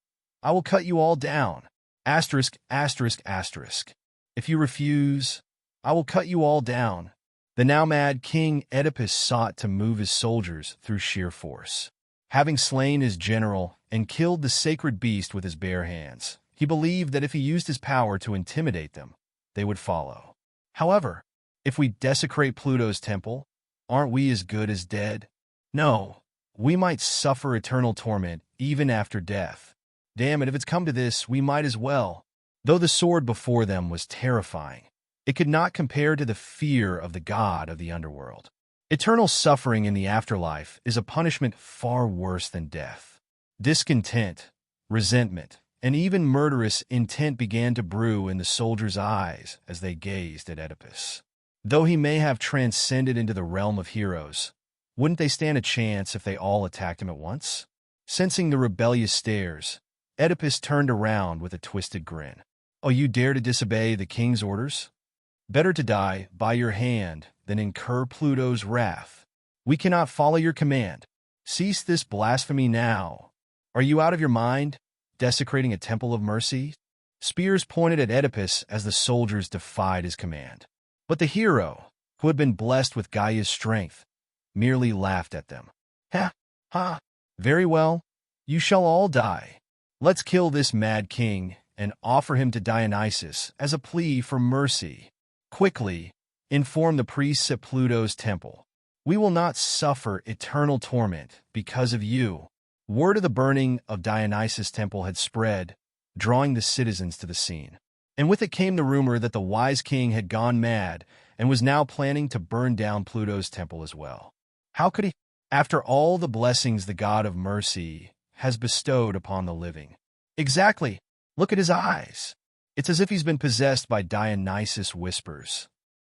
[SPEAKER 1] I will cut you all down. Asterisk, asterisk, asterisk. If you refuse, I will cut you all down. The now mad King Oedipus sought to move his soldiers through sheer force. Having slain his general and killed the sacred beast with his bare hands, he believed that if he used his power to intimidate them, they would follow. However, if we desecrate Pluto's temple, aren't we as good as dead? No, we might suffer eternal torment even after death. Damn it, if it's come to this, we might as well. Though the sword before them was terrifying, it could not compare to the fear of the god of the underworld. Eternal suffering in the afterlife is a punishment far worse than death. Discontent, resentment, and even murderous intent began to brew in the soldiers' eyes as they gazed at Oedipus. Though he may have transcended into the realm of heroes, wouldn't they stand a chance if they all attacked him at once? Sensing the rebellious stares, Oedipus turned around with a twisted grin. Oh, you dare to disobey the king's orders? Better to die by your hand than incur Pluto's wrath. We cannot follow your command. Cease this blasphemy now. Are you out of your mind, desecrating a temple of mercy? Spears pointed at Oedipus as the soldiers defied his command. But the hero, who had been blessed with Gaia's strength, merely laughed at them. Ha! Ha! Very well, you shall all die. Let's kill this mad king and offer him to Dionysus as a plea for mercy. Quickly, inform the priests at Pluto's temple. We will not suffer eternal torment because of you. Word of the burning of Dionysus' temple had spread, drawing the citizens to the scene. And with it came the rumor that the wise king had gone mad and was now planning to burn down Pluto's temple as well. How could he? After all the blessings the god of mercy has bestowed upon the living. Exactly. Look at his eyes. It's as if he's been possessed by Dionysus whispers.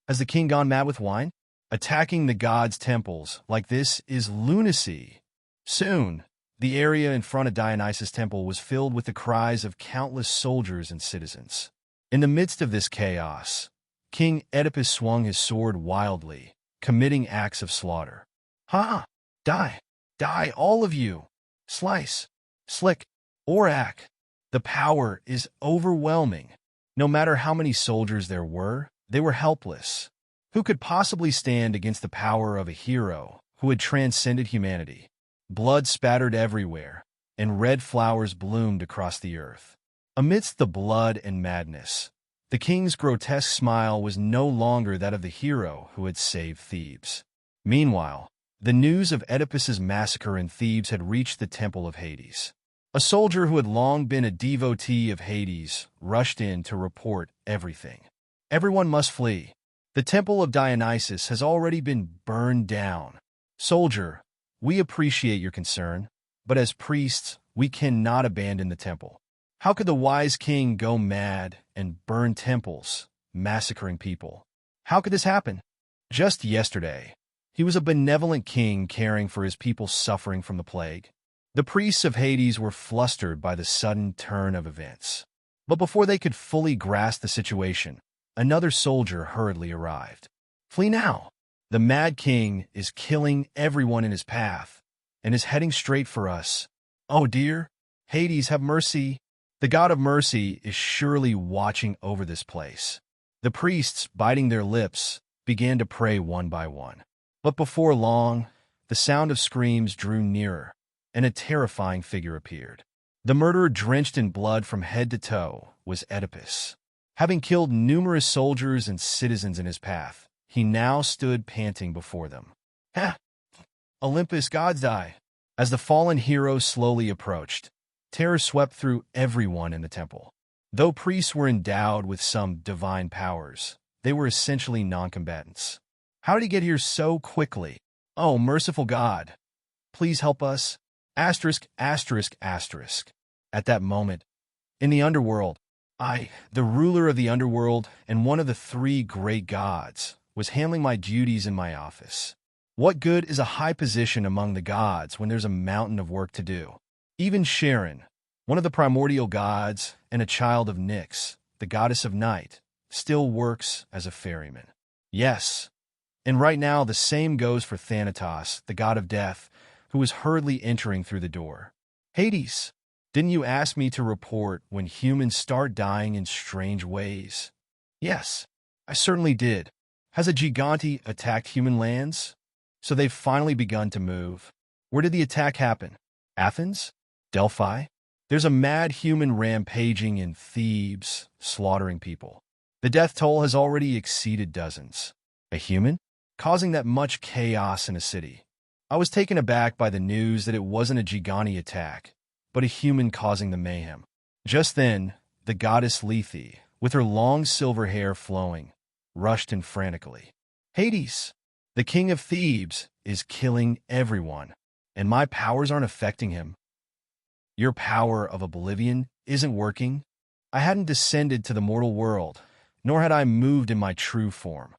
[SPEAKER 1] Has the king gone mad with wine? Attacking the god's temples like this is lunacy. Soon, the area in front of Dionysus' temple was filled with the cries of countless soldiers and citizens. In the midst of this chaos, King Oedipus swung his sword wildly, committing acts of slaughter. Ha! Die! Die, all of you! Slice! Slick! Orak! The power is overwhelming. No matter how many soldiers there were, they were helpless. Who could possibly stand against the power of a hero who had transcended humanity? Blood spattered everywhere, and red flowers bloomed across the earth. Amidst the blood and madness, the king's grotesque smile was no longer that of the hero who had saved Thebes. Meanwhile, the news of Oedipus's massacre in Thebes had reached the temple of Hades. A soldier who had long been a devotee of Hades rushed in to report everything. Everyone must flee. The temple of Dionysus has already been burned down. Soldier, we appreciate your concern, but as priests, we cannot abandon the temple. How could the wise king go mad and burn temples, massacring people? How could this happen? Just yesterday, he was a benevolent king caring for his people suffering from the plague. The priests of Hades were flustered by the sudden turn of events. But before they could fully grasp the situation, another soldier hurriedly arrived. Flee now! The mad king is killing everyone in his path and is heading straight for us. Oh dear! Hades, have mercy! The god of mercy is surely watching over this place. The priests, biting their lips, began to pray one by one. But before long, the sound of screams drew nearer, and a terrifying figure appeared. The murderer, drenched in blood from head to toe, was Oedipus. Having killed numerous soldiers and citizens in his path, he now stood panting before them. Ha! Olympus, gods die! As the fallen hero slowly approached, terror swept through everyone in the temple. Though priests were endowed with some divine powers, they were essentially non-combatants. How did he get here so quickly? Oh, merciful God! Please help us! Asterisk, asterisk, asterisk. At that moment, in the underworld, I, the ruler of the underworld and one of the three great gods, was handling my duties in my office. What good is a high position among the gods when there's a mountain of work to do? Even Charon, one of the primordial gods and a child of Nyx, the goddess of night, still works as a ferryman. Yes. And right now, the same goes for Thanatos, the god of death, who is hurriedly entering through the door. Hades, didn't you ask me to report when humans start dying in strange ways? Yes, I certainly did. Has a gigante attacked human lands? So they've finally begun to move. Where did the attack happen? Athens? Delphi? There's a mad human rampaging in Thebes, slaughtering people. The death toll has already exceeded dozens. A human? Causing that much chaos in a city. I was taken aback by the news that it wasn't a gigante attack, but a human causing the mayhem. Just then, the goddess Lethe, with her long silver hair flowing, rushed in frantically. Hades, the king of Thebes, is killing everyone, and my powers aren't affecting him. Your power of oblivion isn't working. I hadn't descended to the mortal world, nor had I moved in my true form.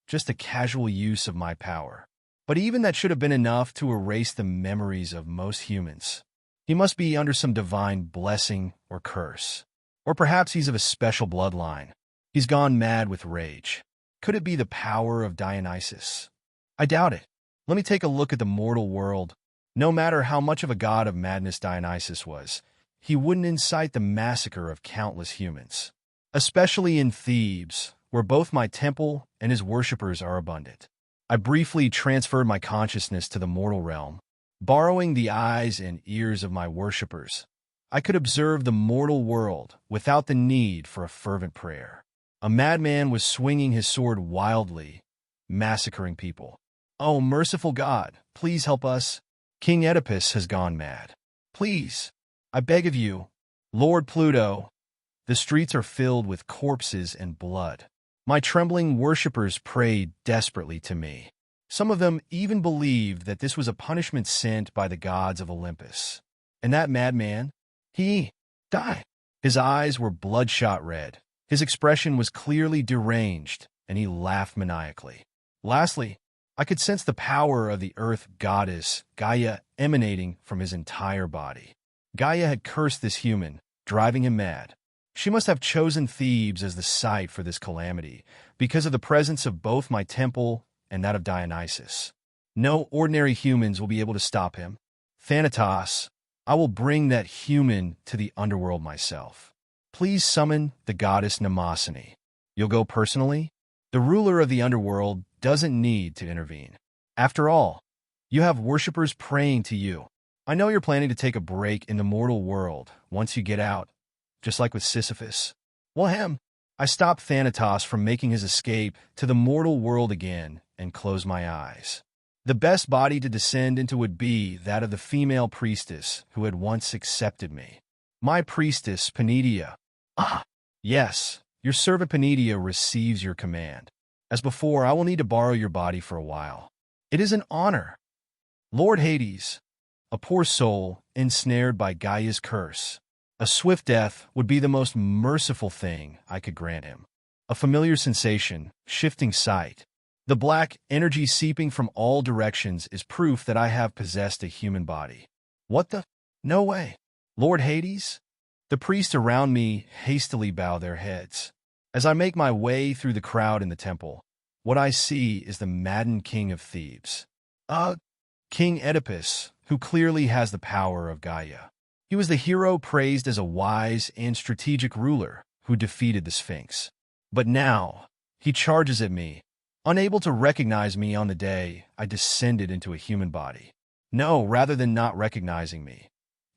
[SPEAKER 1] Just a casual use of my power. But even that should have been enough to erase the memories of most humans. He must be under some divine blessing or curse. Or perhaps he's of a special bloodline. He's gone mad with rage. Could it be the power of Dionysus? I doubt it. Let me take a look at the mortal world. No matter how much of a god of madness Dionysus was, he wouldn't incite the massacre of countless humans. Especially in Thebes, where both my temple and his worshippers are abundant. I briefly transferred my consciousness to the mortal realm. Borrowing the eyes and ears of my worshippers, I could observe the mortal world without the need for a fervent prayer. A madman was swinging his sword wildly, massacring people. Oh, merciful God, please help us. King Oedipus has gone mad. Please, I beg of you, Lord Pluto. The streets are filled with corpses and blood. My trembling worshippers prayed desperately to me. Some of them even believed that this was a punishment sent by the gods of Olympus. And that madman, he died. His eyes were bloodshot red. His expression was clearly deranged, and he laughed maniacally. Lastly, I could sense the power of the earth goddess, Gaia, emanating from his entire body. Gaia had cursed this human, driving him mad. She must have chosen Thebes as the site for this calamity, because of the presence of both my temple and that of Dionysus. No ordinary humans will be able to stop him. Thanatos, I will bring that human to the underworld myself. Please summon the goddess Mnemosyne. You'll go personally? The ruler of the underworld doesn't need to intervene. After all, you have worshippers praying to you. I know you're planning to take a break in the mortal world once you get out, just like with Sisyphus. Well, I stopped Thanatos from making his escape to the mortal world again and closed my eyes. The best body to descend into would be that of the female priestess who had once accepted me. My priestess, Panedea. Ah, yes, your servant Panedea receives your command. As before, I will need to borrow your body for a while. It is an honor. Lord Hades, a poor soul ensnared by Gaia's curse. A swift death would be the most merciful thing I could grant him. A familiar sensation, shifting sight. The black energy seeping from all directions is proof that I have possessed a human body. What the? No way. Lord Hades? The priests around me hastily bow their heads. As I make my way through the crowd in the temple, what I see is the maddened king of Thebes. King Oedipus, who clearly has the power of Gaia. He was the hero praised as a wise and strategic ruler who defeated the Sphinx. But now, he charges at me, unable to recognize me on the day I descended into a human body. No, rather than not recognizing me.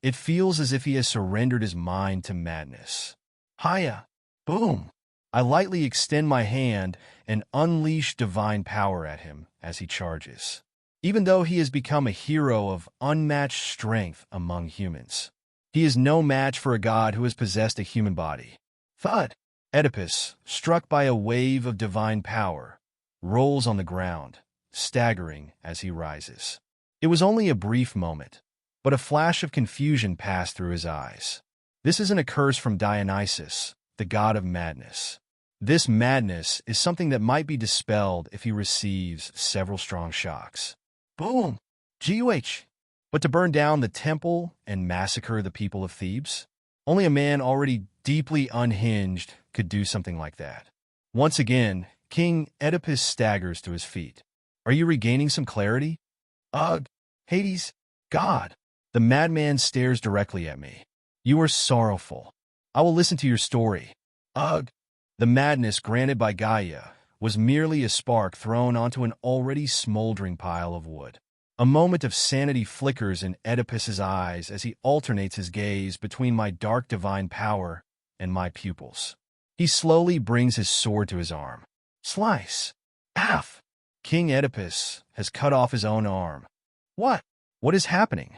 [SPEAKER 1] It feels as if he has surrendered his mind to madness. Hiya! Boom! I lightly extend my hand and unleash divine power at him as he charges. Even though he has become a hero of unmatched strength among humans, he is no match for a god who has possessed a human body. Thud! Oedipus, struck by a wave of divine power, rolls on the ground, staggering as he rises. It was only a brief moment, but a flash of confusion passed through his eyes. This isn't a curse from Dionysus, the god of madness. This madness is something that might be dispelled if he receives several strong shocks. Boom! G.U.H. But to burn down the temple and massacre the people of Thebes? Only a man already deeply unhinged could do something like that. Once again, King Oedipus staggers to his feet. Are you regaining some clarity? Ugh, Hades, God. The madman stares directly at me. You are sorrowful. I will listen to your story. Ugh. The madness granted by Gaia was merely a spark thrown onto an already smoldering pile of wood. A moment of sanity flickers in Oedipus's eyes as he alternates his gaze between my dark divine power and my pupils. He slowly brings his sword to his arm. Slice! Af! King Oedipus has cut off his own arm. What? What is happening?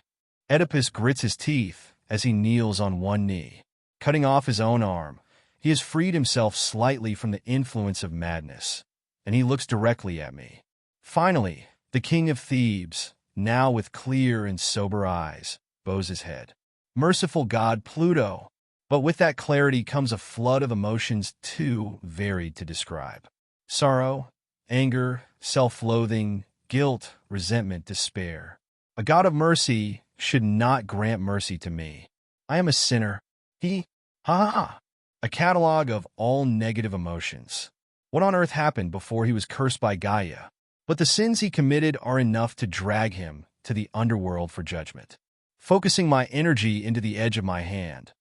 [SPEAKER 1] Oedipus grits his teeth as he kneels on one knee. Cutting off his own arm, he has freed himself slightly from the influence of madness, and he looks directly at me. Finally, the king of Thebes, now with clear and sober eyes, bows his head. Merciful God Pluto! But with that clarity comes a flood of emotions too varied to describe. Sorrow, anger, self-loathing, guilt, resentment, despair. A God of mercy should not grant mercy to me. I am a sinner. A catalog of all negative emotions. What on earth happened before he was cursed by Gaia? But the sins he committed are enough to drag him to the underworld for judgment. Focusing my energy into the edge of my hand,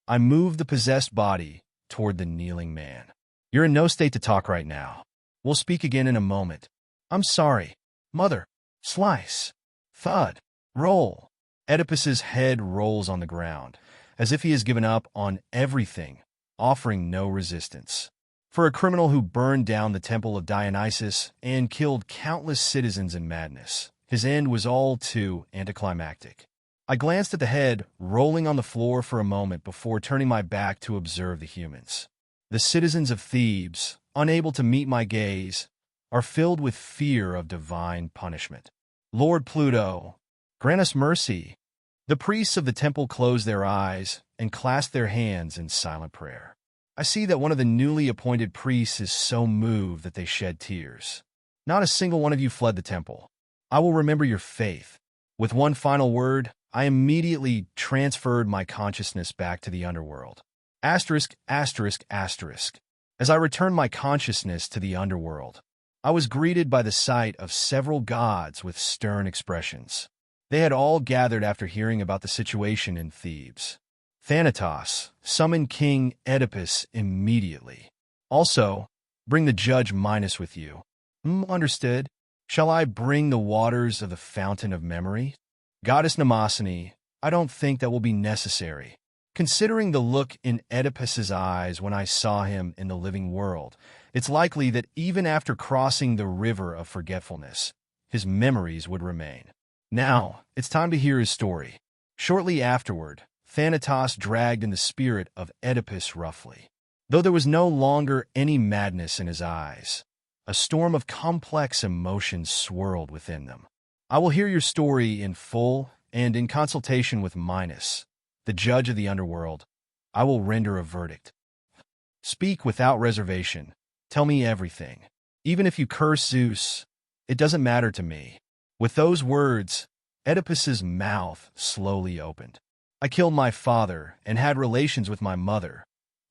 [SPEAKER 1] I move the possessed body toward the kneeling man. You're in no state to talk right now. We'll speak again in a moment. I'm sorry. Mother. Slice. Thud. Roll. Oedipus's head rolls on the ground, as if he has given up on everything, offering no resistance. For a criminal who burned down the temple of Dionysus and killed countless citizens in madness, his end was all too anticlimactic. I glanced at the head, rolling on the floor for a moment before turning my back to observe the humans. The citizens of Thebes, unable to meet my gaze, are filled with fear of divine punishment. Lord Pluto, grant us mercy. The priests of the temple close their eyes and clasp their hands in silent prayer. I see that one of the newly appointed priests is so moved that they shed tears. Not a single one of you fled the temple. I will remember your faith. With one final word, I immediately transferred my consciousness back to the underworld. Asterisk, asterisk, asterisk. As I returned my consciousness to the underworld, I was greeted by the sight of several gods with stern expressions. They had all gathered after hearing about the situation in Thebes. Thanatos, summon King Oedipus immediately. Also, bring the judge Minos with you. Understood. Shall I bring the waters of the fountain of memory? Goddess Mnemosyne, I don't think that will be necessary. Considering the look in Oedipus's eyes when I saw him in the living world, it's likely that even after crossing the river of forgetfulness, his memories would remain. Now, it's time to hear his story. Shortly afterward, Thanatos dragged in the spirit of Oedipus roughly. Though there was no longer any madness in his eyes, a storm of complex emotions swirled within them. I will hear your story in full, and in consultation with Minos, the judge of the underworld, I will render a verdict. Speak without reservation. Tell me everything. Even if you curse Zeus, it doesn't matter to me. With those words, Oedipus's mouth slowly opened. I killed my father and had relations with my mother,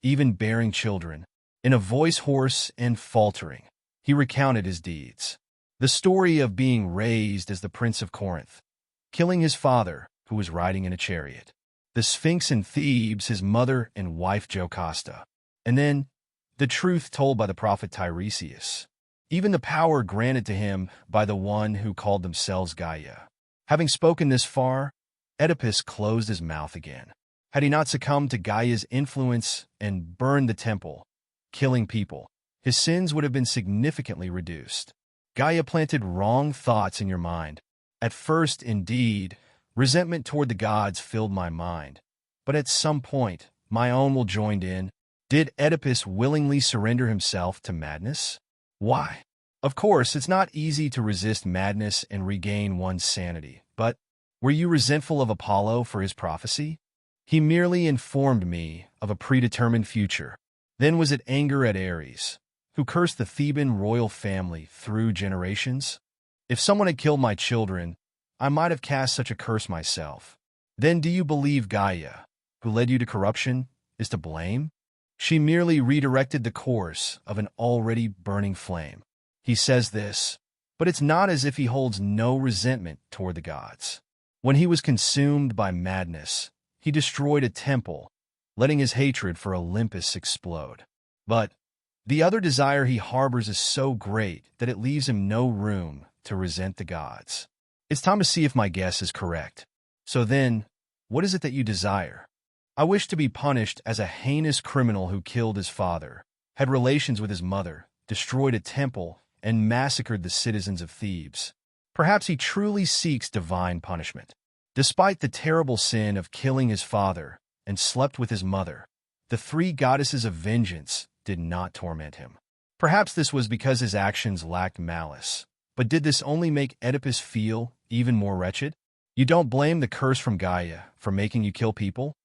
[SPEAKER 1] even bearing children. In a voice hoarse and faltering, he recounted his deeds. The story of being raised as the Prince of Corinth, killing his father, who was riding in a chariot, the Sphinx in Thebes, his mother and wife Jocasta, and then the truth told by the prophet Tiresias, even the power granted to him by the one who called themselves Gaia. Having spoken this far, Oedipus closed his mouth again. Had he not succumbed to Gaia's influence and burned the temple, killing people, his sins would have been significantly reduced. Gaia planted wrong thoughts in your mind. At first, indeed, resentment toward the gods filled my mind, but at some point, my own will join in. Did Oedipus willingly surrender himself to madness? Why? Of course, it's not easy to resist madness and regain one's sanity, but were you resentful of Apollo for his prophecy? He merely informed me of a predetermined future. Then was it anger at Ares, who cursed the Theban royal family through generations? If someone had killed my children, I might have cast such a curse myself. Then do you believe Gaia, who led you to corruption, is to blame? She merely redirected the course of an already burning flame. He says this, but it's not as if he holds no resentment toward the gods. When he was consumed by madness, he destroyed a temple, letting his hatred for Olympus explode. But the other desire he harbors is so great that it leaves him no room to resent the gods. It's time to see if my guess is correct. So then, what is it that you desire? I wish to be punished as a heinous criminal who killed his father, had relations with his mother, destroyed a temple, and massacred the citizens of Thebes. Perhaps he truly seeks divine punishment. Despite the terrible sin of killing his father and slept with his mother, the three goddesses of vengeance did not torment him. Perhaps this was because his actions lacked malice. But did this only make Oedipus feel even more wretched? You don't blame the curse from Gaia for making you kill people?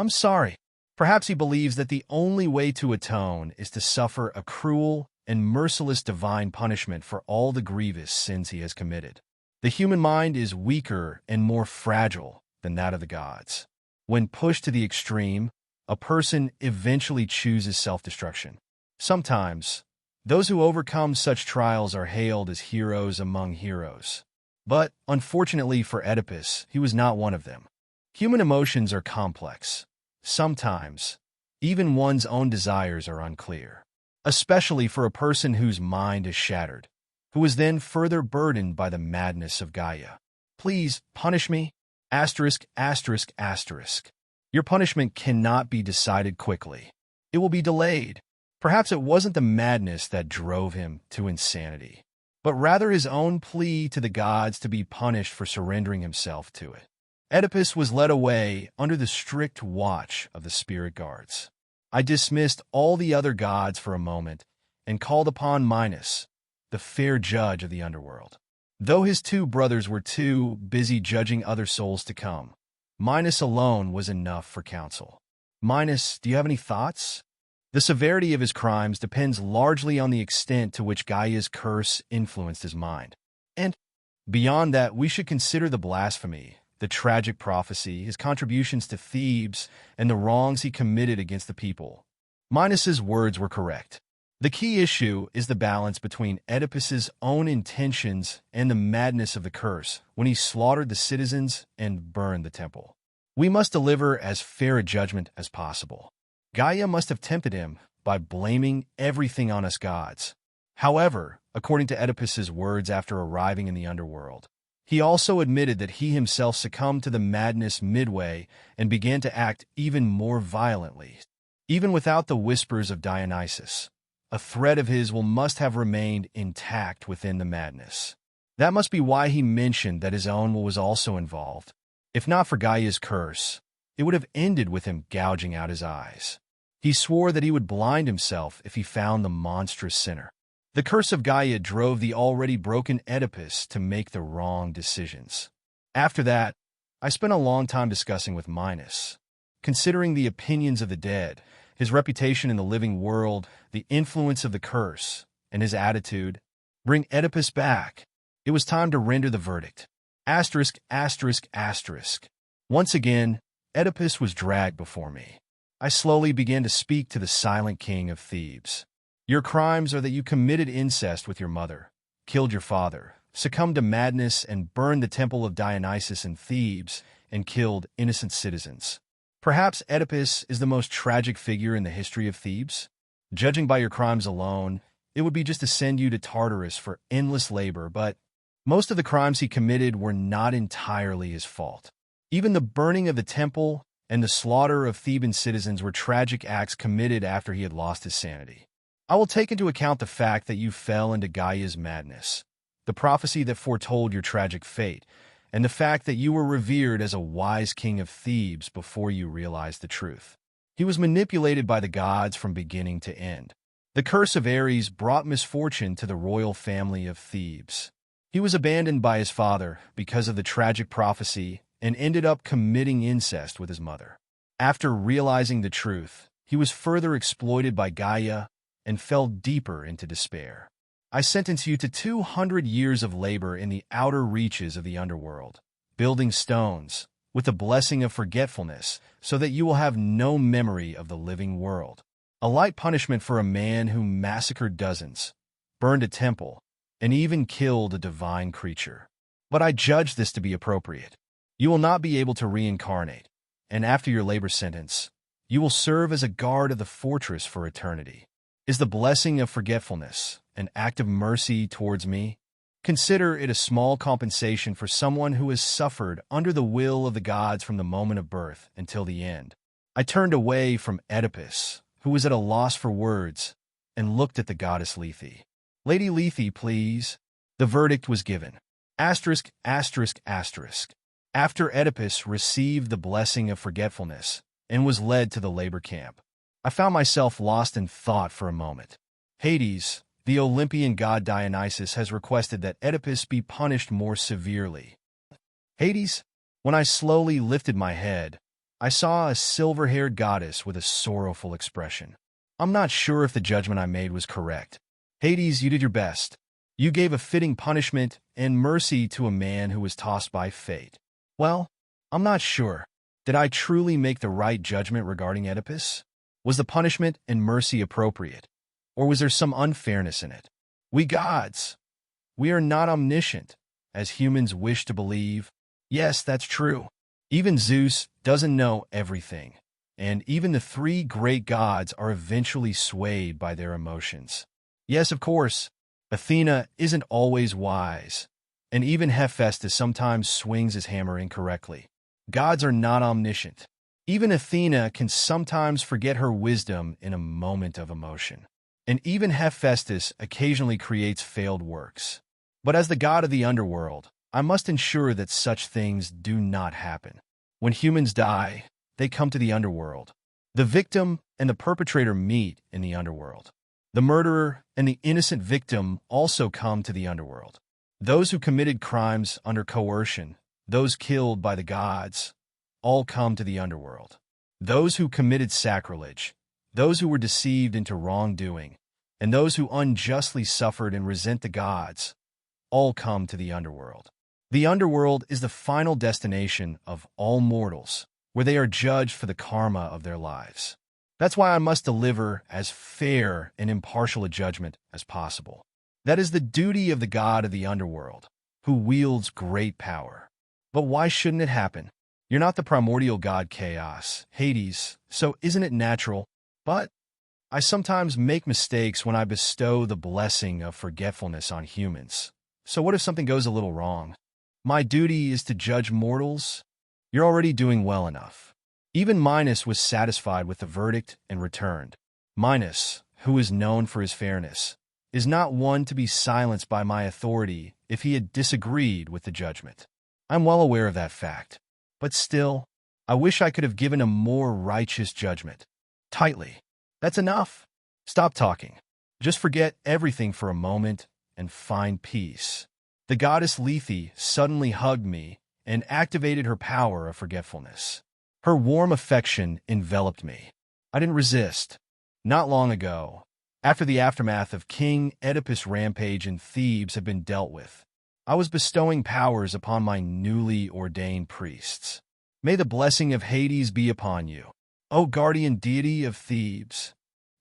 [SPEAKER 1] I'm sorry. Perhaps he believes that the only way to atone is to suffer a cruel and merciless divine punishment for all the grievous sins he has committed. The human mind is weaker and more fragile than that of the gods. When pushed to the extreme, a person eventually chooses self-destruction. Sometimes, those who overcome such trials are hailed as heroes among heroes. But, unfortunately for Oedipus, he was not one of them. Human emotions are complex. Sometimes, even one's own desires are unclear, especially for a person whose mind is shattered, who is then further burdened by the madness of Gaia. Please, punish me. Asterisk, asterisk, asterisk. Your punishment cannot be decided quickly. It will be delayed. Perhaps it wasn't the madness that drove him to insanity, but rather his own plea to the gods to be punished for surrendering himself to it. Oedipus was led away under the strict watch of the spirit guards. I dismissed all the other gods for a moment and called upon Minos, the fair judge of the underworld. Though his two brothers were too busy judging other souls to come, Minos alone was enough for counsel. Minos, do you have any thoughts? The severity of his crimes depends largely on the extent to which Gaia's curse influenced his mind. And beyond that, we should consider the blasphemy, the tragic prophecy, his contributions to Thebes, and the wrongs he committed against the people. Minos's words were correct. The key issue is the balance between Oedipus's own intentions and the madness of the curse when he slaughtered the citizens and burned the temple. We must deliver as fair a judgment as possible. Gaia must have tempted him by blaming everything on us gods. However, according to Oedipus's words after arriving in the underworld, he also admitted that he himself succumbed to the madness midway and began to act even more violently. Even without the whispers of Dionysus, a thread of his must have remained intact within the madness. That must be why he mentioned that his own will was also involved. If not for Gaia's curse, it would have ended with him gouging out his eyes. He swore that he would blind himself if he found the monstrous sinner. The curse of Gaia drove the already broken Oedipus to make the wrong decisions. After that, I spent a long time discussing with Minos, considering the opinions of the dead, his reputation in the living world, the influence of the curse, and his attitude. Bring Oedipus back. It was time to render the verdict. Asterisk, asterisk, asterisk. Once again, Oedipus was dragged before me. I slowly began to speak to the silent king of Thebes. Your crimes are that you committed incest with your mother, killed your father, succumbed to madness, and burned the temple of Dionysus in Thebes, and killed innocent citizens. Perhaps Oedipus is the most tragic figure in the history of Thebes. Judging by your crimes alone, it would be just to send you to Tartarus for endless labor, but most of the crimes he committed were not entirely his fault. Even the burning of the temple and the slaughter of Theban citizens were tragic acts committed after he had lost his sanity. I will take into account the fact that you fell into Gaia's madness, the prophecy that foretold your tragic fate, and the fact that you were revered as a wise king of Thebes before you realized the truth. He was manipulated by the gods from beginning to end. The curse of Ares brought misfortune to the royal family of Thebes. He was abandoned by his father because of the tragic prophecy and ended up committing incest with his mother. After realizing the truth, he was further exploited by Gaia and fell deeper into despair. I sentence you to 200 years of labor in the outer reaches of the underworld, building stones, with the blessing of forgetfulness, so that you will have no memory of the living world. A light punishment for a man who massacred dozens, burned a temple, and even killed a divine creature. But I judge this to be appropriate. You will not be able to reincarnate, and after your labor sentence, you will serve as a guard of the fortress for eternity. Is the blessing of forgetfulness an act of mercy towards me? Consider it a small compensation for someone who has suffered under the will of the gods from the moment of birth until the end. I turned away from Oedipus, who was at a loss for words, and looked at the goddess Lethe. Lady Lethe, please. The verdict was given. Asterisk, asterisk, asterisk. After Oedipus received the blessing of forgetfulness and was led to the labor camp, I found myself lost in thought for a moment. Hades, the Olympian god Dionysus, has requested that Oedipus be punished more severely. Hades? When I slowly lifted my head, I saw a silver-haired goddess with a sorrowful expression. I'm not sure if the judgment I made was correct. Hades, you did your best. You gave a fitting punishment and mercy to a man who was tossed by fate. Well, I'm not sure. Did I truly make the right judgment regarding Oedipus? Was the punishment and mercy appropriate? Or was there some unfairness in it? We gods, we are not omniscient, as humans wish to believe. Yes, that's true. Even Zeus doesn't know everything, and even the three great gods are eventually swayed by their emotions. Yes, of course, Athena isn't always wise, and even Hephaestus sometimes swings his hammer incorrectly. Gods are not omniscient. Even Athena can sometimes forget her wisdom in a moment of emotion. And even Hephaestus occasionally creates failed works. But as the god of the underworld, I must ensure that such things do not happen. When humans die, they come to the underworld. The victim and the perpetrator meet in the underworld. The murderer and the innocent victim also come to the underworld. Those who committed crimes under coercion, those killed by the gods, all come to the underworld. Those who committed sacrilege, those who were deceived into wrongdoing, and those who unjustly suffered and resent the gods, all come to the underworld. The underworld is the final destination of all mortals, where they are judged for the karma of their lives. That's why I must deliver as fair and impartial a judgment as possible. That is the duty of the god of the underworld, who wields great power. But why shouldn't it happen? You're not the primordial god Chaos, Hades, so isn't it natural? But I sometimes make mistakes when I bestow the blessing of forgetfulness on humans. So what if something goes a little wrong? My duty is to judge mortals. You're already doing well enough. Even Minos was satisfied with the verdict and returned. Minos, who is known for his fairness, is not one to be silenced by my authority if he had disagreed with the judgment. I'm well aware of that fact. But still, I wish I could have given a more righteous judgment. Tightly. That's enough. Stop talking. Just forget everything for a moment and find peace. The goddess Lethe suddenly hugged me and activated her power of forgetfulness. Her warm affection enveloped me. I didn't resist. Not long ago, after the aftermath of King Oedipus' rampage in Thebes had been dealt with, I was bestowing powers upon my newly ordained priests. May the blessing of Hades be upon you, O guardian deity of Thebes.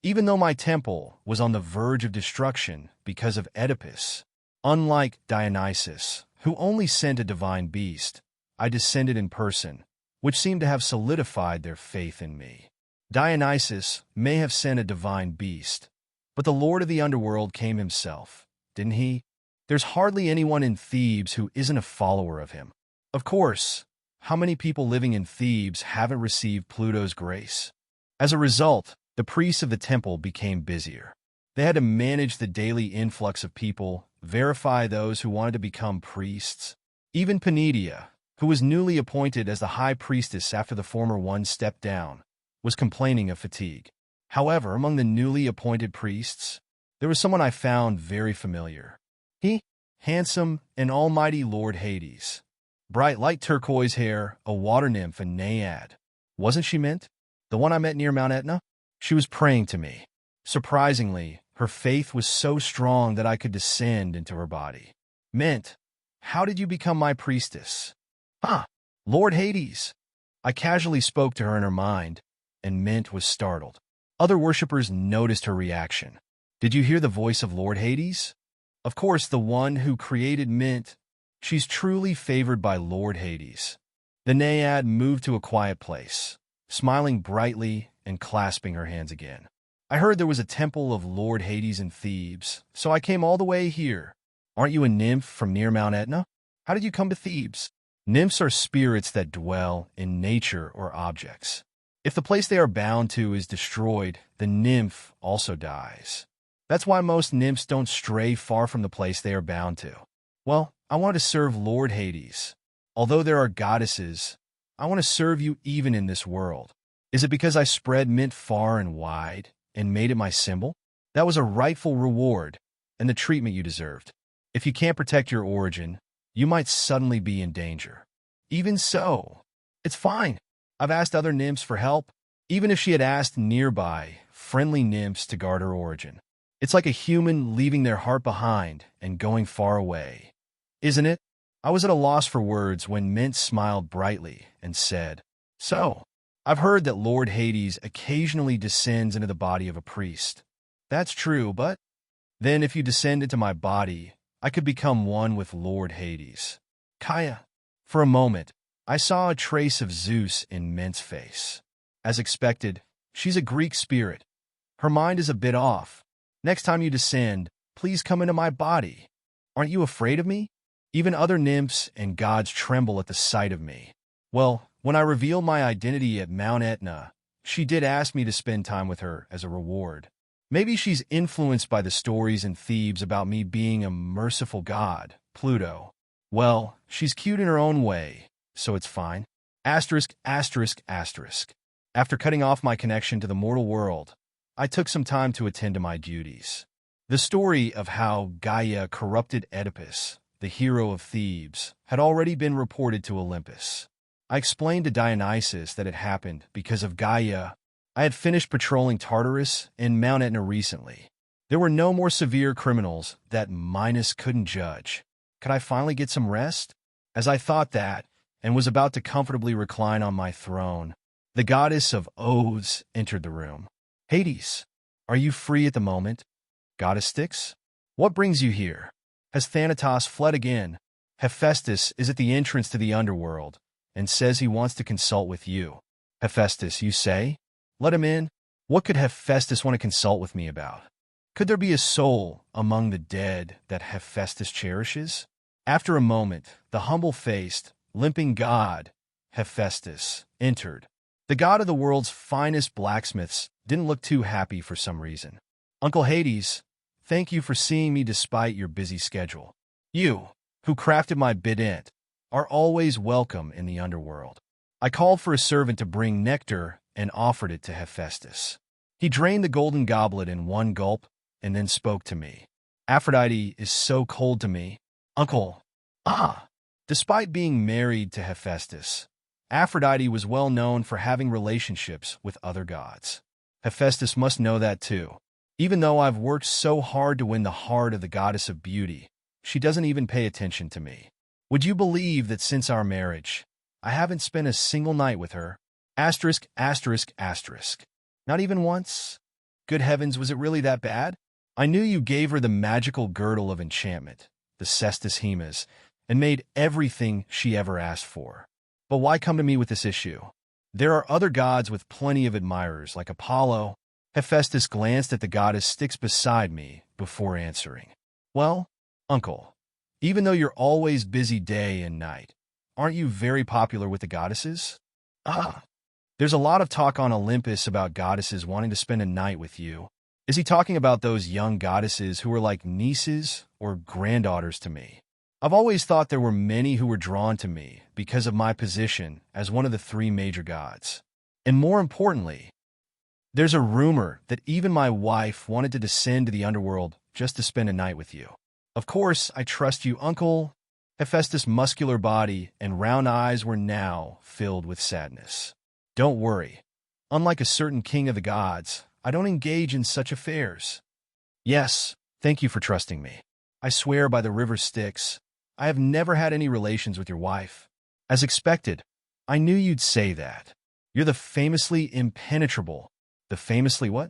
[SPEAKER 1] Even though my temple was on the verge of destruction because of Oedipus, unlike Dionysus, who only sent a divine beast, I descended in person, which seemed to have solidified their faith in me. Dionysus may have sent a divine beast, but the Lord of the Underworld came himself, didn't he? There's hardly anyone in Thebes who isn't a follower of him. Of course, how many people living in Thebes haven't received Pluto's grace? As a result, the priests of the temple became busier. They had to manage the daily influx of people, verify those who wanted to become priests. Even Pandora, who was newly appointed as the high priestess after the former one stepped down, was complaining of fatigue. However, among the newly appointed priests, there was someone I found very familiar. He, handsome and almighty Lord Hades. Bright light turquoise hair, a water nymph and naiad. Wasn't she Mint? The one I met near Mount Etna? She was praying to me. Surprisingly, her faith was so strong that I could descend into her body. Mint, how did you become my priestess? Lord Hades. I casually spoke to her in her mind, and Mint was startled. Other worshippers noticed her reaction. Did you hear the voice of Lord Hades? Of course, the one who created Mint. She's truly favored by Lord Hades. The Naiad moved to a quiet place, smiling brightly and clasping her hands again. I heard there was a temple of Lord Hades in Thebes, so I came all the way here. Aren't you a nymph from near Mount Etna? How did you come to Thebes? Nymphs are spirits that dwell in nature or objects. If the place they are bound to is destroyed, the nymph also dies. That's why most nymphs don't stray far from the place they are bound to. Well, I want to serve Lord Hades. Although there are goddesses, I want to serve you even in this world. Is it because I spread Mint far and wide and made it my symbol? That was a rightful reward and the treatment you deserved. If you can't protect your origin, you might suddenly be in danger. Even so, it's fine. I've asked other nymphs for help, even if she had asked nearby, friendly nymphs to guard her origin. It's like a human leaving their heart behind and going far away. Isn't it? I was at a loss for words when Mint smiled brightly and said, So, I've heard that Lord Hades occasionally descends into the body of a priest. That's true, but then if you descend into my body, I could become one with Lord Hades. Kaya. For a moment, I saw a trace of Zeus in Mint's face. As expected, she's a Greek spirit. Her mind is a bit off. Next time you descend, please come into my body. Aren't you afraid of me? Even other nymphs and gods tremble at the sight of me. Well, when I revealed my identity at Mount Etna, she did ask me to spend time with her as a reward. Maybe she's influenced by the stories in Thebes about me being a merciful god, Pluto. Well, she's cute in her own way, so it's fine. Asterisk, asterisk, asterisk. After cutting off my connection to the mortal world, I took some time to attend to my duties. The story of how Gaia corrupted Oedipus, the hero of Thebes, had already been reported to Olympus. I explained to Dionysus that it happened because of Gaia. I had finished patrolling Tartarus and Mount Etna recently. There were no more severe criminals that Minos couldn't judge. Could I finally get some rest? As I thought that, and was about to comfortably recline on my throne, the goddess of oaths entered the room. Hades, are you free at the moment? Goddess Styx? What brings you here? Has Thanatos fled again? Hephaestus is at the entrance to the Underworld, and says he wants to consult with you. Hephaestus, you say? Let him in. What could Hephaestus want to consult with me about? Could there be a soul among the dead that Hephaestus cherishes? After a moment, the humble-faced, limping god, Hephaestus, entered. The god of the world's finest blacksmiths didn't look too happy for some reason. Uncle Hades, thank you for seeing me despite your busy schedule. You, who crafted my bident, are always welcome in the underworld. I called for a servant to bring nectar and offered it to Hephaestus. He drained the golden goblet in one gulp and then spoke to me. Aphrodite is so cold to me. Uncle, Despite being married to Hephaestus, Aphrodite was well known for having relationships with other gods. Hephaestus must know that too. Even though I've worked so hard to win the heart of the goddess of beauty, she doesn't even pay attention to me. Would you believe that since our marriage, I haven't spent a single night with her? Asterisk, asterisk, asterisk. Not even once? Good heavens, was it really that bad? I knew you gave her the magical girdle of enchantment, the cestus hemas, and made everything she ever asked for. But why come to me with this issue? There are other gods with plenty of admirers, like Apollo. Hephaestus glanced at the goddess Styx beside me before answering. Well, uncle, even though you're always busy day and night, aren't you very popular with the goddesses? There's a lot of talk on Olympus about goddesses wanting to spend a night with you. Is he talking about those young goddesses who are like nieces or granddaughters to me? I've always thought there were many who were drawn to me because of my position as one of the three major gods. And more importantly, there's a rumor that even my wife wanted to descend to the underworld just to spend a night with you. Of course, I trust you, uncle. Hephaestus' muscular body and round eyes were now filled with sadness. Don't worry. Unlike a certain king of the gods, I don't engage in such affairs. Yes, thank you for trusting me. I swear by the river Styx, I have never had any relations with your wife. As expected, I knew you'd say that. You're the famously impenetrable The famously what?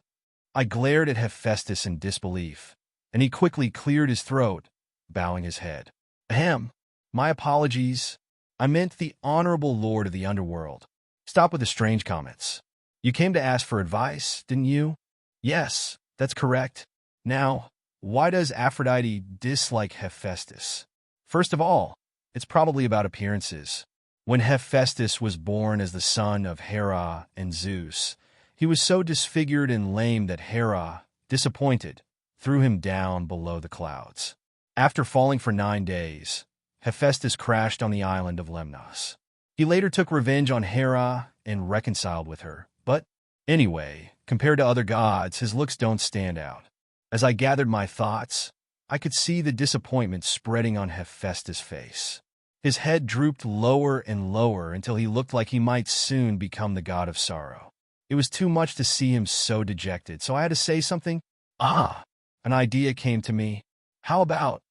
[SPEAKER 1] I glared at Hephaestus in disbelief, and he quickly cleared his throat, bowing his head. Ahem. My apologies. I meant the honorable lord of the underworld. Stop with the strange comments. You came to ask for advice, didn't you? Yes, that's correct. Now, why does Aphrodite dislike Hephaestus? First of all, it's probably about appearances. When Hephaestus was born as the son of Hera and Zeus, he was so disfigured and lame that Hera, disappointed, threw him down below the clouds. After falling for 9 days, Hephaestus crashed on the island of Lemnos. He later took revenge on Hera and reconciled with her. But anyway, compared to other gods, his looks don't stand out. As I gathered my thoughts, I could see the disappointment spreading on Hephaestus' face. His head drooped lower and lower until he looked like he might soon become the god of sorrow. It was too much to see him so dejected, so I had to say something. An idea came to me. How about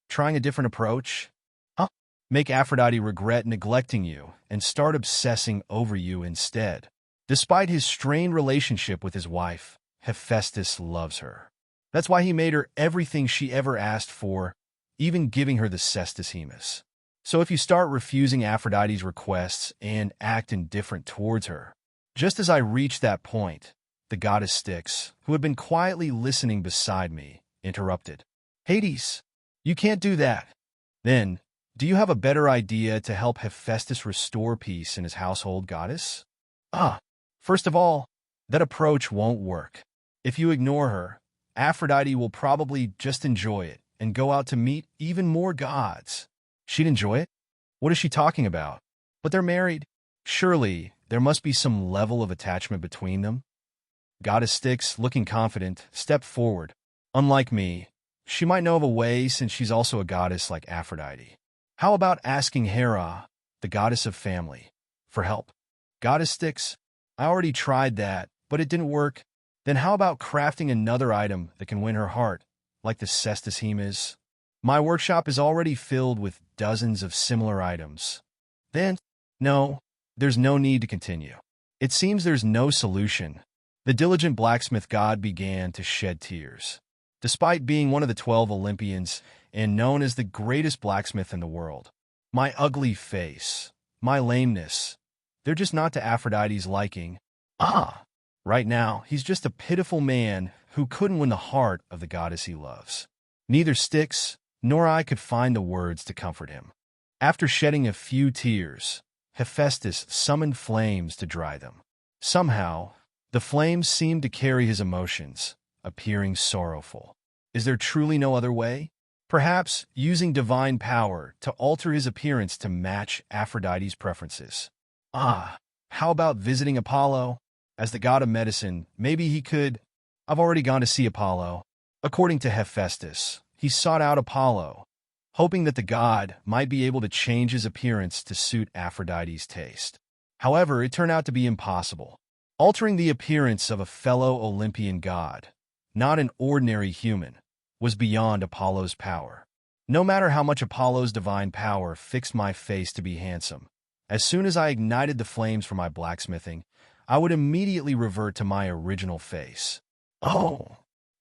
[SPEAKER 1] trying a different approach? Make Aphrodite regret neglecting you and start obsessing over you instead. Despite his strained relationship with his wife, Hephaestus loves her. That's why he made her everything she ever asked for, even giving her the cestus hemus. So if you start refusing Aphrodite's requests and act indifferent towards her. Just as I reached that point, the goddess Styx, who had been quietly listening beside me, interrupted. Hades, you can't do that. Then, do you have a better idea to help Hephaestus restore peace in his household, goddess? First of all, that approach won't work. If you ignore her, Aphrodite will probably just enjoy it and go out to meet even more gods. She'd enjoy it? What is she talking about? But they're married. Surely, there must be some level of attachment between them. Goddess Styx, looking confident, stepped forward. Unlike me, she might know of a way since she's also a goddess like Aphrodite. How about asking Hera, the goddess of family, for help? Goddess Styx, I already tried that, but it didn't work. Then how about crafting another item that can win her heart, like the cestus hemus? My workshop is already filled with dozens of similar items. Then, no, there's no need to continue. It seems there's no solution. The diligent blacksmith god began to shed tears. Despite being one of the 12 Olympians and known as the greatest blacksmith in the world, my ugly face, my lameness, they're just not to Aphrodite's liking. Right now, he's just a pitiful man who couldn't win the heart of the goddess he loves. Neither Styx nor I could find the words to comfort him. After shedding a few tears, Hephaestus summoned flames to dry them. Somehow, the flames seemed to carry his emotions, appearing sorrowful. Is there truly no other way? Perhaps using divine power to alter his appearance to match Aphrodite's preferences. How about visiting Apollo? As the god of medicine, maybe he could. I've already gone to see Apollo. According to Hephaestus, he sought out Apollo, hoping that the god might be able to change his appearance to suit Aphrodite's taste. However, it turned out to be impossible. Altering the appearance of a fellow Olympian god, not an ordinary human, was beyond Apollo's power. No matter how much Apollo's divine power fixed my face to be handsome, as soon as I ignited the flames for my blacksmithing, I would immediately revert to my original face.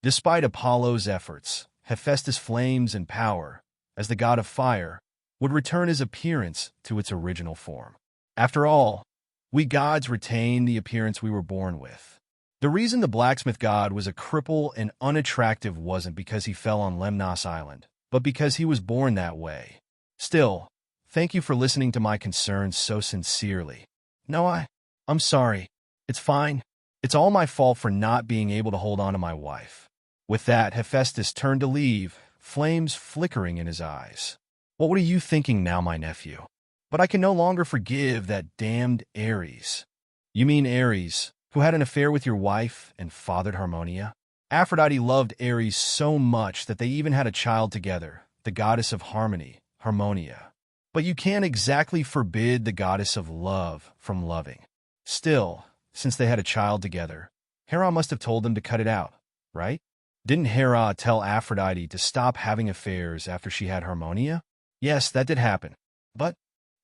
[SPEAKER 1] Despite Apollo's efforts, Hephaestus' flames and power, as the god of fire, would return his appearance to its original form. After all, we gods retain the appearance we were born with. The reason the blacksmith god was a cripple and unattractive wasn't because he fell on Lemnos Island, but because he was born that way. Still, thank you for listening to my concerns so sincerely. No, I'm sorry. It's fine. It's all my fault for not being able to hold on to my wife. With that, Hephaestus turned to leave, flames flickering in his eyes. What are you thinking now, my nephew? But I can no longer forgive that damned Ares. You mean Ares, who had an affair with your wife and fathered Harmonia? Aphrodite loved Ares so much that they even had a child together, the goddess of harmony, Harmonia. But you can't exactly forbid the goddess of love from loving. Still, since they had a child together, Hera must have told them to cut it out, right? Didn't Hera tell Aphrodite to stop having affairs after she had Harmonia? Yes, that did happen. But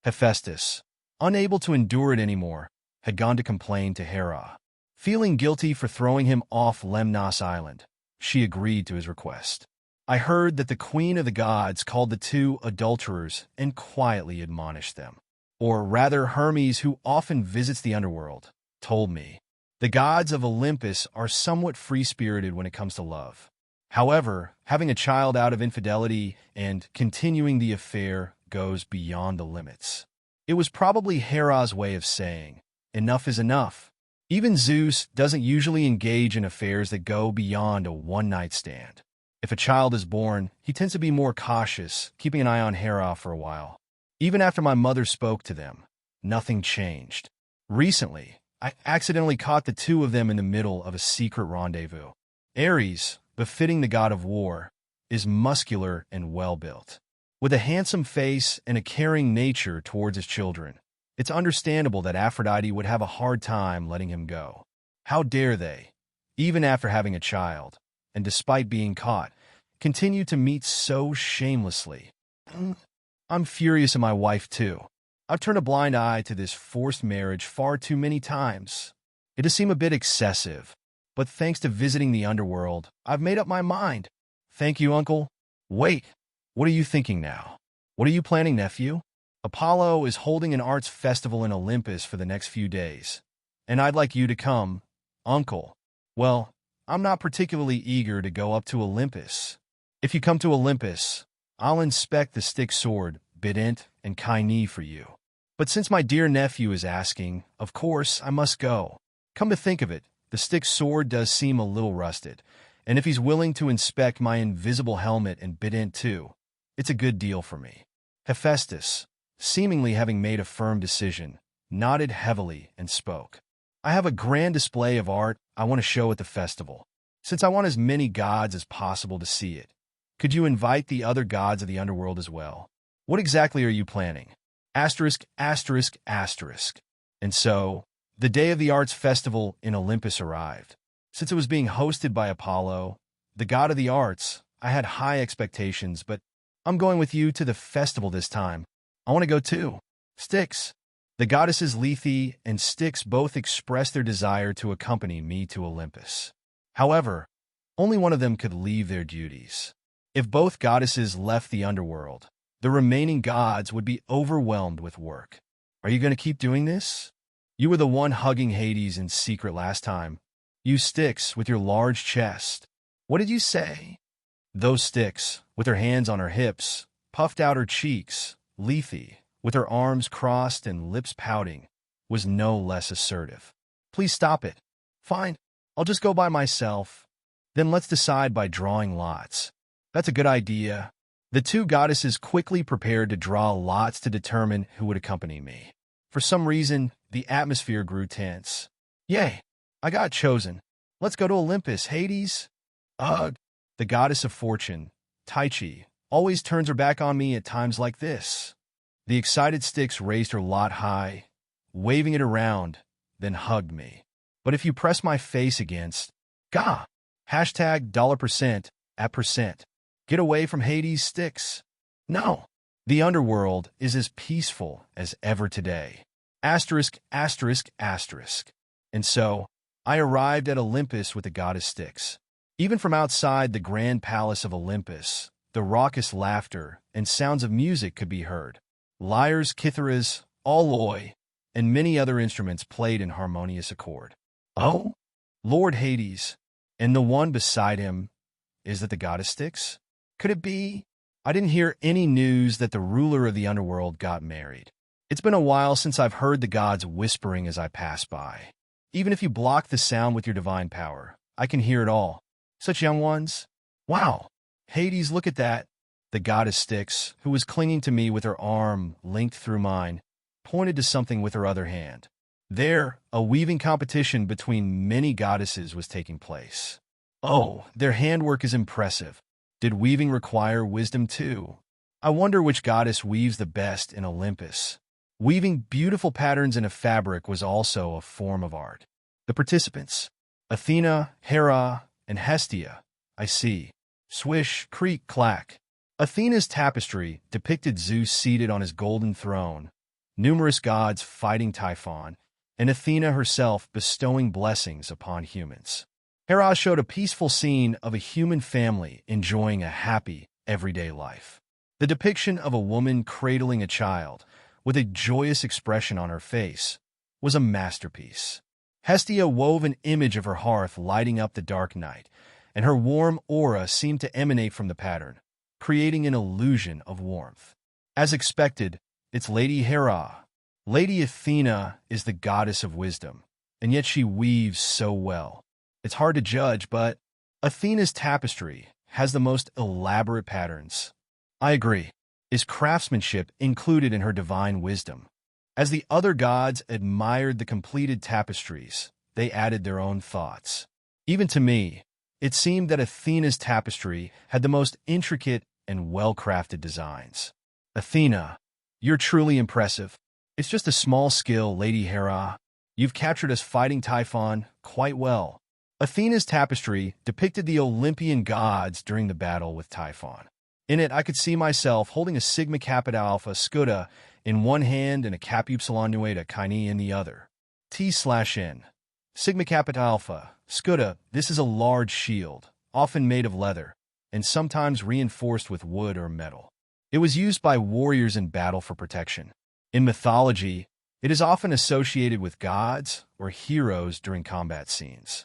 [SPEAKER 1] Hephaestus, unable to endure it anymore, had gone to complain to Hera. Feeling guilty for throwing him off Lemnos Island, she agreed to his request. I heard that the queen of the gods called the two adulterers and quietly admonished them. Or rather, Hermes, who often visits the underworld, told me. The gods of Olympus are somewhat free-spirited when it comes to love. However, having a child out of infidelity and continuing the affair goes beyond the limits. It was probably Hera's way of saying, enough is enough. Even Zeus doesn't usually engage in affairs that go beyond a one-night stand. If a child is born, he tends to be more cautious, keeping an eye on Hera for a while. Even after my mother spoke to them, nothing changed. Recently, I accidentally caught the two of them in the middle of a secret rendezvous. Ares, befitting the god of war, is muscular and well-built. With a handsome face and a caring nature towards his children, it's understandable that Aphrodite would have a hard time letting him go. How dare they, even after having a child, and despite being caught, continue to meet so shamelessly? I'm furious at my wife, too. I've turned a blind eye to this forced marriage far too many times. It does seem a bit excessive, but thanks to visiting the underworld, I've made up my mind. Thank you, uncle. Wait, what are you thinking now? What are you planning, nephew? Apollo is holding an arts festival in Olympus for the next few days, and I'd like you to come, uncle. Well, I'm not particularly eager to go up to Olympus. If you come to Olympus, I'll inspect the stick sword, bident, and kaini for you. But since my dear nephew is asking, of course I must go. Come to think of it, the stick sword does seem a little rusted, and if he's willing to inspect my invisible helmet and bident too, it's a good deal for me. Hephaestus, seemingly having made a firm decision, nodded heavily and spoke. I have a grand display of art I want to show at the festival. Since I want as many gods as possible to see it, could you invite the other gods of the underworld as well? What exactly are you planning? Asterisk, asterisk, asterisk. And so, the day of the arts festival in Olympus arrived. Since it was being hosted by Apollo, the god of the arts, I had high expectations, but I'm going with you to the festival this time. I want to go too. Styx. The goddesses Lethe and Styx both expressed their desire to accompany me to Olympus. However, only one of them could leave their duties. If both goddesses left the underworld, the remaining gods would be overwhelmed with work. Are you going to keep doing this? You were the one hugging Hades in secret last time. You Styx with your large chest. What did you say? Those Styx, with her hands on her hips, puffed out her cheeks. Lethe, with her arms crossed and lips pouting, was no less assertive. Please stop it. Fine, I'll just go by myself. Then let's decide by drawing lots. That's a good idea. The two goddesses quickly prepared to draw lots to determine who would accompany me. For some reason, the atmosphere grew tense. Yay, I got chosen. Let's go to Olympus, Hades. Ugh. The goddess of fortune, Tyche, always turns her back on me at times like this. The excited Styx raised her lot high, waving it around, then hugged me. But if you press my face against, gah, hashtag $% at percent. Get away from Hades, Styx. No, the underworld is as peaceful as ever today. Asterisk, asterisk, asterisk. And so, I arrived at Olympus with the goddess Styx. Even from outside the grand palace of Olympus, the raucous laughter and sounds of music could be heard. Lyres, kitharas, alloy, and many other instruments played in harmonious accord. Oh, Lord Hades, and the one beside him, is that the goddess Styx? Could it be? I didn't hear any news that the ruler of the underworld got married. It's been a while since I've heard the gods whispering as I pass by. Even if you block the sound with your divine power, I can hear it all. Such young ones. Wow. Hades, look at that. The goddess Styx, who was clinging to me with her arm linked through mine, pointed to something with her other hand. There, a weaving competition between many goddesses was taking place. Oh, their handwork is impressive. Did weaving require wisdom too? I wonder which goddess weaves the best in Olympus. Weaving beautiful patterns in a fabric was also a form of art. The participants, Athena, Hera, and Hestia, I see. Swish, creak, clack. Athena's tapestry depicted Zeus seated on his golden throne, numerous gods fighting Typhon, and Athena herself bestowing blessings upon humans. Hera showed a peaceful scene of a human family enjoying a happy, everyday life. The depiction of a woman cradling a child, with a joyous expression on her face, was a masterpiece. Hestia wove an image of her hearth lighting up the dark night, and her warm aura seemed to emanate from the pattern, creating an illusion of warmth. As expected, it's Lady Hera. Lady Athena is the goddess of wisdom, and yet she weaves so well. It's hard to judge, but Athena's tapestry has the most elaborate patterns. I agree. Is craftsmanship included in her divine wisdom? As the other gods admired the completed tapestries, they added their own thoughts. Even to me, it seemed that Athena's tapestry had the most intricate and well-crafted designs. Athena, you're truly impressive. It's just a small skill, Lady Hera. You've captured us fighting Typhon quite well. Athena's tapestry depicted the Olympian gods during the battle with Typhon. In it, I could see myself holding a Sigma Kappa Alpha Scuda in one hand and a Kappa Upsilon Nu Eta Chi in the other. T/N. Sigma Kappa Alpha Scuda, this is a large shield, often made of leather, and sometimes reinforced with wood or metal. It was used by warriors in battle for protection. In mythology, it is often associated with gods or heroes during combat scenes.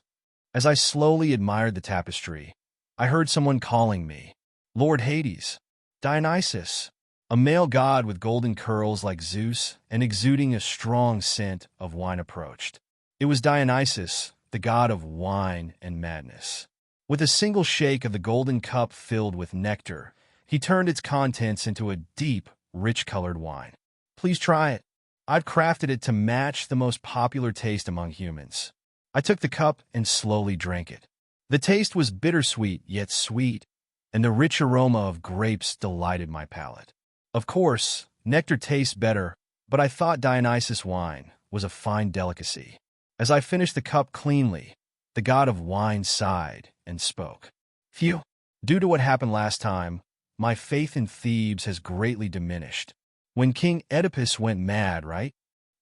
[SPEAKER 1] As I slowly admired the tapestry, I heard someone calling me, Lord Hades, Dionysus, a male god with golden curls like Zeus and exuding a strong scent of wine approached. It was Dionysus, the god of wine and madness. With a single shake of the golden cup filled with nectar, he turned its contents into a deep, rich-colored wine. Please try it. I've crafted it to match the most popular taste among humans. I took the cup and slowly drank it. The taste was bittersweet yet sweet, and the rich aroma of grapes delighted my palate. Of course, nectar tastes better, but I thought Dionysus wine was a fine delicacy. As I finished the cup cleanly, the god of wine sighed and spoke. Phew, due to what happened last time, my faith in Thebes has greatly diminished. When King Oedipus went mad, right?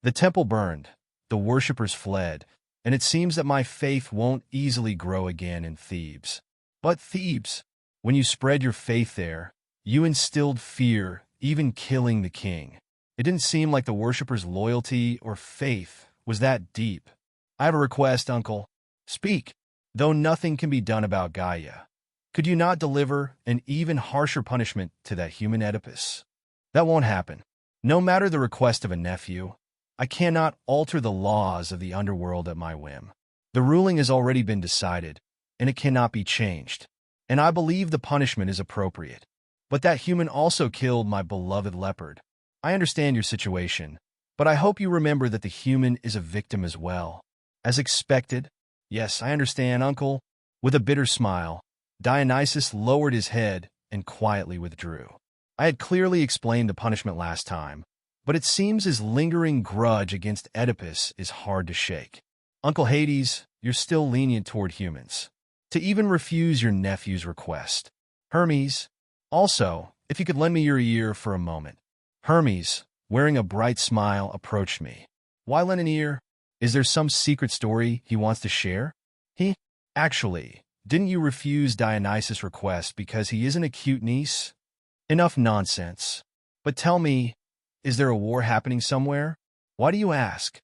[SPEAKER 1] The temple burned, the worshippers fled, and it seems that my faith won't easily grow again in Thebes. But Thebes, when you spread your faith there, you instilled fear, even killing the king. It didn't seem like the worshippers' loyalty or faith was that deep. I have a request, Uncle. Speak. Though nothing can be done about Gaia, could you not deliver an even harsher punishment to that human Oedipus? That won't happen. No matter the request of a nephew, I cannot alter the laws of the underworld at my whim. The ruling has already been decided, and it cannot be changed. And I believe the punishment is appropriate. But that human also killed my beloved leopard. I understand your situation, but I hope you remember that the human is a victim as well. As expected, yes, I understand, Uncle. With a bitter smile, Dionysus lowered his head and quietly withdrew. I had clearly explained the punishment last time, but it seems his lingering grudge against Oedipus is hard to shake. Uncle Hades, you're still lenient toward humans. To even refuse your nephew's request. Hermes, also, if you could lend me your ear for a moment. Hermes, wearing a bright smile, approached me. Why lend an ear? Is there some secret story he wants to share? Actually, didn't you refuse Dionysus' request because he isn't a cute niece? Enough nonsense. But tell me, is there a war happening somewhere? Why do you ask?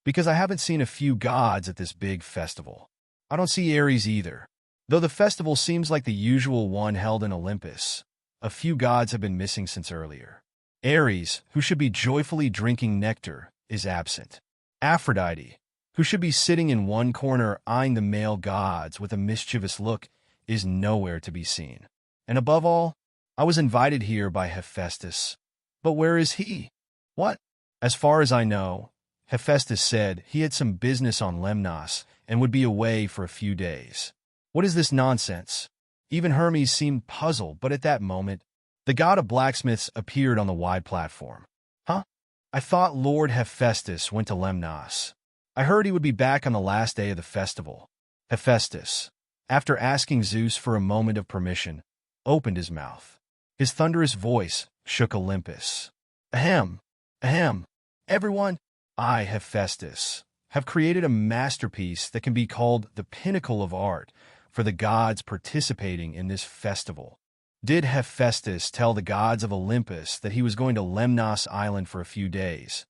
[SPEAKER 1] Because I haven't seen a few gods at this big festival. I don't see Ares either. Though the festival seems like the usual one held in Olympus, a few gods have been missing since earlier. Ares, who should be joyfully drinking nectar, is absent. Aphrodite, who should be sitting in one corner eyeing the male gods with a mischievous look, is nowhere to be seen. And above all, I was invited here by Hephaestus. But where is he? What? As far as I know, Hephaestus said he had some business on Lemnos and would be away for a few days. What is this nonsense? Even Hermes seemed puzzled, but at that moment, the god of blacksmiths appeared on the wide platform. Huh? I thought Lord Hephaestus went to Lemnos. I heard he would be back on the last day of the festival. Hephaestus, after asking Zeus for a moment of permission, opened his mouth. His thunderous voice shook Olympus. Ahem, ahem, everyone, I, Hephaestus, have created a masterpiece that can be called the pinnacle of art for the gods participating in this festival. Did Hephaestus tell the gods of Olympus that he was going to Lemnos Island for a few days,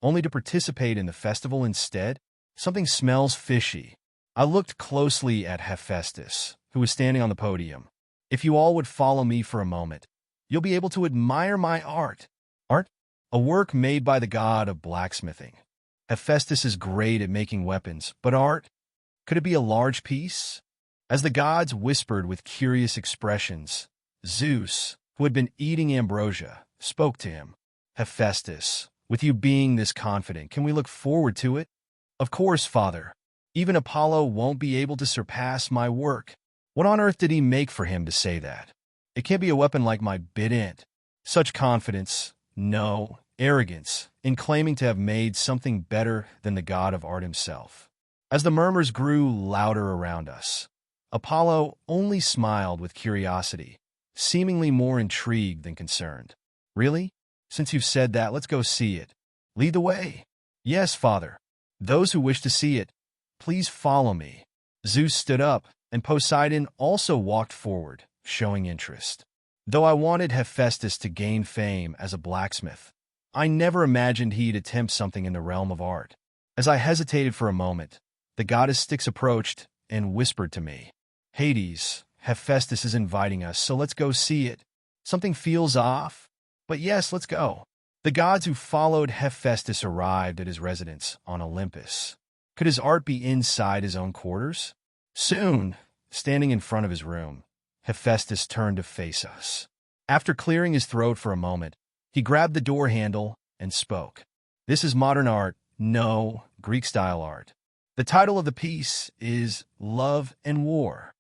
[SPEAKER 1] only to participate in the festival instead? Something smells fishy. I looked closely at Hephaestus, who was standing on the podium. If you all would follow me for a moment, you'll be able to admire my art. Art? A work made by the god of blacksmithing. Hephaestus is great at making weapons, but art? Could it be a large piece? As the gods whispered with curious expressions, Zeus, who had been eating ambrosia, spoke to him. Hephaestus, with you being this confident, can we look forward to it? Of course, Father. Even Apollo won't be able to surpass my work. What on earth did he make for him to say that? It can't be a weapon like my bident. Such confidence, no, arrogance, in claiming to have made something better than the god of art himself. As the murmurs grew louder around us, Apollo only smiled with curiosity, seemingly more intrigued than concerned. Really? Since you've said that, let's go see it. Lead the way. Yes, Father. Those who wish to see it, please follow me. Zeus stood up, and Poseidon also walked forward, showing interest. Though I wanted Hephaestus to gain fame as a blacksmith, I never imagined he'd attempt something in the realm of art. As I hesitated for a moment, the goddess Styx approached and whispered to me, Hades, Hephaestus is inviting us, so let's go see it. Something feels off, but yes, let's go. The gods who followed Hephaestus arrived at his residence on Olympus. Could his art be inside his own quarters? Soon, standing in front of his room, Hephaestus turned to face us. After clearing his throat for a moment, he grabbed the door handle and spoke. This is modern art, no Greek-style art. The title of the piece is Love and War.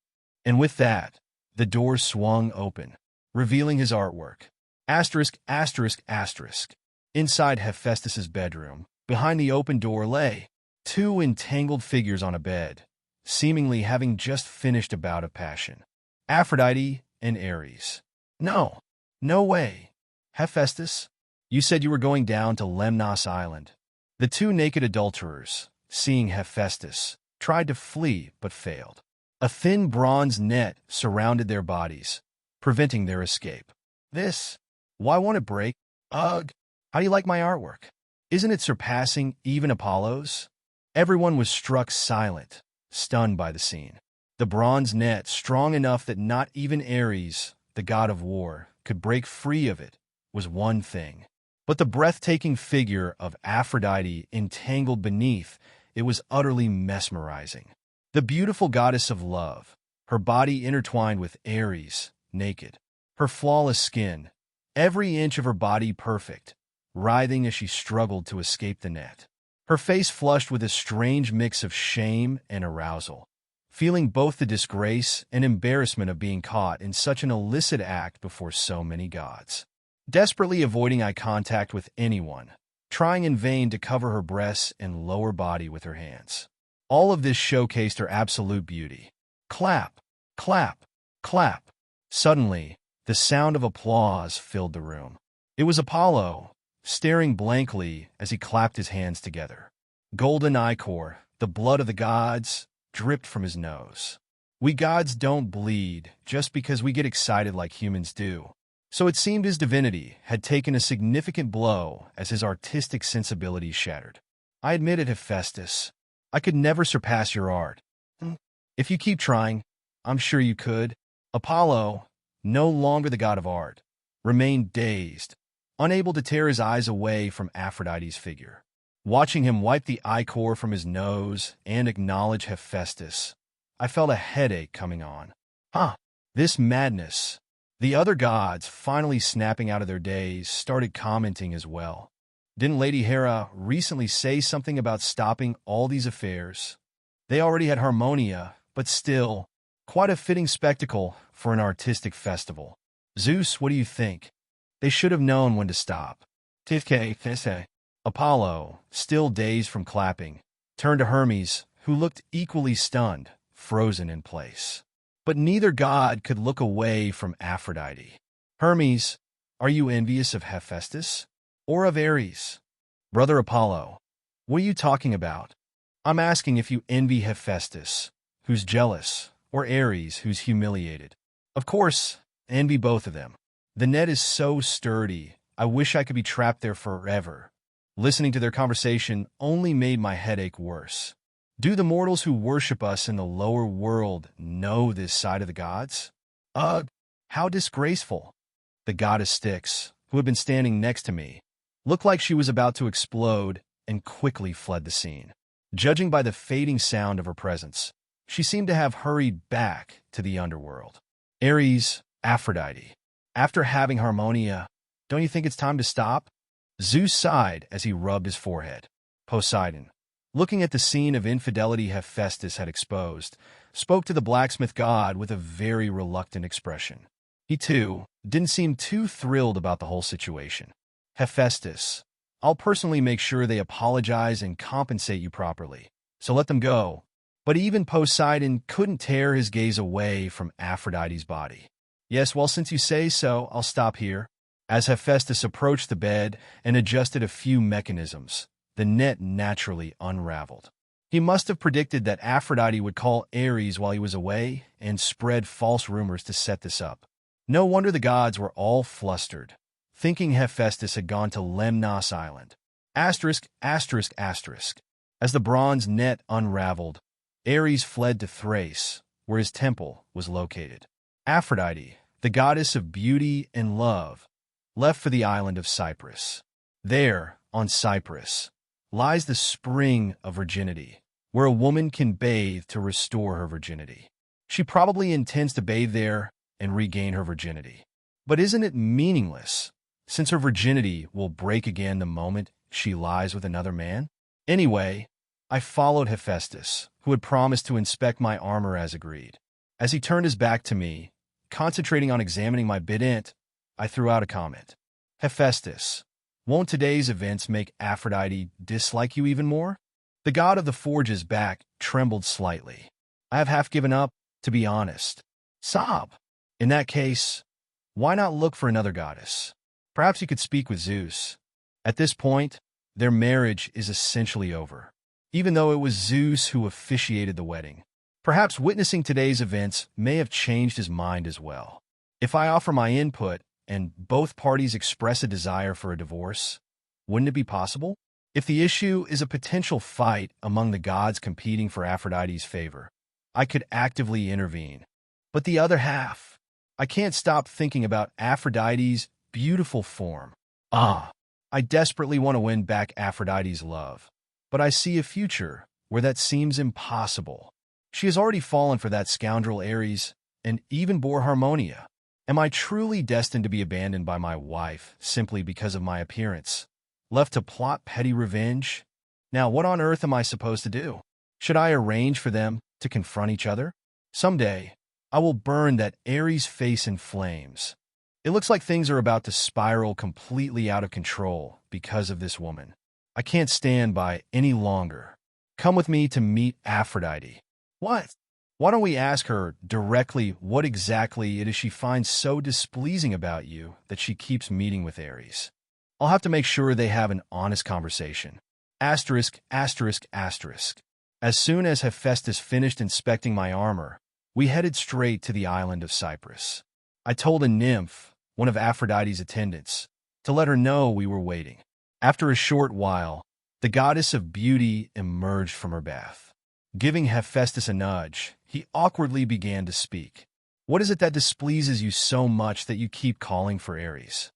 [SPEAKER 1] And with that, the door swung open, revealing his artwork. Asterisk, asterisk, asterisk. Inside Hephaestus's bedroom, behind the open door lay two entangled figures on a bed, seemingly having just finished a bout of passion. Aphrodite and Ares. No, no way. Hephaestus, you said you were going down to Lemnos Island. The two naked adulterers, seeing Hephaestus, tried to flee but failed. A thin bronze net surrounded their bodies, preventing their escape. Why won't it break? Ugh, how do you like my artwork? Isn't it surpassing even Apollo's? Everyone was struck silent, stunned by the scene. The bronze net, strong enough that not even Ares, the god of war, could break free of it, was one thing. But the breathtaking figure of Aphrodite entangled beneath it was utterly mesmerizing. The beautiful goddess of love, her body intertwined with Ares, naked, her flawless skin, every inch of her body perfect, writhing as she struggled to escape the net. Her face flushed with a strange mix of shame and arousal, feeling both the disgrace and embarrassment of being caught in such an illicit act before so many gods. Desperately avoiding eye contact with anyone, trying in vain to cover her breasts and lower body with her hands. All of this showcased her absolute beauty. Clap, clap, clap. Suddenly, the sound of applause filled the room. It was Apollo, staring blankly as he clapped his hands together. Golden ichor, the blood of the gods, dripped from his nose. We gods don't bleed just because we get excited like humans do. So it seemed his divinity had taken a significant blow as his artistic sensibilities shattered. I admitted, Hephaestus, I could never surpass your art. If you keep trying, I'm sure you could. Apollo, no longer the god of art, remained dazed, unable to tear his eyes away from Aphrodite's figure. Watching him wipe the ichor from his nose and acknowledge Hephaestus, I felt a headache coming on. This madness. The other gods, finally snapping out of their daze, started commenting as well. Didn't Lady Hera recently say something about stopping all these affairs? They already had Harmonia, but still, quite a fitting spectacle for an artistic festival. Zeus, what do you think? They should have known when to stop. Apollo, still dazed from clapping, turned to Hermes, who looked equally stunned, frozen in place. But neither god could look away from Aphrodite. Hermes, are you envious of Hephaestus? Or of Ares? Brother Apollo, what are you talking about? I'm asking if you envy Hephaestus, who's jealous, or Ares, who's humiliated. Of course, envy both of them. The net is so sturdy, I wish I could be trapped there forever. Listening to their conversation only made my headache worse. Do the mortals who worship us in the lower world know this side of the gods? Ugh, how disgraceful. The goddess Styx, who had been standing next to me, looked like she was about to explode and quickly fled the scene. Judging by the fading sound of her presence, she seemed to have hurried back to the underworld. Ares, Aphrodite. After having Harmonia, don't you think it's time to stop? Zeus sighed as he rubbed his forehead. Poseidon, looking at the scene of infidelity Hephaestus had exposed, spoke to the blacksmith god with a very reluctant expression. He, too, didn't seem too thrilled about the whole situation. Hephaestus, I'll personally make sure they apologize and compensate you properly, so let them go. But even Poseidon couldn't tear his gaze away from Aphrodite's body. Yes, well, since you say so, I'll stop here. As Hephaestus approached the bed and adjusted a few mechanisms, the net naturally unraveled. He must have predicted that Aphrodite would call Ares while he was away and spread false rumors to set this up. No wonder the gods were all flustered, thinking Hephaestus had gone to Lemnos Island. Asterisk, asterisk, asterisk. As the bronze net unraveled, Ares fled to Thrace, where his temple was located. Aphrodite, the goddess of beauty and love, left for the island of Cyprus. There, on Cyprus, lies the spring of virginity, where a woman can bathe to restore her virginity. She probably intends to bathe there and regain her virginity. But isn't it meaningless, since her virginity will break again the moment she lies with another man? Anyway, I followed Hephaestus, who had promised to inspect my armor as agreed. As he turned his back to me, concentrating on examining my bident, I threw out a comment. Hephaestus, won't today's events make Aphrodite dislike you even more? The god of the forge's back trembled slightly. I have half given up, to be honest. Sob. In that case, why not look for another goddess? Perhaps you could speak with Zeus. At this point, their marriage is essentially over, even though it was Zeus who officiated the wedding. Perhaps witnessing today's events may have changed his mind as well. If I offer my input and both parties express a desire for a divorce, wouldn't it be possible? If the issue is a potential fight among the gods competing for Aphrodite's favor, I could actively intervene. But the other half, I can't stop thinking about Aphrodite's beautiful form. I desperately want to win back Aphrodite's love, but I see a future where that seems impossible. She has already fallen for that scoundrel Ares and even bore Harmonia. Am I truly destined to be abandoned by my wife simply because of my appearance? Left to plot petty revenge? Now, what on earth am I supposed to do? Should I arrange for them to confront each other? Someday, I will burn that Ares face in flames. It looks like things are about to spiral completely out of control because of this woman. I can't stand by any longer. Come with me to meet Aphrodite. What? Why don't we ask her directly what exactly it is she finds so displeasing about you that she keeps meeting with Ares? I'll have to make sure they have an honest conversation. Asterisk, asterisk, asterisk. As soon as Hephaestus finished inspecting my armor, we headed straight to the island of Cyprus. I told a nymph, one of Aphrodite's attendants, to let her know we were waiting. After a short while, the goddess of beauty emerged from her bath. Giving Hephaestus a nudge, he awkwardly began to speak. What is it that displeases you so much that you keep calling for Ares?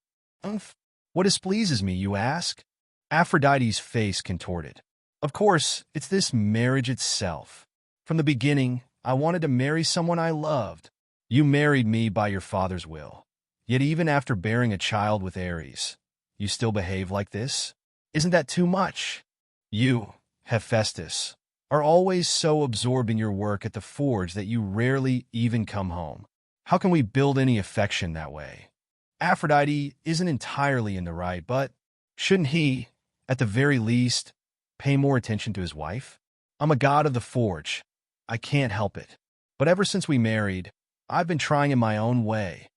[SPEAKER 1] What displeases me, you ask? Aphrodite's face contorted. Of course, it's this marriage itself. From the beginning, I wanted to marry someone I loved. You married me by your father's will. Yet even after bearing a child with Ares, you still behave like this? Isn't that too much? You, Hephaestus, are always so absorbed in your work at the forge that you rarely even come home. How can we build any affection that way? Aphrodite isn't entirely in the right, but shouldn't he, at the very least, pay more attention to his wife? I'm a god of the forge. I can't help it. But ever since we married, I've been trying in my own way.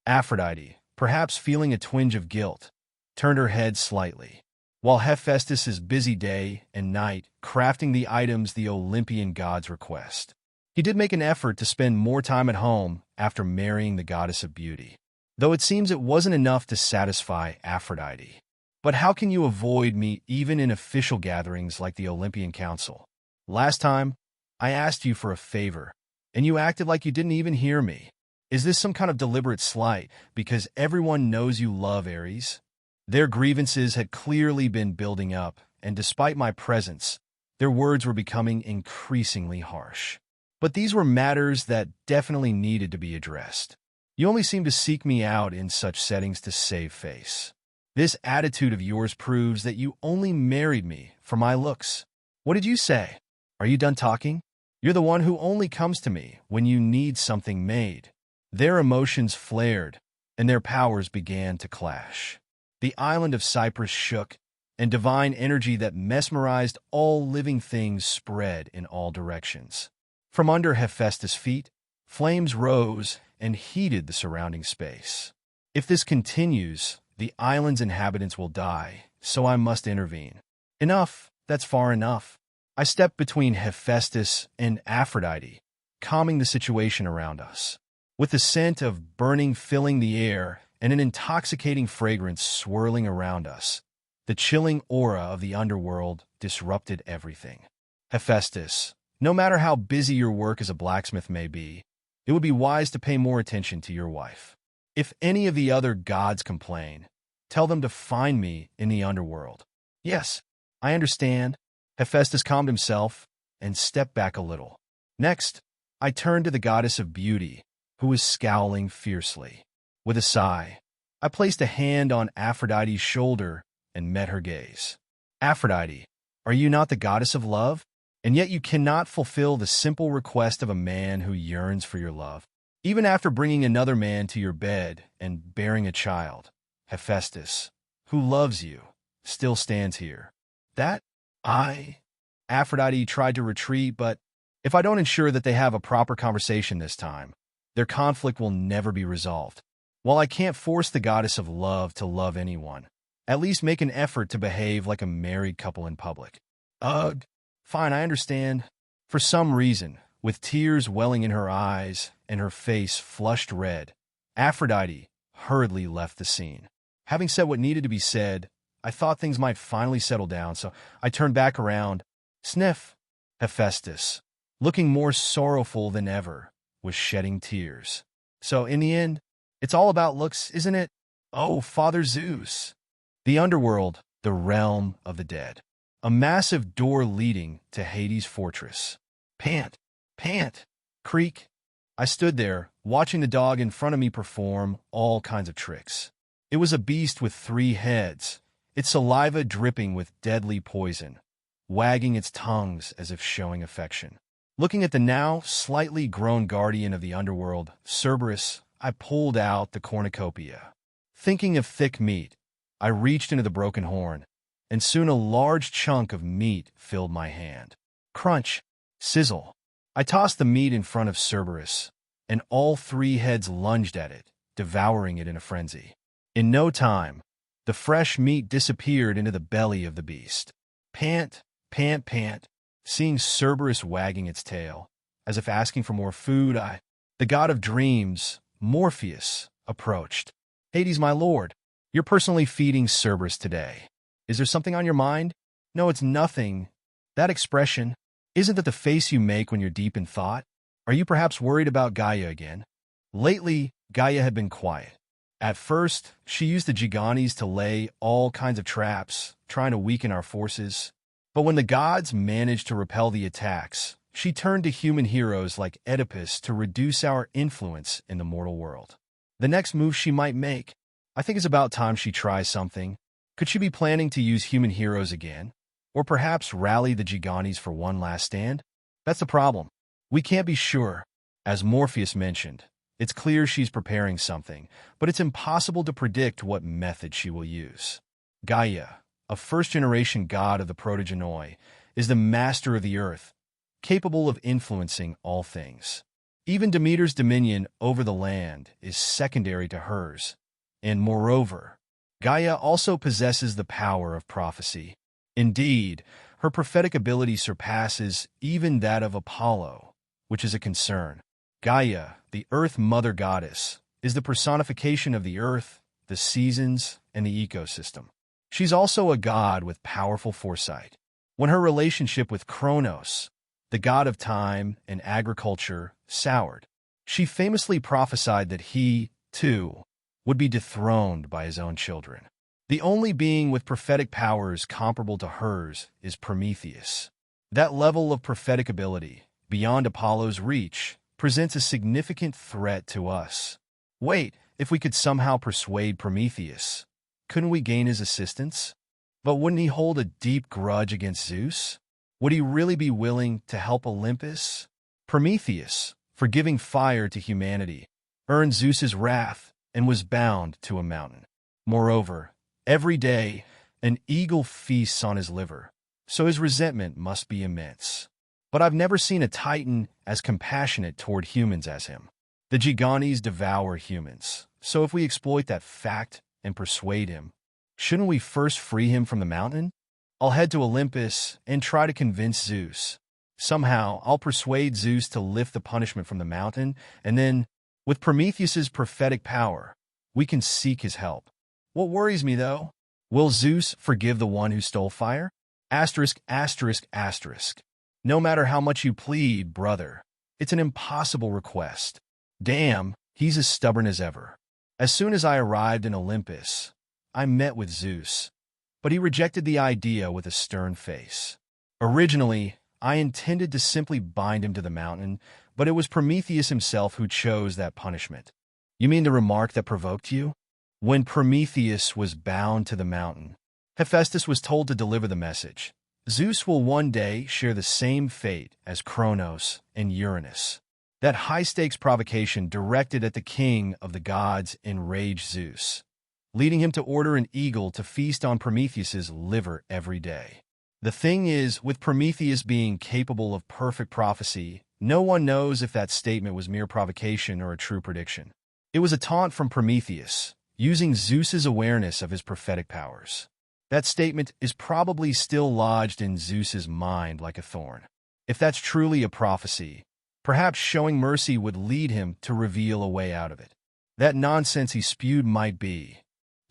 [SPEAKER 1] Aphrodite, perhaps feeling a twinge of guilt, turned her head slightly. while Hephaestus is busy day and night crafting the items the Olympian gods request. He did make an effort to spend more time at home after marrying the goddess of beauty, though it seems it wasn't enough to satisfy Aphrodite. But how can you avoid me even in official gatherings like the Olympian Council? Last time, I asked you for a favor, and you acted like you didn't even hear me. Is this some kind of deliberate slight because everyone knows you love Ares? Their grievances had clearly been building up, and despite my presence, their words were becoming increasingly harsh. But these were matters that definitely needed to be addressed. You only seem to seek me out in such settings to save face. This attitude of yours proves that you only married me for my looks. What did you say? Are you done talking? You're the one who only comes to me when you need something made. Their emotions flared, and their powers began to clash. The island of Cyprus shook, and divine energy that mesmerized all living things spread in all directions. From under Hephaestus' feet, flames rose and heated the surrounding space. If this continues, the island's inhabitants will die, so I must intervene. Enough, that's far enough. I stepped between Hephaestus and Aphrodite, calming the situation around us. With the scent of burning filling the air and an intoxicating fragrance swirling around us, the chilling aura of the underworld disrupted everything. Hephaestus, no matter how busy your work as a blacksmith may be, it would be wise to pay more attention to your wife. If any of the other gods complain, tell them to find me in the underworld. Yes, I understand. Hephaestus calmed himself and stepped back a little. Next, I turned to the goddess of beauty, who was scowling fiercely. With a sigh, I placed a hand on Aphrodite's shoulder and met her gaze. Aphrodite, are you not the goddess of love? And yet you cannot fulfill the simple request of a man who yearns for your love. Even after bringing another man to your bed and bearing a child, Hephaestus, who loves you, still stands here. Aphrodite tried to retreat, but if I don't ensure that they have a proper conversation this time, their conflict will never be resolved. While I can't force the goddess of love to love anyone, at least make an effort to behave like a married couple in public. Ugh. Fine, I understand. For some reason, with tears welling in her eyes and her face flushed red, Aphrodite hurriedly left the scene. Having said what needed to be said, I thought things might finally settle down, so I turned back around. Sniff. Hephaestus, looking more sorrowful than ever, was shedding tears. So in the end, it's all about looks, isn't it? Oh, Father Zeus. The underworld, the realm of the dead. A massive door leading to Hades' fortress. Pant, pant, creak. I stood there, watching the dog in front of me perform all kinds of tricks. It was a beast with 3 heads, its saliva dripping with deadly poison, wagging its tongues as if showing affection. Looking at the now slightly grown guardian of the underworld, Cerberus, I pulled out the cornucopia. Thinking of thick meat, I reached into the broken horn, and soon a large chunk of meat filled my hand. Crunch, sizzle. I tossed the meat in front of Cerberus, and all 3 heads lunged at it, devouring it in a frenzy. In no time, the fresh meat disappeared into the belly of the beast. Pant, pant, pant, seeing Cerberus wagging its tail, as if asking for more food, the god of dreams, Morpheus, approached. Hades, my lord, you're personally feeding Cerberus today. Is there something on your mind? No, it's nothing. That expression, isn't that the face you make when you're deep in thought? Are you perhaps worried about Gaia again? Lately, Gaia had been quiet. At first, she used the Gigantes to lay all kinds of traps, trying to weaken our forces. But when the gods managed to repel the attacks, she turned to human heroes like Oedipus to reduce our influence in the mortal world. The next move she might make, I think it's about time she tries something. Could she be planning to use human heroes again? Or perhaps rally the Gigantes for one last stand? That's the problem. We can't be sure. As Morpheus mentioned, it's clear she's preparing something, but it's impossible to predict what method she will use. Gaia, a first-generation god of the Protogenoi, is the master of the earth, capable of influencing all things. Even Demeter's dominion over the land is secondary to hers, and moreover, Gaia also possesses the power of prophecy. Indeed, her prophetic ability surpasses even that of Apollo, which is a concern. Gaia, the Earth Mother Goddess, is the personification of the Earth, the seasons, and the ecosystem. She's also a god with powerful foresight. When her relationship with Kronos, the god of time and agriculture, soured, she famously prophesied that he, too, would be dethroned by his own children. The only being with prophetic powers comparable to hers is Prometheus. That level of prophetic ability, beyond Apollo's reach, presents a significant threat to us. Wait, if we could somehow persuade Prometheus, couldn't we gain his assistance? But wouldn't he hold a deep grudge against Zeus? Would he really be willing to help Olympus? Prometheus, for giving fire to humanity, earned Zeus's wrath and was bound to a mountain. Moreover, every day, an eagle feasts on his liver, so his resentment must be immense. But I've never seen a titan as compassionate toward humans as him. The Gigantes devour humans, so if we exploit that fact and persuade him, shouldn't we first free him from the mountain? I'll head to Olympus and try to convince Zeus. Somehow, I'll persuade Zeus to lift the punishment from the mountain, and then, with Prometheus's prophetic power, we can seek his help. What worries me, though, will Zeus forgive the one who stole fire? Asterisk, asterisk, asterisk. No matter how much you plead, brother, it's an impossible request. Damn, he's as stubborn as ever. As soon as I arrived in Olympus, I met with Zeus, but he rejected the idea with a stern face. Originally, I intended to simply bind him to the mountain, but it was Prometheus himself who chose that punishment. You mean the remark that provoked you? When Prometheus was bound to the mountain, Hephaestus was told to deliver the message. Zeus will one day share the same fate as Kronos and Uranus. That high-stakes provocation directed at the king of the gods enraged Zeus, leading him to order an eagle to feast on Prometheus's liver every day. The thing is, with Prometheus being capable of perfect prophecy, no one knows if that statement was mere provocation or a true prediction. It was a taunt from Prometheus, using Zeus's awareness of his prophetic powers. That statement is probably still lodged in Zeus's mind like a thorn. If that's truly a prophecy, perhaps showing mercy would lead him to reveal a way out of it. That nonsense he spewed might be.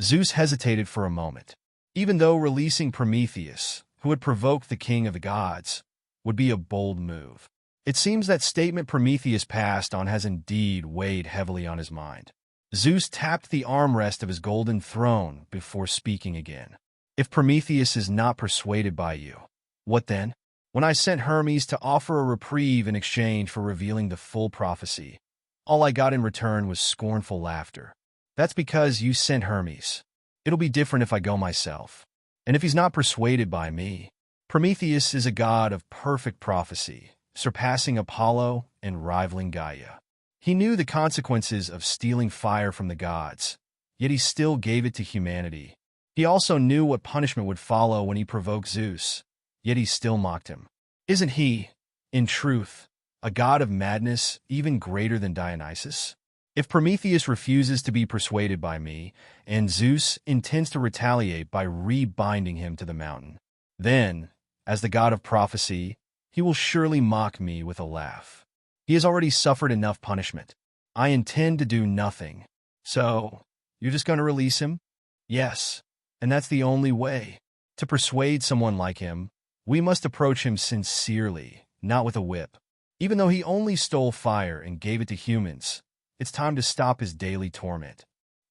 [SPEAKER 1] Zeus hesitated for a moment. Even though releasing Prometheus, who had provoked the king of the gods, would be a bold move. It seems that statement Prometheus passed on has indeed weighed heavily on his mind. Zeus tapped the armrest of his golden throne before speaking again. If Prometheus is not persuaded by you, what then? When I sent Hermes to offer a reprieve in exchange for revealing the full prophecy, all I got in return was scornful laughter. That's because you sent Hermes. It'll be different if I go myself. And if he's not persuaded by me, Prometheus is a god of perfect prophecy, surpassing Apollo and rivaling Gaia. He knew the consequences of stealing fire from the gods, yet he still gave it to humanity. He also knew what punishment would follow when he provoked Zeus, yet he still mocked him. Isn't he, in truth, a god of madness even greater than Dionysus? If Prometheus refuses to be persuaded by me, and Zeus intends to retaliate by rebinding him to the mountain, then, as the god of prophecy, he will surely mock me with a laugh. He has already suffered enough punishment. I intend to do nothing. So, you're just going to release him? Yes, and that's the only way. To persuade someone like him, we must approach him sincerely, not with a whip. Even though he only stole fire and gave it to humans, it's time to stop his daily torment.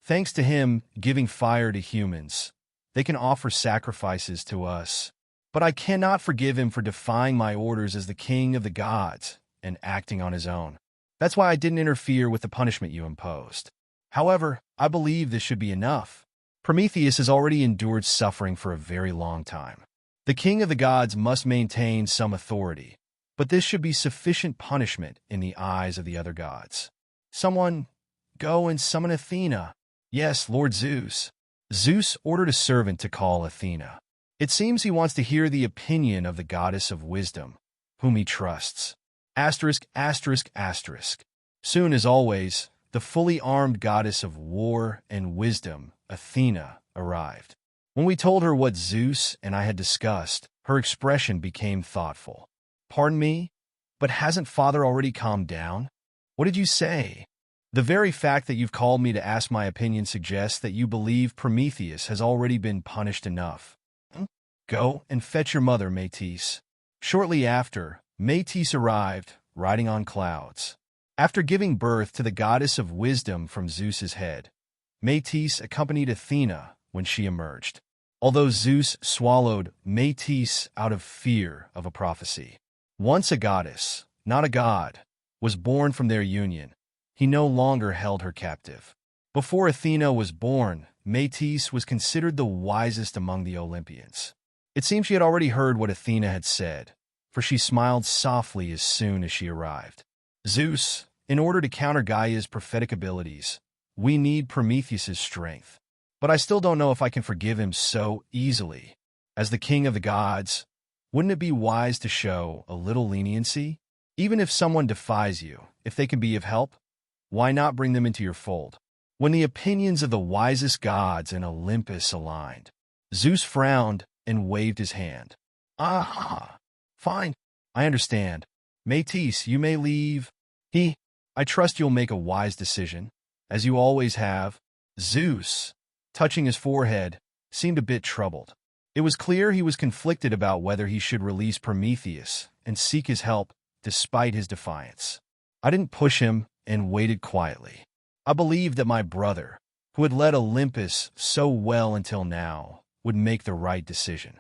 [SPEAKER 1] Thanks to him giving fire to humans, they can offer sacrifices to us. But I cannot forgive him for defying my orders as the king of the gods and acting on his own. That's why I didn't interfere with the punishment you imposed. However, I believe this should be enough. Prometheus has already endured suffering for a very long time. The king of the gods must maintain some authority, but this should be sufficient punishment in the eyes of the other gods. Someone, go and summon Athena. Yes, Lord Zeus. Zeus ordered a servant to call Athena. It seems he wants to hear the opinion of the goddess of wisdom, whom he trusts. Asterisk, asterisk, asterisk. Soon as always, the fully armed goddess of war and wisdom, Athena, arrived. When we told her what Zeus and I had discussed, her expression became thoughtful. "Pardon me, but hasn't Father already calmed down? What did you say?" "The very fact that you've called me to ask my opinion suggests that you believe Prometheus has already been punished enough. Go and fetch your mother, Métis." Shortly after, Métis arrived, riding on clouds. After giving birth to the goddess of wisdom from Zeus's head, Métis accompanied Athena when she emerged. Although Zeus swallowed Métis out of fear of a prophecy. Once a goddess, not a god, was born from their union. He no longer held her captive. Before Athena was born, Métis was considered the wisest among the Olympians. It seemed she had already heard what Athena had said, for she smiled softly as soon as she arrived. "Zeus, in order to counter Gaia's prophetic abilities, we need Prometheus's strength. But I still don't know if I can forgive him so easily. As the king of the gods, wouldn't it be wise to show a little leniency? Even if someone defies you, if they can be of help, why not bring them into your fold?" When the opinions of the wisest gods in Olympus aligned, Zeus frowned and waved his hand. "Ah, fine. I understand. Métis, you may leave. I trust you'll make a wise decision, as you always have." Zeus, touching his forehead, seemed a bit troubled. It was clear he was conflicted about whether he should release Prometheus and seek his help despite his defiance. I didn't push him and waited quietly. I believed that my brother, who had led Olympus so well until now, would make the right decision.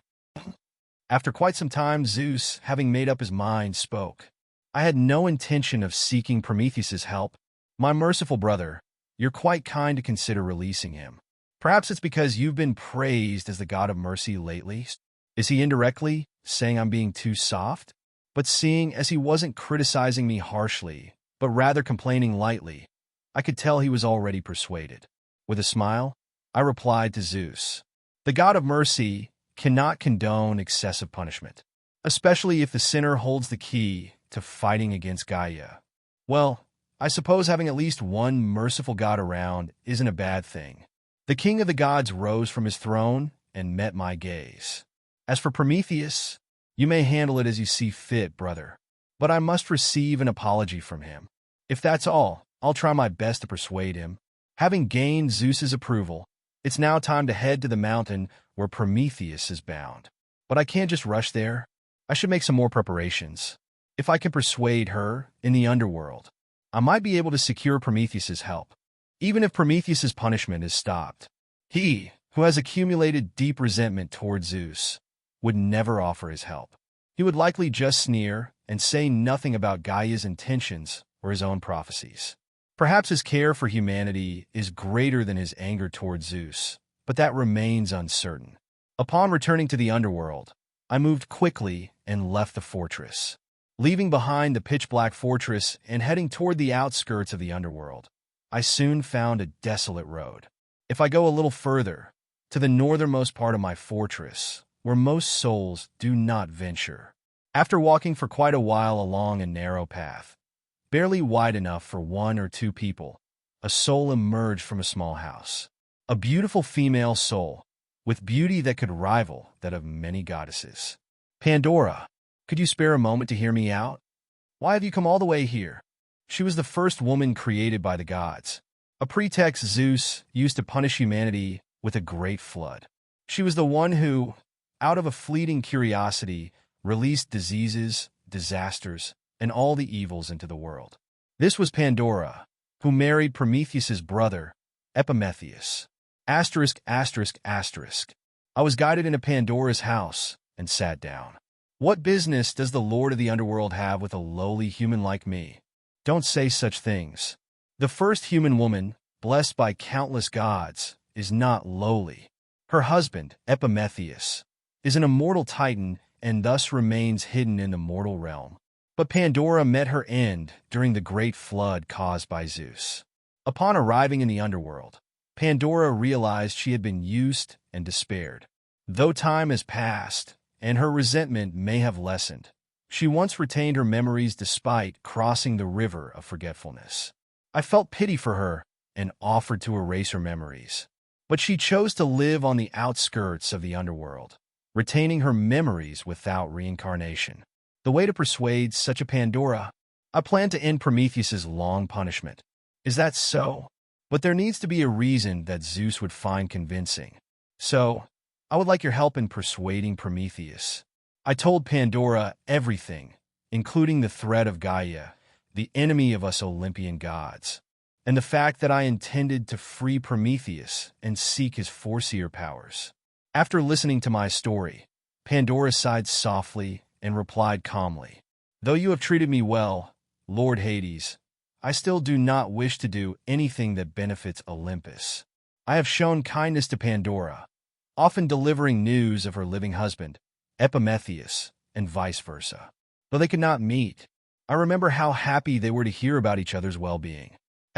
[SPEAKER 1] After quite some time, Zeus, having made up his mind, spoke. "I had no intention of seeking Prometheus's help. My merciful brother, you're quite kind to consider releasing him. Perhaps it's because you've been praised as the god of mercy lately." Is he indirectly saying I'm being too soft? But seeing as he wasn't criticizing me harshly, but rather complaining lightly, I could tell he was already persuaded. With a smile, I replied to Zeus, "The god of mercy cannot condone excessive punishment, especially if the sinner holds the key to fighting against Gaia. Well, I suppose having at least one merciful god around isn't a bad thing." The king of the gods rose from his throne and met my gaze. "As for Prometheus, you may handle it as you see fit, brother. But I must receive an apology from him. If that's all, I'll try my best to persuade him." Having gained Zeus's approval, it's now time to head to the mountain where Prometheus is bound. But I can't just rush there. I should make some more preparations. If I can persuade her in the Underworld, I might be able to secure Prometheus's help. Even if Prometheus's punishment is stopped, he, who has accumulated deep resentment toward Zeus, would never offer his help. He would likely just sneer and say nothing about Gaia's intentions or his own prophecies. Perhaps his care for humanity is greater than his anger toward Zeus, but that remains uncertain. Upon returning to the Underworld, I moved quickly and left the fortress. Leaving behind the pitch-black fortress and heading toward the outskirts of the Underworld, I soon found a desolate road. If I go a little further, to the northernmost part of my fortress, where most souls do not venture. After walking for quite a while along a narrow path, barely wide enough for one or two people, a soul emerged from a small house. A beautiful female soul, with beauty that could rival that of many goddesses. "Pandora, could you spare a moment to hear me out? Why have you come all the way here?" She was the first woman created by the gods, a pretext Zeus used to punish humanity with a great flood. She was the one who, out of a fleeting curiosity, released diseases, disasters, and all the evils into the world. This was Pandora, who married Prometheus's brother, Epimetheus. Asterisk, asterisk, asterisk. I was guided into Pandora's house and sat down. What business does the Lord of the Underworld have with a lowly human like me? Don't say such things. The first human woman, blessed by countless gods, is not lowly. Her husband, Epimetheus, is an immortal titan and thus remains hidden in the mortal realm. But Pandora met her end during the great flood caused by Zeus. Upon arriving in the Underworld, Pandora realized she had been used and despaired. Though time has passed, and her resentment may have lessened, she once retained her memories despite crossing the river of forgetfulness. I felt pity for her and offered to erase her memories. But she chose to live on the outskirts of the underworld, retaining her memories without reincarnation. The way to persuade such a Pandora? I plan to end Prometheus's long punishment. Is that so? But there needs to be a reason that Zeus would find convincing. So, I would like your help in persuading Prometheus. I told Pandora everything, including the threat of Gaia, the enemy of us Olympian gods, and the fact that I intended to free Prometheus and seek his foreseer powers. After listening to my story, Pandora sighed softly and replied calmly, "Though you have treated me well, Lord Hades, I still do not wish to do anything that benefits Olympus. I have shown kindness to Pandora, often delivering news of her living husband, Prometheus, and vice versa. Though they could not meet, I remember how happy they were to hear about each other's well-being.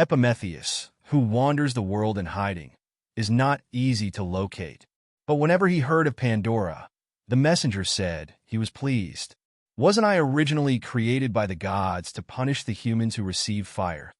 [SPEAKER 1] Prometheus, who wanders the world in hiding, is not easy to locate. But whenever he heard of Pandora, the messenger said he was pleased. Wasn't I originally created by the gods to punish the humans who receive fire?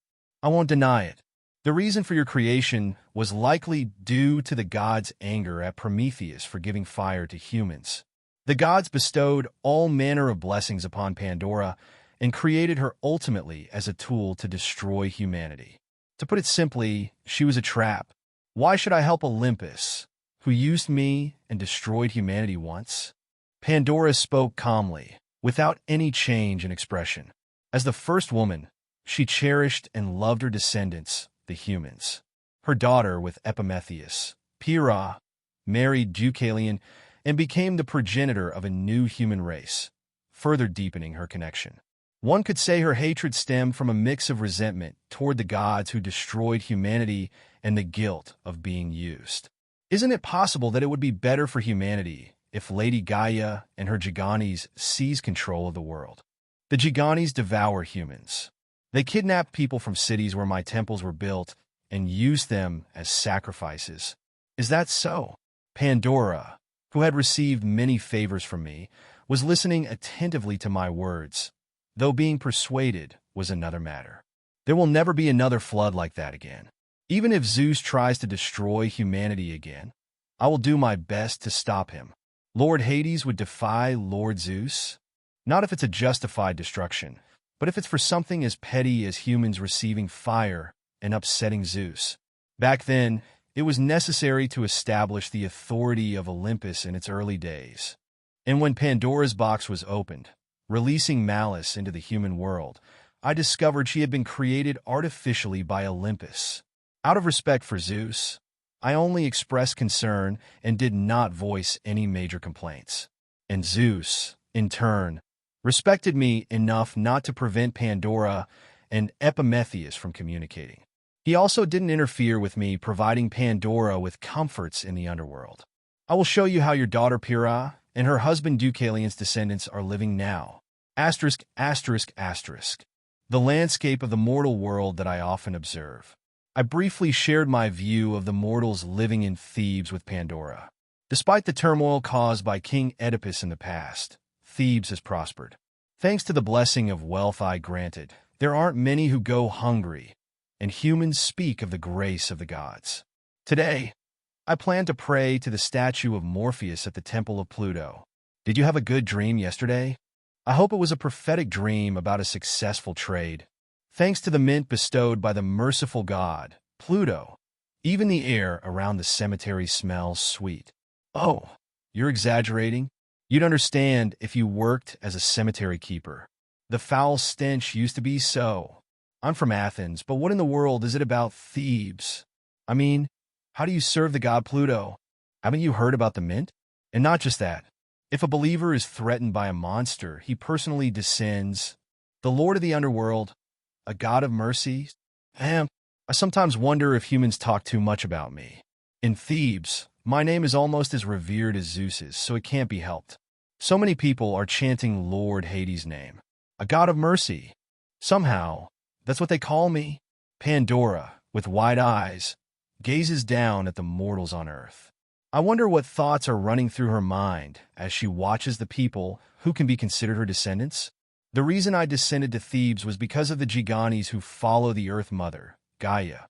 [SPEAKER 1] I won't deny it. The reason for your creation was likely due to the gods' anger at Prometheus for giving fire to humans. The gods bestowed all manner of blessings upon Pandora and created her ultimately as a tool to destroy humanity. To put it simply, she was a trap. Why should I help Olympus, who used me and destroyed humanity once? Pandora spoke calmly, without any change in expression. As the first woman, she cherished and loved her descendants, the humans. Her daughter with Prometheus, Pyrrha, married Deucalion and became the progenitor of a new human race, further deepening her connection. One could say her hatred stemmed from a mix of resentment toward the gods who destroyed humanity and the guilt of being used. Isn't it possible that it would be better for humanity if Lady Gaia and her Gigantes seized control of the world? The Gigantes devour humans. They kidnapped people from cities where my temples were built and used them as sacrifices. Is that so? Pandora, who had received many favors from me, was listening attentively to my words, though being persuaded was another matter. There will never be another flood like that again. Even if Zeus tries to destroy humanity again, I will do my best to stop him. Lord Hades would defy Lord Zeus? Not if it's a justified destruction, but if it's for something as petty as humans receiving fire and upsetting Zeus. Back then, it was necessary to establish the authority of Olympus in its early days. And when Pandora's box was opened, releasing malice into the human world, I discovered she had been created artificially by Olympus. Out of respect for Zeus, I only expressed concern and did not voice any major complaints. And Zeus, in turn, respected me enough not to prevent Pandora and Prometheus from communicating. He also didn't interfere with me providing Pandora with comforts in the underworld. I will show you how your daughter Pyrrha and her husband Deucalion's descendants are living now. Asterisk, asterisk, asterisk. The landscape of the mortal world that I often observe. I briefly shared my view of the mortals living in Thebes with Pandora. Despite the turmoil caused by King Oedipus in the past, Thebes has prospered. Thanks to the blessing of wealth I granted, there aren't many who go hungry, and humans speak of the grace of the gods. Today, I plan to pray to the statue of Morpheus at the Temple of Pluto. Did you have a good dream yesterday? I hope it was a prophetic dream about a successful trade. Thanks to the mint bestowed by the merciful god, Pluto, even the air around the cemetery smells sweet. Oh, you're exaggerating? You'd understand if you worked as a cemetery keeper. The foul stench used to be so. I'm from Athens, but what in the world is it about Thebes? I mean, how do you serve the god Pluto? Haven't you heard about the mint? And not just that. If a believer is threatened by a monster, he personally descends. The Lord of the Underworld, a god of mercy. I sometimes wonder if humans talk too much about me. In Thebes, my name is almost as revered as Zeus's, so it can't be helped. So many people are chanting Lord Hades' name, a god of mercy. Somehow, that's what they call me. Pandora, with wide eyes, gazes down at the mortals on earth. I wonder what thoughts are running through her mind as she watches the people who can be considered her descendants. The reason I descended to Thebes was because of the Gigantes who follow the Earth Mother, Gaia.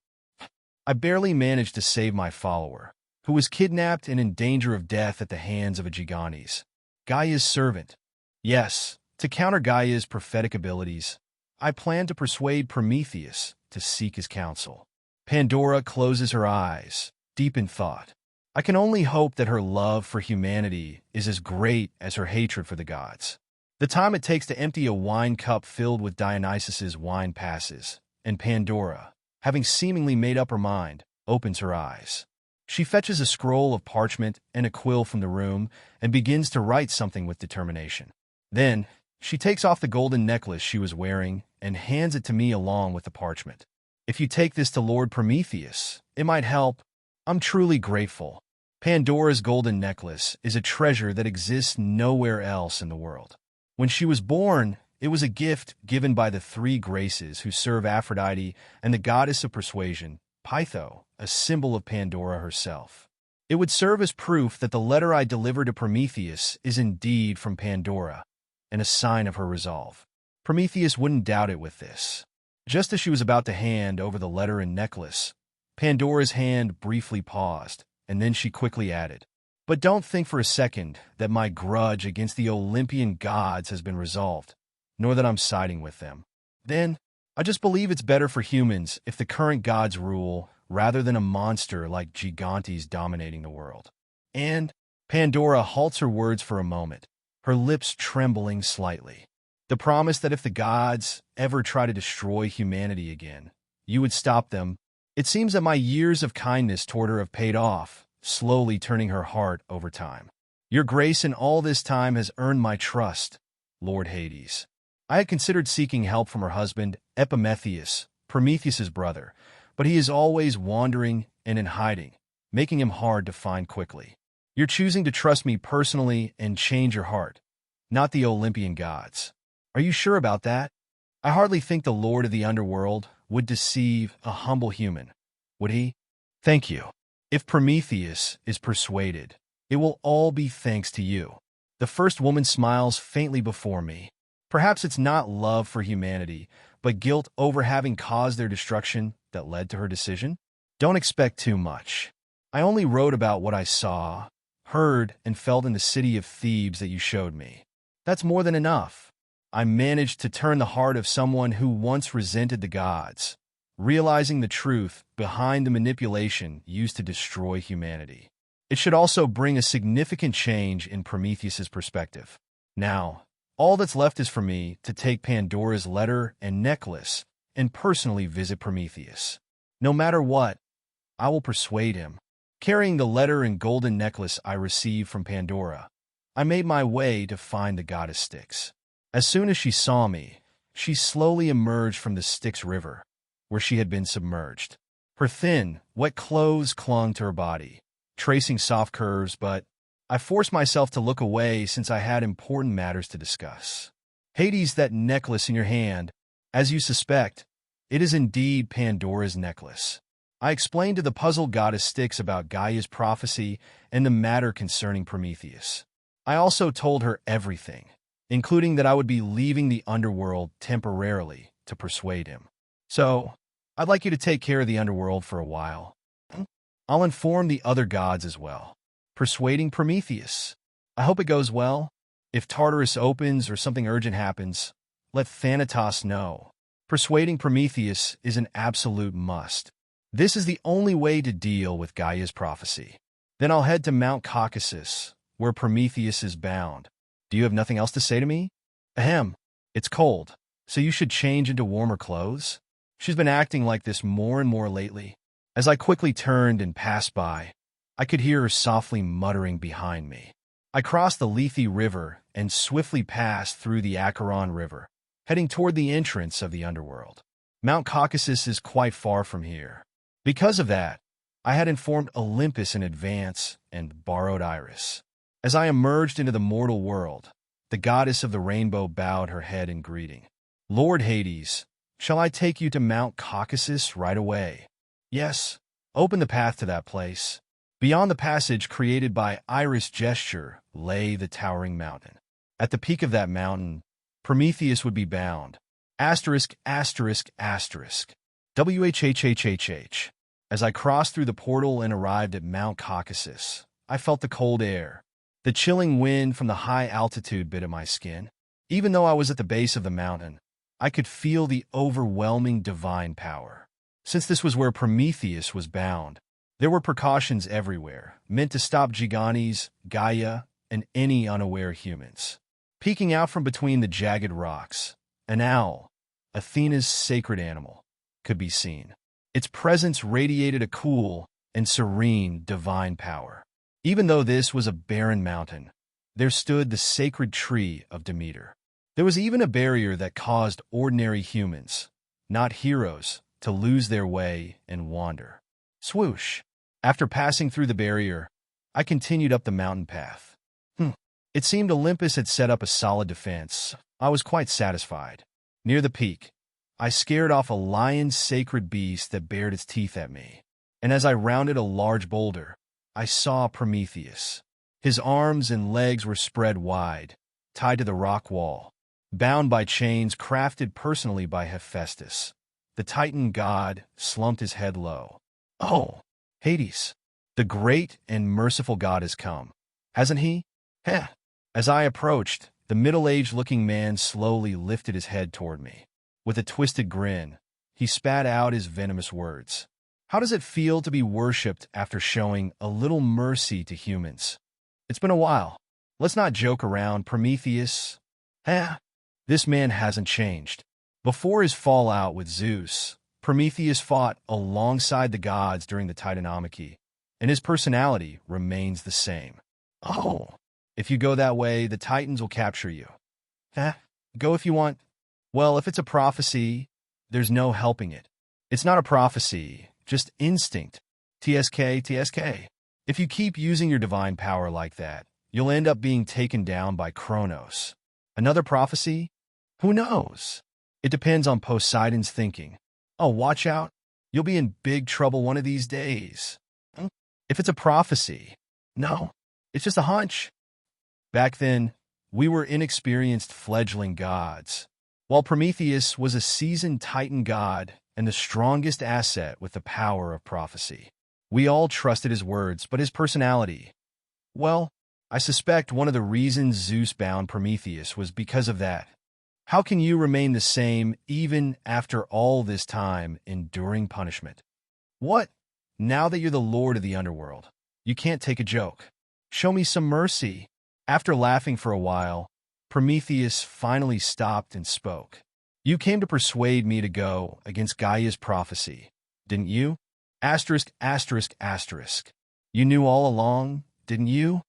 [SPEAKER 1] I barely managed to save my follower, who was kidnapped and in danger of death at the hands of a Gigantes, Gaia's servant. Yes, to counter Gaia's prophetic abilities, I plan to persuade Prometheus to seek his counsel. Pandora closes her eyes, deep in thought. I can only hope that her love for humanity is as great as her hatred for the gods. The time it takes to empty a wine cup filled with Dionysus's wine passes, and Pandora, having seemingly made up her mind, opens her eyes. She fetches a scroll of parchment and a quill from the room and begins to write something with determination. Then, she takes off the golden necklace she was wearing and hands it to me along with the parchment. If you take this to Lord Prometheus, it might help. I'm truly grateful. Pandora's golden necklace is a treasure that exists nowhere else in the world. When she was born, it was a gift given by the three Graces who serve Aphrodite and the goddess of persuasion, Pytho, a symbol of Pandora herself. It would serve as proof that the letter I delivered to Prometheus is indeed from Pandora, and a sign of her resolve. Prometheus wouldn't doubt it with this. Just as she was about to hand over the letter and necklace, Pandora's hand briefly paused, and then she quickly added, "But don't think for a second that my grudge against the Olympian gods has been resolved, nor that I'm siding with them. Then, I just believe it's better for humans if the current gods rule, rather than a monster like Gigantes dominating the world." And Pandora halts her words for a moment, her lips trembling slightly. The promise that if the gods ever try to destroy humanity again, you would stop them. It seems that my years of kindness toward her have paid off, slowly turning her heart over time. Your grace in all this time has earned my trust, Lord Hades. I had considered seeking help from her husband, Epimetheus, Prometheus's brother, but he is always wandering and in hiding, making him hard to find quickly. You're choosing to trust me personally and change your heart, not the Olympian gods. Are you sure about that? I hardly think the Lord of the Underworld would deceive a humble human, would he? Thank you. If Prometheus is persuaded, it will all be thanks to you. The first woman smiles faintly before me. Perhaps it's not love for humanity, but guilt over having caused their destruction that led to her decision? Don't expect too much. I only wrote about what I saw, heard, and felt in the city of Thebes that you showed me. That's more than enough. I managed to turn the heart of someone who once resented the gods, realizing the truth behind the manipulation used to destroy humanity. It should also bring a significant change in Prometheus's perspective. Now, all that's left is for me to take Pandora's letter and necklace and personally visit Prometheus. No matter what, I will persuade him. Carrying the letter and golden necklace I received from Pandora, I made my way to find the goddess Styx. As soon as she saw me, she slowly emerged from the Styx River, where she had been submerged. Her thin, wet clothes clung to her body, tracing soft curves, but I forced myself to look away since I had important matters to discuss. Hades, that necklace in your hand, as you suspect, it is indeed Pandora's necklace. I explained to the puzzled goddess Styx about Gaia's prophecy and the matter concerning Prometheus. I also told her everything, including that I would be leaving the Underworld temporarily to persuade him. So, I'd like you to take care of the Underworld for a while. I'll inform the other gods as well. Persuading Prometheus. I hope it goes well. If Tartarus opens or something urgent happens, let Thanatos know. Persuading Prometheus is an absolute must. This is the only way to deal with Gaia's prophecy. Then I'll head to Mount Caucasus, where Prometheus is bound. Do you have nothing else to say to me? Ahem. It's cold, so you should change into warmer clothes. She's been acting like this more and more lately. As I quickly turned and passed by, I could hear her softly muttering behind me. I crossed the Lethe River and swiftly passed through the Acheron River, heading toward the entrance of the Underworld. Mount Caucasus is quite far from here. Because of that, I had informed Olympus in advance and borrowed Iris. As I emerged into the mortal world, the goddess of the rainbow bowed her head in greeting. Lord Hades, shall I take you to Mount Caucasus right away? Yes, open the path to that place. Beyond the passage created by Iris' gesture lay the towering mountain. At the peak of that mountain, Prometheus would be bound. ******. WHHHHH. As I crossed through the portal and arrived at Mount Caucasus, I felt the cold air. The chilling wind from the high altitude bit at my skin. Even though I was at the base of the mountain, I could feel the overwhelming divine power. Since this was where Prometheus was bound, there were precautions everywhere, meant to stop Gigantes, Gaia, and any unaware humans. Peeking out from between the jagged rocks, an owl, Athena's sacred animal, could be seen. Its presence radiated a cool and serene divine power. Even though this was a barren mountain, there stood the sacred tree of Demeter. There was even a barrier that caused ordinary humans, not heroes, to lose their way and wander. Swoosh! After passing through the barrier, I continued up the mountain path. It seemed Olympus had set up a solid defense. I was quite satisfied. Near the peak, I scared off a lion's sacred beast that bared its teeth at me. And as I rounded a large boulder, I saw Prometheus. His arms and legs were spread wide, tied to the rock wall, bound by chains crafted personally by Hephaestus. The Titan god slumped his head low. "Oh, Hades, the great and merciful god has come, hasn't he?" Heh. As I approached, the middle-aged-looking man slowly lifted his head toward me. With a twisted grin, he spat out his venomous words. "How does it feel to be worshipped after showing a little mercy to humans? It's been a while. Let's not joke around, Prometheus." This man hasn't changed. Before his fallout with Zeus, Prometheus fought alongside the gods during the Titanomachy, and his personality remains the same. "Oh, if you go that way, the Titans will capture you." Go if you want. Well, if it's a prophecy, there's no helping it. It's not a prophecy, just instinct. TSK, TSK. If you keep using your divine power like that, you'll end up being taken down by Kronos. Another prophecy? Who knows? It depends on Poseidon's thinking. Oh, watch out. You'll be in big trouble one of these days. If it's a prophecy, no, it's just a hunch. Back then, we were inexperienced fledgling gods, while Prometheus was a seasoned Titan god and the strongest asset with the power of prophecy. We all trusted his words, but his personality, well, I suspect one of the reasons Zeus bound Prometheus was because of that. How can you remain the same even after all this time enduring punishment? What? Now that you're the lord of the underworld, you can't take a joke. Show me some mercy. After laughing for a while, Prometheus finally stopped and spoke. "You came to persuade me to go against Gaia's prophecy, didn't you? Asterisk, asterisk, asterisk. You knew all along, didn't you?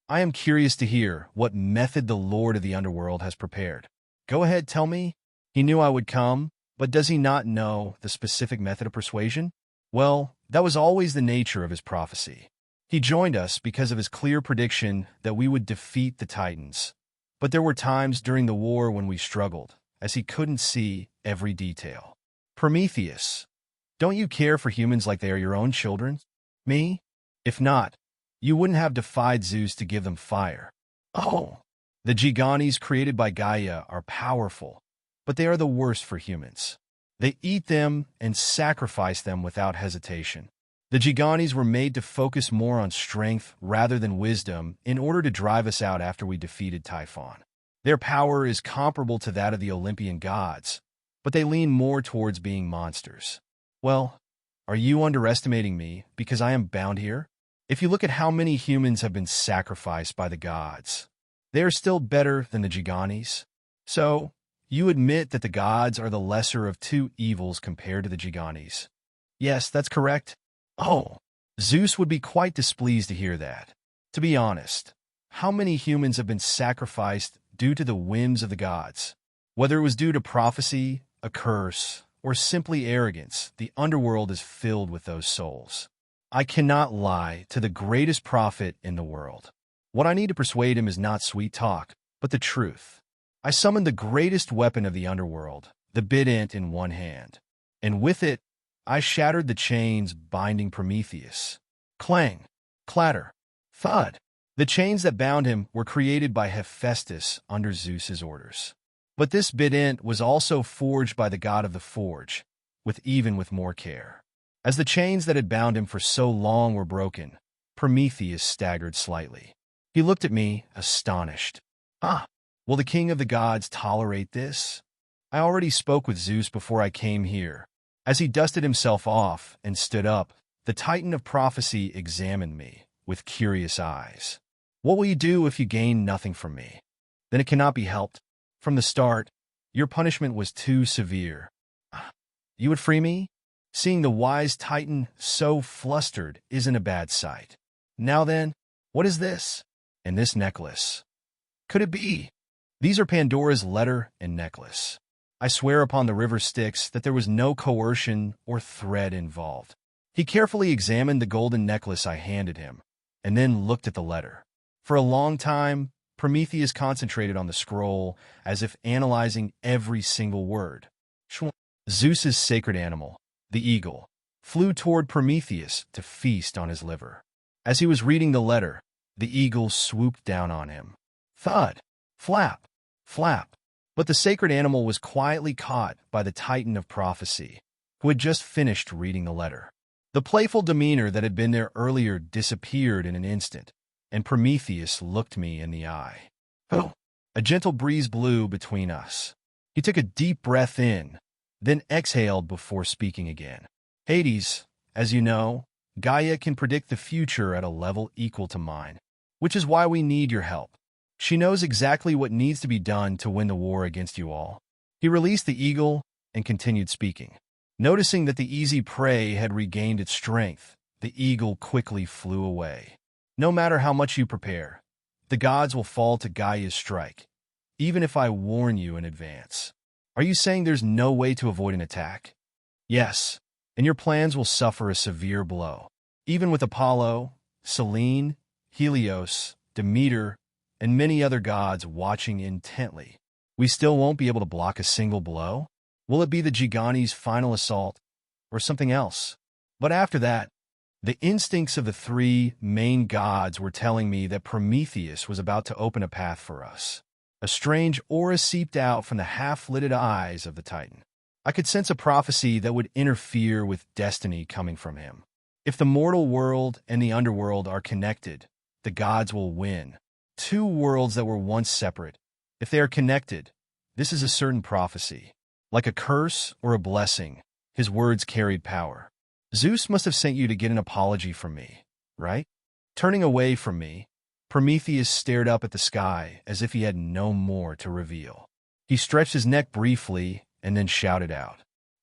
[SPEAKER 1] I am curious to hear what method the Lord of the Underworld has prepared. Go ahead, tell me." He knew I would come, but does he not know the specific method of persuasion? Well, that was always the nature of his prophecy. He joined us because of his clear prediction that we would defeat the Titans. But there were times during the war when we struggled, as he couldn't see every detail. "Prometheus, don't you care for humans like they are your own children? Me? If not, you wouldn't have defied Zeus to give them fire." "Oh, the Gigantes created by Gaia are powerful, but they are the worst for humans. They eat them and sacrifice them without hesitation. The Gigantes were made to focus more on strength rather than wisdom in order to drive us out after we defeated Typhon. Their power is comparable to that of the Olympian gods, but they lean more towards being monsters." Well, are you underestimating me because I am bound here? If you look at how many humans have been sacrificed by the gods, they are still better than the Gigantes. So, you admit that the gods are the lesser of two evils compared to the Gigantes. Yes, that's correct. Oh, Zeus would be quite displeased to hear that. To be honest, how many humans have been sacrificed due to the whims of the gods? Whether it was due to prophecy, a curse, or simply arrogance, the underworld is filled with those souls. I cannot lie to the greatest prophet in the world. What I need to persuade him is not sweet talk, but the truth. I summoned the greatest weapon of the underworld, the bident in one hand, and with it, I shattered the chains binding Prometheus. Clang, clatter, thud. The chains that bound him were created by Hephaestus under Zeus's orders. But this bident was also forged by the god of the forge, with more care. As the chains that had bound him for so long were broken, Prometheus staggered slightly. He looked at me, astonished. Ah, will the king of the gods tolerate this? I already spoke with Zeus before I came here. As he dusted himself off and stood up, the Titan of prophecy examined me with curious eyes. What will you do if you gain nothing from me? Then it cannot be helped. From the start, your punishment was too severe. You would free me? Seeing the wise Titan so flustered isn't a bad sight. Now then, what is this? And this necklace? Could it be? These are Pandora's letter and necklace. I swear upon the river Styx that there was no coercion or threat involved. He carefully examined the golden necklace I handed him, and then looked at the letter. For a long time, Prometheus concentrated on the scroll, as if analyzing every single word. Zeus's sacred animal, the eagle, flew toward Prometheus to feast on his liver. As he was reading the letter, the eagle swooped down on him. Thud! Flap! Flap! But the sacred animal was quietly caught by the Titan of prophecy, who had just finished reading the letter. The playful demeanor that had been there earlier disappeared in an instant, and Prometheus looked me in the eye. Oh! A gentle breeze blew between us. He took a deep breath in, then exhaled before speaking again. Hades, as you know, Gaia can predict the future at a level equal to mine, which is why we need your help. She knows exactly what needs to be done to win the war against you all. He released the eagle and continued speaking. Noticing that the easy prey had regained its strength, the eagle quickly flew away. No matter how much you prepare, the gods will fall to Gaia's strike, even if I warn you in advance. Are you saying there's no way to avoid an attack? Yes, and your plans will suffer a severe blow. Even with Apollo, Selene, Helios, Demeter, and many other gods watching intently, we still won't be able to block a single blow? Will it be the Gigantes' final assault, or something else? But after that, the instincts of the three main gods were telling me that Prometheus was about to open a path for us. A strange aura seeped out from the half-lidded eyes of the Titan. I could sense a prophecy that would interfere with destiny coming from him. If the mortal world and the underworld are connected, the gods will win. Two worlds that were once separate. If they are connected, this is a certain prophecy. Like a curse or a blessing, his words carried power. Zeus must have sent you to get an apology from me, right? Turning away from me, Prometheus stared up at the sky as if he had no more to reveal. He stretched his neck briefly and then shouted out,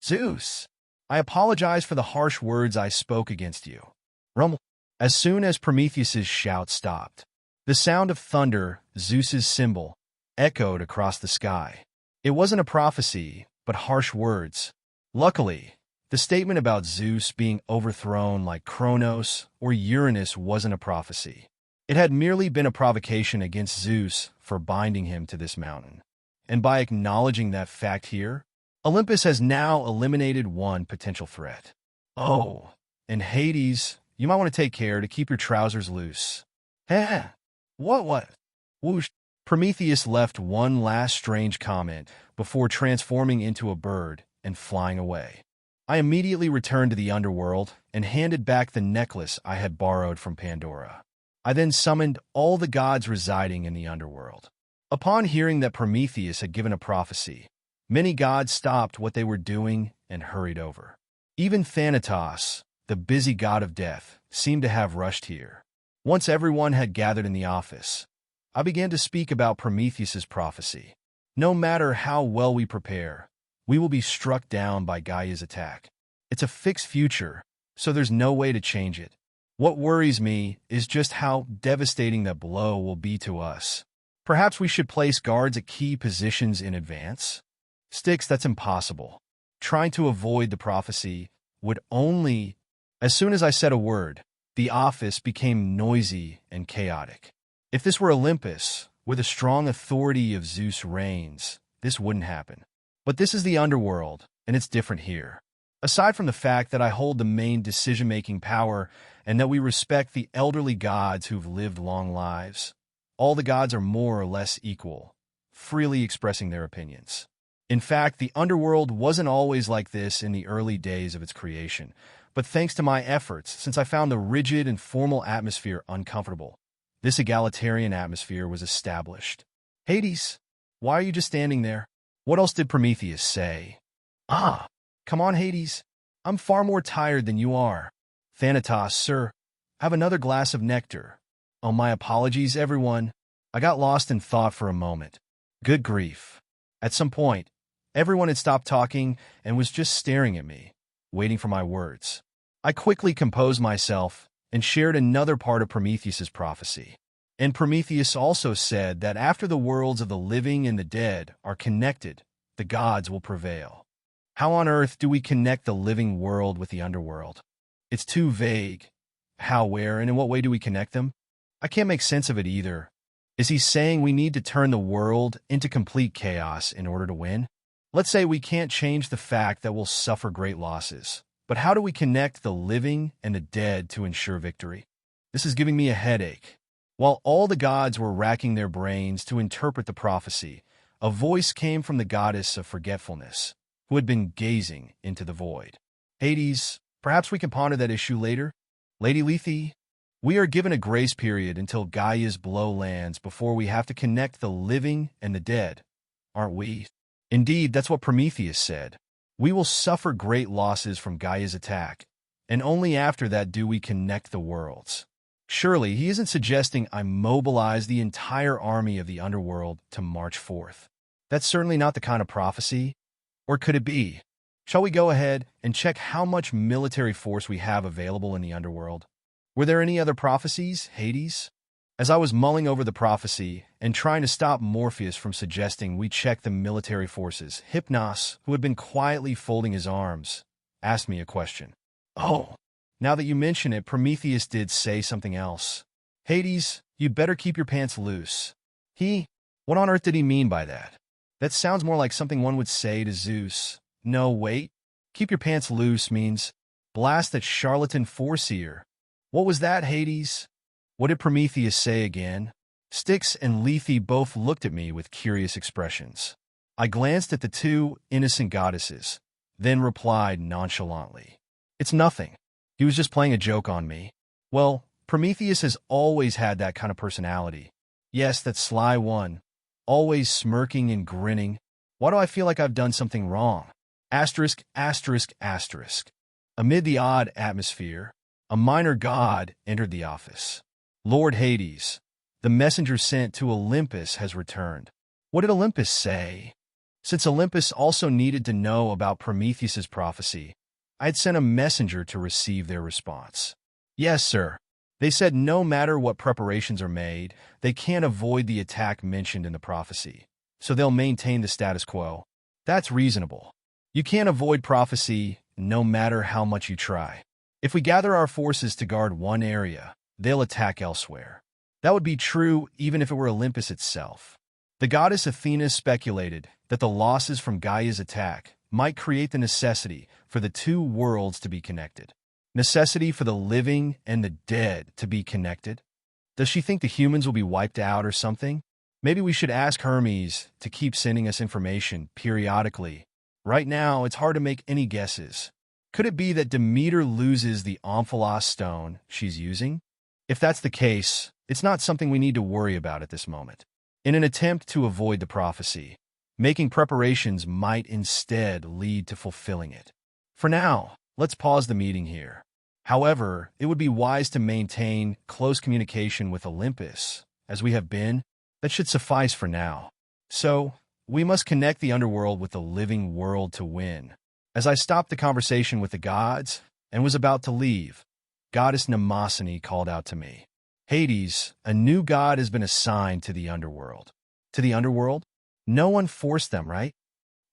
[SPEAKER 1] Zeus, I apologize for the harsh words I spoke against you. Rumble. As soon as Prometheus's shout stopped, the sound of thunder, Zeus's symbol, echoed across the sky. It wasn't a prophecy, but harsh words. Luckily, the statement about Zeus being overthrown like Kronos or Uranus wasn't a prophecy. It had merely been a provocation against Zeus for binding him to this mountain. And by acknowledging that fact here, Olympus has now eliminated one potential threat. Oh, and Hades, you might want to take care to keep your trousers loose. Heh, what? Whoosh. Prometheus left one last strange comment before transforming into a bird and flying away. I immediately returned to the underworld and handed back the necklace I had borrowed from Pandora. I then summoned all the gods residing in the underworld. Upon hearing that Prometheus had given a prophecy, many gods stopped what they were doing and hurried over. Even Thanatos, the busy god of death, seemed to have rushed here. Once everyone had gathered in the office, I began to speak about Prometheus's prophecy. No matter how well we prepare, we will be struck down by Gaia's attack. It's a fixed future, so there's no way to change it. What worries me is just how devastating that blow will be to us. Perhaps we should place guards at key positions in advance? Styx, that's impossible. Trying to avoid the prophecy would only... As soon as I said a word, the office became noisy and chaotic. If this were Olympus, where the strong authority of Zeus reigns, this wouldn't happen. But this is the underworld, and it's different here. Aside from the fact that I hold the main decision-making power and that we respect the elderly gods who've lived long lives, all the gods are more or less equal, freely expressing their opinions. In fact, the underworld wasn't always like this in the early days of its creation. but thanks to my efforts, since I found the rigid and formal atmosphere uncomfortable, this egalitarian atmosphere was established. Hades, why are you just standing there? What else did Prometheus say? Ah, come on, Hades. I'm far more tired than you are. Thanatos, sir, have another glass of nectar. Oh, my apologies, everyone. I got lost in thought for a moment. Good grief. At some point, everyone had stopped talking and was just staring at me, waiting for my words. I quickly composed myself and shared another part of Prometheus's prophecy. And Prometheus also said that after the worlds of the living and the dead are connected, the gods will prevail. How on earth do we connect the living world with the underworld? It's too vague. How, where, and in what way do we connect them? I can't make sense of it either. Is he saying we need to turn the world into complete chaos in order to win? Let's say we can't change the fact that we'll suffer great losses. But how do we connect the living and the dead to ensure victory? This is giving me a headache. While all the gods were racking their brains to interpret the prophecy, a voice came from the goddess of forgetfulness, who had been gazing into the void. Hades, perhaps we can ponder that issue later? Lady Lethe, we are given a grace period until Gaia's blow lands before we have to connect the living and the dead, aren't we? Indeed, that's what Prometheus said. We will suffer great losses from Gaia's attack, and only after that do we connect the worlds. Surely, he isn't suggesting I mobilize the entire army of the underworld to march forth. That's certainly not the kind of prophecy. Or could it be? Shall we go ahead and check how much military force we have available in the underworld? Were there any other prophecies, Hades? As I was mulling over the prophecy and trying to stop Morpheus from suggesting we check the military forces, Hypnos, who had been quietly folding his arms, asked me a question. Oh, now that you mention it, Prometheus did say something else. Hades, you'd better keep your pants loose. What on earth did he mean by that? That sounds more like something one would say to Zeus. No, wait. Keep your pants loose means blast that charlatan foreseer. What was that, Hades? What did Prometheus say again? Styx and Lethe both looked at me with curious expressions. I glanced at the two innocent goddesses, then replied nonchalantly. It's nothing. He was just playing a joke on me. Well, Prometheus has always had that kind of personality. Yes, that sly one. Always smirking and grinning. Why do I feel like I've done something wrong? Asterisk, asterisk, asterisk. Amid the odd atmosphere, a minor god entered the office. Lord Hades, the messenger sent to Olympus has returned. What did Olympus say? Since Olympus also needed to know about Prometheus's prophecy, I had sent a messenger to receive their response. Yes, sir. They said no matter what preparations are made, they can't avoid the attack mentioned in the prophecy, so they'll maintain the status quo. That's reasonable. You can't avoid prophecy no matter how much you try. If we gather our forces to guard one area, they'll attack elsewhere. That would be true even if it were Olympus itself. The goddess Athena speculated that the losses from Gaia's attack might create the necessity for the two worlds to be connected. Necessity for the living and the dead to be connected? Does she think the humans will be wiped out or something? Maybe we should ask Hermes to keep sending us information periodically. Right now, it's hard to make any guesses. Could it be that Demeter loses the Omphalos stone she's using? If that's the case, it's not something we need to worry about at this moment. In an attempt to avoid the prophecy, making preparations might instead lead to fulfilling it. For now, let's pause the meeting here. However, it would be wise to maintain close communication with Olympus, as we have been. That should suffice for now. So, we must connect the underworld with the living world to win. As I stopped the conversation with the gods and was about to leave, Goddess Mnemosyne called out to me. Hades, a new god has been assigned to the underworld. To the underworld? No one forced them, right?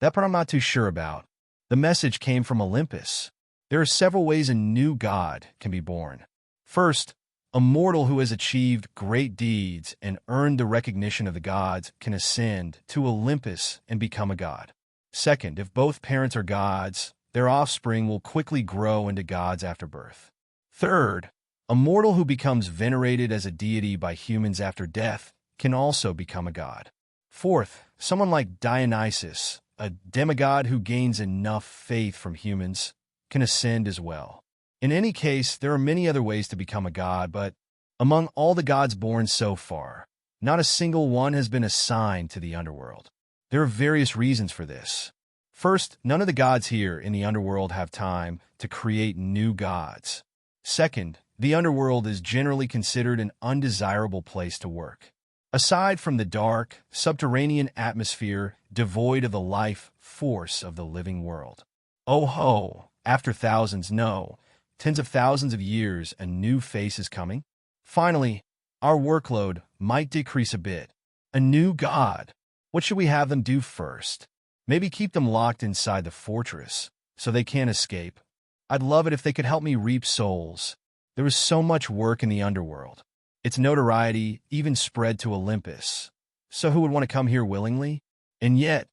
[SPEAKER 1] That part I'm not too sure about. The message came from Olympus. There are several ways a new god can be born. First, a mortal who has achieved great deeds and earned the recognition of the gods can ascend to Olympus and become a god. Second, if both parents are gods, their offspring will quickly grow into gods after birth. Third, a mortal who becomes venerated as a deity by humans after death can also become a god. Fourth, someone like Dionysus, a demigod who gains enough faith from humans, can ascend as well. In any case, there are many other ways to become a god, but among all the gods born so far, not a single one has been assigned to the underworld. There are various reasons for this. First, none of the gods here in the underworld have time to create new gods. Second, the underworld is generally considered an undesirable place to work. Aside from the dark, subterranean atmosphere devoid of the life force of the living world. Oh ho, after thousands, no, tens of thousands of years, a new face is coming. Finally, our workload might decrease a bit. A new god. What should we have them do first? Maybe keep them locked inside the fortress, so they can't escape. I'd love it if they could help me reap souls. There is so much work in the underworld. Its notoriety even spread to Olympus. So who would want to come here willingly? And yet,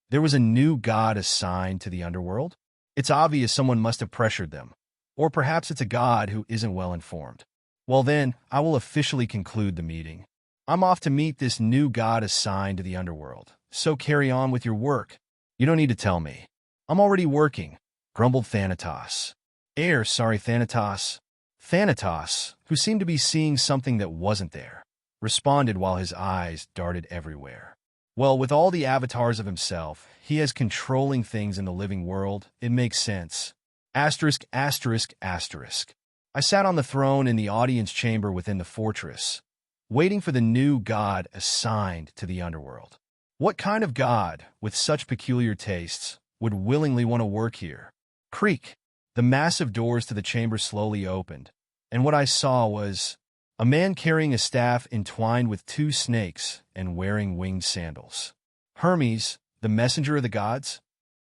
[SPEAKER 1] there was a new god assigned to the underworld? It's obvious someone must have pressured them. Or perhaps it's a god who isn't well informed. Well then, I will officially conclude the meeting. I'm off to meet this new god assigned to the underworld. So carry on with your work. You don't need to tell me. I'm already working, grumbled Thanatos. Thanatos. Thanatos, who seemed to be seeing something that wasn't there, responded while his eyes darted everywhere. Well, with all the avatars of himself, he has controlling things in the living world. It makes sense. Asterisk, asterisk, asterisk. I sat on the throne in the audience chamber within the fortress, waiting for the new god assigned to the underworld. What kind of god, with such peculiar tastes, would willingly want to work here? Creak. The massive doors to the chamber slowly opened, and what I saw was a man carrying a staff entwined with two snakes and wearing winged sandals. Hermes, the messenger of the gods?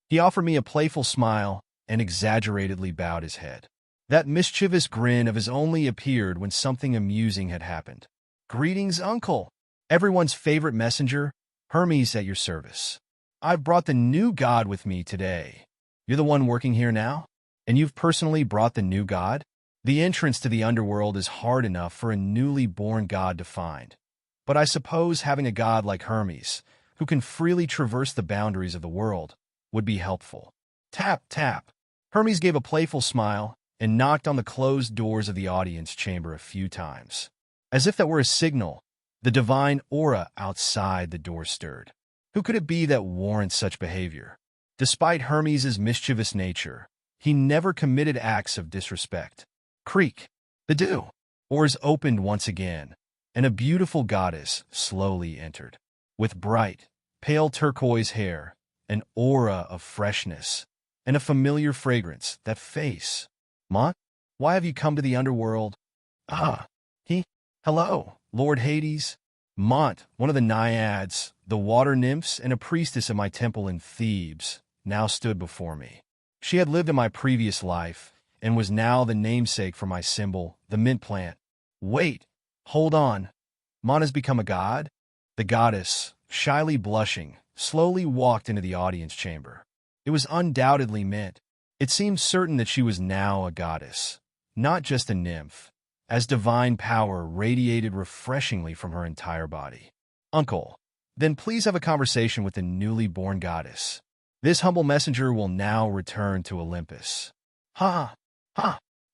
[SPEAKER 1] He offered me a playful smile and exaggeratedly bowed his head. That mischievous grin of his only appeared when something amusing had happened. Greetings, uncle. Everyone's favorite messenger, Hermes at your service. I've brought the new god with me today. You're the one working here now? And you've personally brought the new god? The entrance to the underworld is hard enough for a newly born god to find. But I suppose having a god like Hermes, who can freely traverse the boundaries of the world, would be helpful. Tap, tap. Hermes gave a playful smile and knocked on the closed doors of the audience chamber a few times. As if that were a signal, the divine aura outside the door stirred. Who could it be that warrants such behavior? Despite Hermes' mischievous nature, he never committed acts of disrespect. Creak. The doors opened once again, and a beautiful goddess slowly entered. With bright, pale turquoise hair, an aura of freshness, and a familiar fragrance, that face. Mont, why have you come to the underworld? Hello, Lord Hades. Mont, one of the naiads, the water nymphs, and a priestess of my temple in Thebes, now stood before me. She had lived in my previous life, and was now the namesake for my symbol, the mint plant. Wait, hold on. Mont has become a god? The goddess, shyly blushing, slowly walked into the audience chamber. It was undoubtedly Mint. It seemed certain that she was now a goddess, not just a nymph, as divine power radiated refreshingly from her entire body. Uncle, then please have a conversation with the newly born goddess. This humble messenger will now return to Olympus.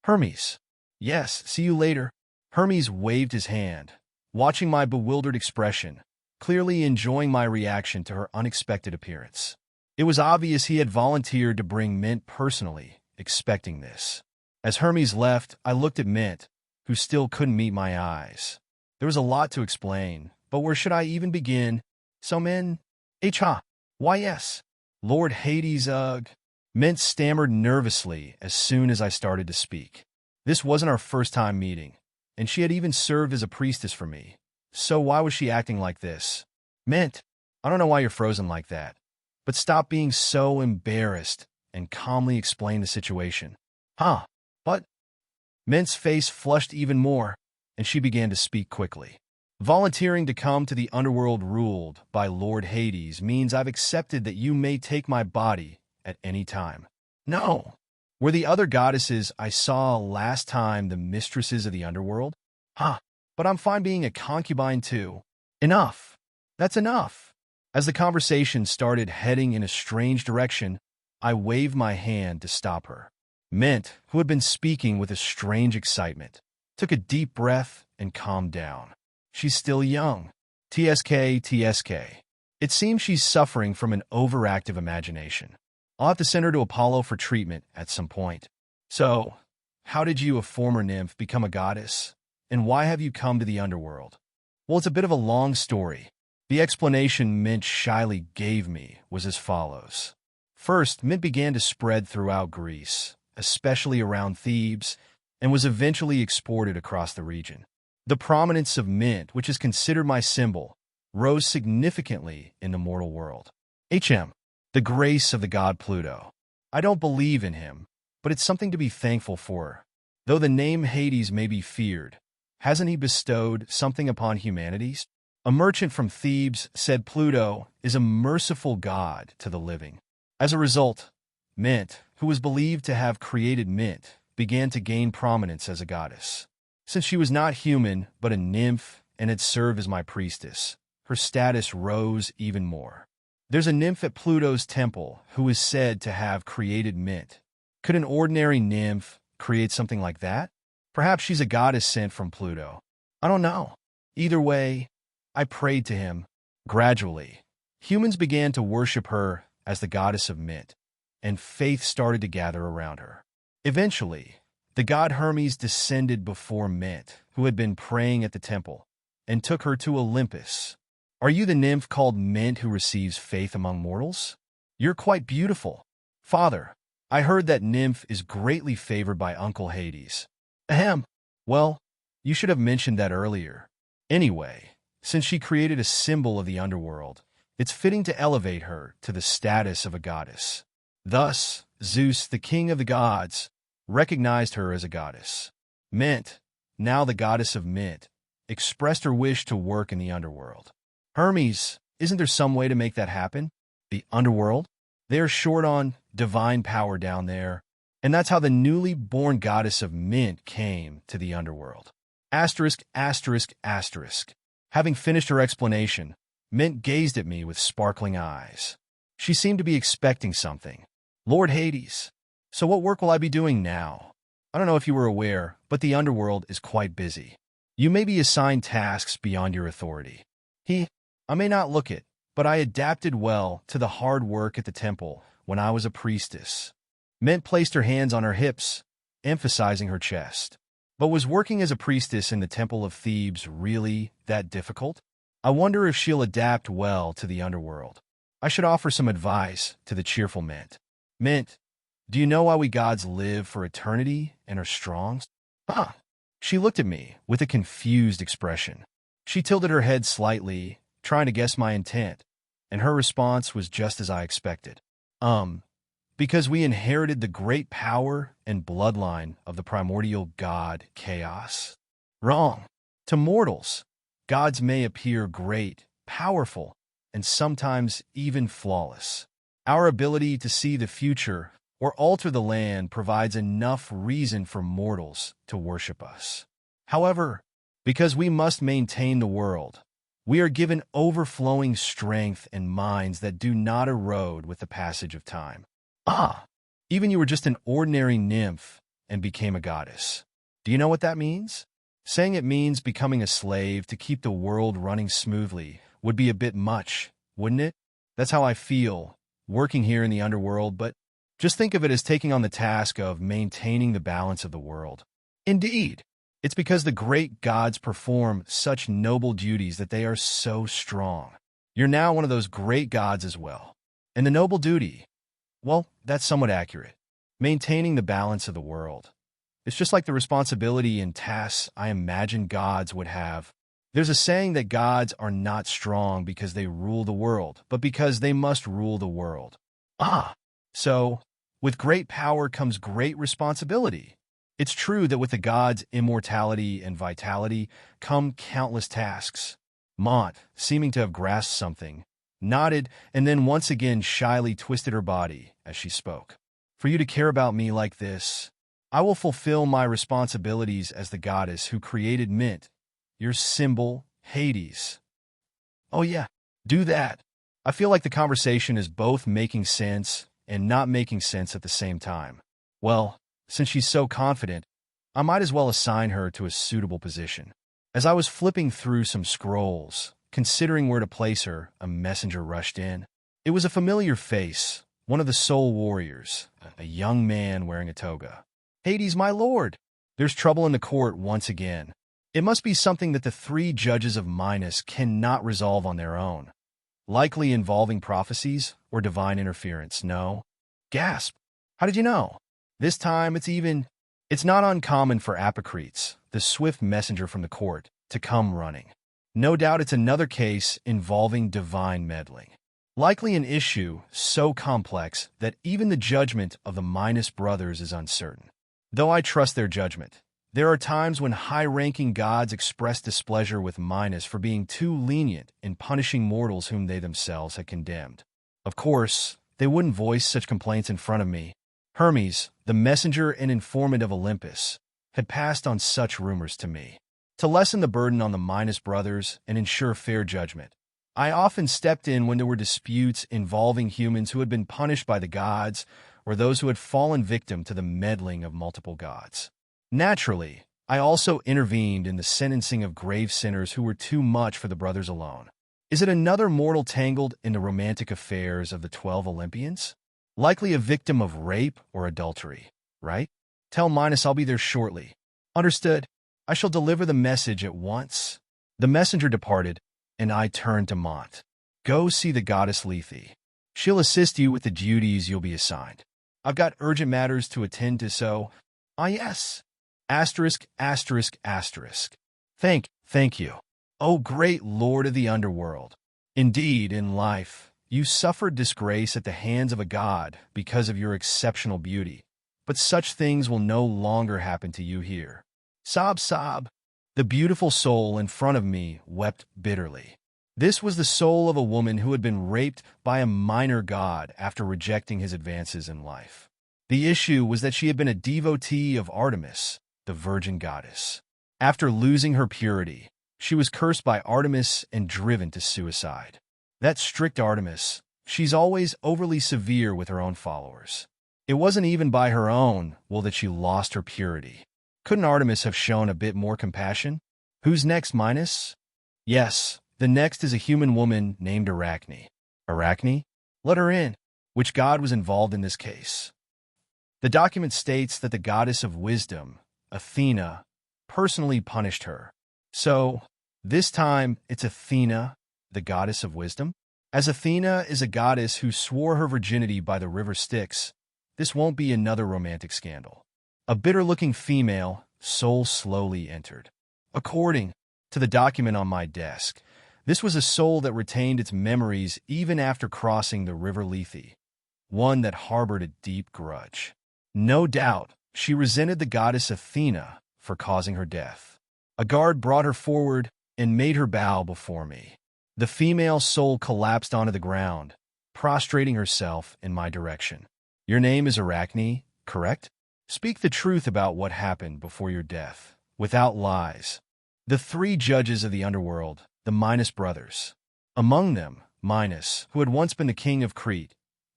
[SPEAKER 1] Hermes. Yes, see you later. Hermes waved his hand, watching my bewildered expression, clearly enjoying my reaction to her unexpected appearance. It was obvious he had volunteered to bring Mint personally, expecting this. As Hermes left, I looked at Mint, who still couldn't meet my eyes. There was a lot to explain, but where should I even begin? So Mint, why yes. Lord Hades, Mint stammered nervously as soon as I started to speak. This wasn't our first time meeting, and she had even served as a priestess for me. So why was she acting like this? Mint, I don't know why you're frozen like that, but stop being so embarrassed and calmly explain the situation. But? Mint's face flushed even more, and she began to speak quickly. Volunteering to come to the underworld ruled by Lord Hades means I've accepted that you may take my body at any time. No. Were the other goddesses I saw last time the mistresses of the underworld? But I'm fine being a concubine too. Enough. That's enough. As the conversation started heading in a strange direction, I waved my hand to stop her. Mint, who had been speaking with a strange excitement, took a deep breath and calmed down. She's still young. TSK, TSK. It seems she's suffering from an overactive imagination. I'll have to send her to Apollo for treatment at some point. So, how did you, a former nymph, become a goddess? And why have you come to the underworld? Well, it's a bit of a long story. The explanation Mint shyly gave me was as follows. First, Mint began to spread throughout Greece, especially around Thebes, and was eventually exported across the region. The prominence of Mint, which is considered my symbol, rose significantly in the mortal world. The grace of the god Pluto. I don't believe in him, but it's something to be thankful for. Though the name Hades may be feared, hasn't he bestowed something upon humanities? A merchant from Thebes said Pluto is a merciful god to the living. As a result, Mint, who was believed to have created Mint, began to gain prominence as a goddess. Since she was not human but a nymph and had served as my priestess, her status rose even more. There's a nymph at Pluto's temple who is said to have created Mint. Could an ordinary nymph create something like that? Perhaps she's a goddess sent from Pluto. I don't know. Either way, I prayed to him. Gradually, humans began to worship her as the goddess of Mint, and faith started to gather around her. Eventually, the god Hermes descended before Mint, who had been praying at the temple, and took her to Olympus. Are you the nymph called Mint who receives faith among mortals? You're quite beautiful. Father, I heard that nymph is greatly favored by Uncle Hades. Ahem. Well, you should have mentioned that earlier. Anyway, since she created a symbol of the underworld, it's fitting to elevate her to the status of a goddess. Thus, Zeus, the king of the gods, recognized her as a goddess. Mint, now the goddess of Mint, expressed her wish to work in the underworld. Hermes, isn't there some way to make that happen? The underworld? They're short on divine power down there, and that's how the newly born goddess of Mint came to the underworld. Asterisk, asterisk, asterisk. Having finished her explanation, Mint gazed at me with sparkling eyes. She seemed to be expecting something. Lord Hades, so what work will I be doing now? I don't know if you were aware, but the underworld is quite busy. You may be assigned tasks beyond your authority. I may not look it, but I adapted well to the hard work at the temple when I was a priestess. Mint placed her hands on her hips, emphasizing her chest. But was working as a priestess in the temple of Thebes really that difficult? I wonder if she'll adapt well to the underworld. I should offer some advice to the cheerful Mint. Mint, do you know why we gods live for eternity and are strong? She looked at me with a confused expression. She tilted her head slightly, trying to guess my intent, and her response was just as I expected. Because we inherited the great power and bloodline of the primordial god Chaos. Wrong. To mortals, gods may appear great, powerful, and sometimes even flawless. Our ability to see the future or alter the land provides enough reason for mortals to worship us. However, because we must maintain the world, we are given overflowing strength and minds that do not erode with the passage of time. Even you were just an ordinary nymph and became a goddess. Do you know what that means? Saying it means becoming a slave to keep the world running smoothly would be a bit much, wouldn't it? That's how I feel, working here in the underworld, but just think of it as taking on the task of maintaining the balance of the world. Indeed, it's because the great gods perform such noble duties that they are so strong. You're now one of those great gods as well. And the noble duty, well, that's somewhat accurate. Maintaining the balance of the world. It's just like the responsibility and tasks I imagine gods would have. There's a saying that gods are not strong because they rule the world, but because they must rule the world. So, with great power comes great responsibility. It's true that with the gods' immortality and vitality come countless tasks. Mont, seeming to have grasped something, nodded and then once again shyly twisted her body as she spoke. For you to care about me like this, I will fulfill my responsibilities as the goddess who created Mint, your symbol, Hades. Oh yeah, do that. I feel like the conversation is both making sense and not making sense at the same time. Well, since she's so confident, I might as well assign her to a suitable position. As I was flipping through some scrolls, considering where to place her, a messenger rushed in. It was a familiar face, one of the soul warriors, a young man wearing a toga. "Hades, my lord! There's trouble in the court once again. It must be something that the three judges of Minos cannot resolve on their own. Likely involving prophecies or divine interference, no?" Gasp! "How did you know?" This time it's not uncommon for Apocrates, the swift messenger from the court, to come running. No doubt it's another case involving divine meddling. Likely an issue so complex that even the judgment of the Minos brothers is uncertain. Though I trust their judgment, there are times when high-ranking gods express displeasure with Minos for being too lenient in punishing mortals whom they themselves had condemned. Of course, they wouldn't voice such complaints in front of me. Hermes, the messenger and informant of Olympus, had passed on such rumors to me. To lessen the burden on the Minos brothers and ensure fair judgment, I often stepped in when there were disputes involving humans who had been punished by the gods or those who had fallen victim to the meddling of multiple gods. Naturally, I also intervened in the sentencing of grave sinners who were too much for the brothers alone. Is it another mortal tangled in the romantic affairs of the 12 Olympians? Likely a victim of rape or adultery, right? Tell Minos I'll be there shortly. Understood. I shall deliver the message at once. The messenger departed, and I turned to Mont. Go see the goddess Lethe. She'll assist you with the duties you'll be assigned. I've got urgent matters to attend to, so... Ah, yes. Asterisk, asterisk, asterisk. Thank you. O great lord of the underworld. Indeed, in life, you suffered disgrace at the hands of a god because of your exceptional beauty, but such things will no longer happen to you here. Sob, sob. The beautiful soul in front of me wept bitterly. This was the soul of a woman who had been raped by a minor god after rejecting his advances in life. The issue was that she had been a devotee of Artemis, the virgin goddess. After losing her purity, she was cursed by Artemis and driven to suicide. That strict Artemis, she's always overly severe with her own followers. It wasn't even by her own will that she lost her purity. Couldn't Artemis have shown a bit more compassion? Who's next, Minos? Yes, the next is a human woman named Arachne. Arachne? Let her in. Which god was involved in this case? The document states that the goddess of wisdom, Athena, personally punished her. So, this time it's Athena, the goddess of wisdom? As Athena is a goddess who swore her virginity by the river Styx, this won't be another romantic scandal. A bitter-looking female, soul slowly entered. According to the document on my desk, this was a soul that retained its memories even after crossing the river Lethe, one that harbored a deep grudge. No doubt, she resented the goddess Athena for causing her death. A guard brought her forward and made her bow before me. The female soul collapsed onto the ground, prostrating herself in my direction. Your name is Arachne, correct? Speak the truth about what happened before your death, without lies. The three judges of the underworld, the Minos brothers. Among them, Minos, who had once been the king of Crete,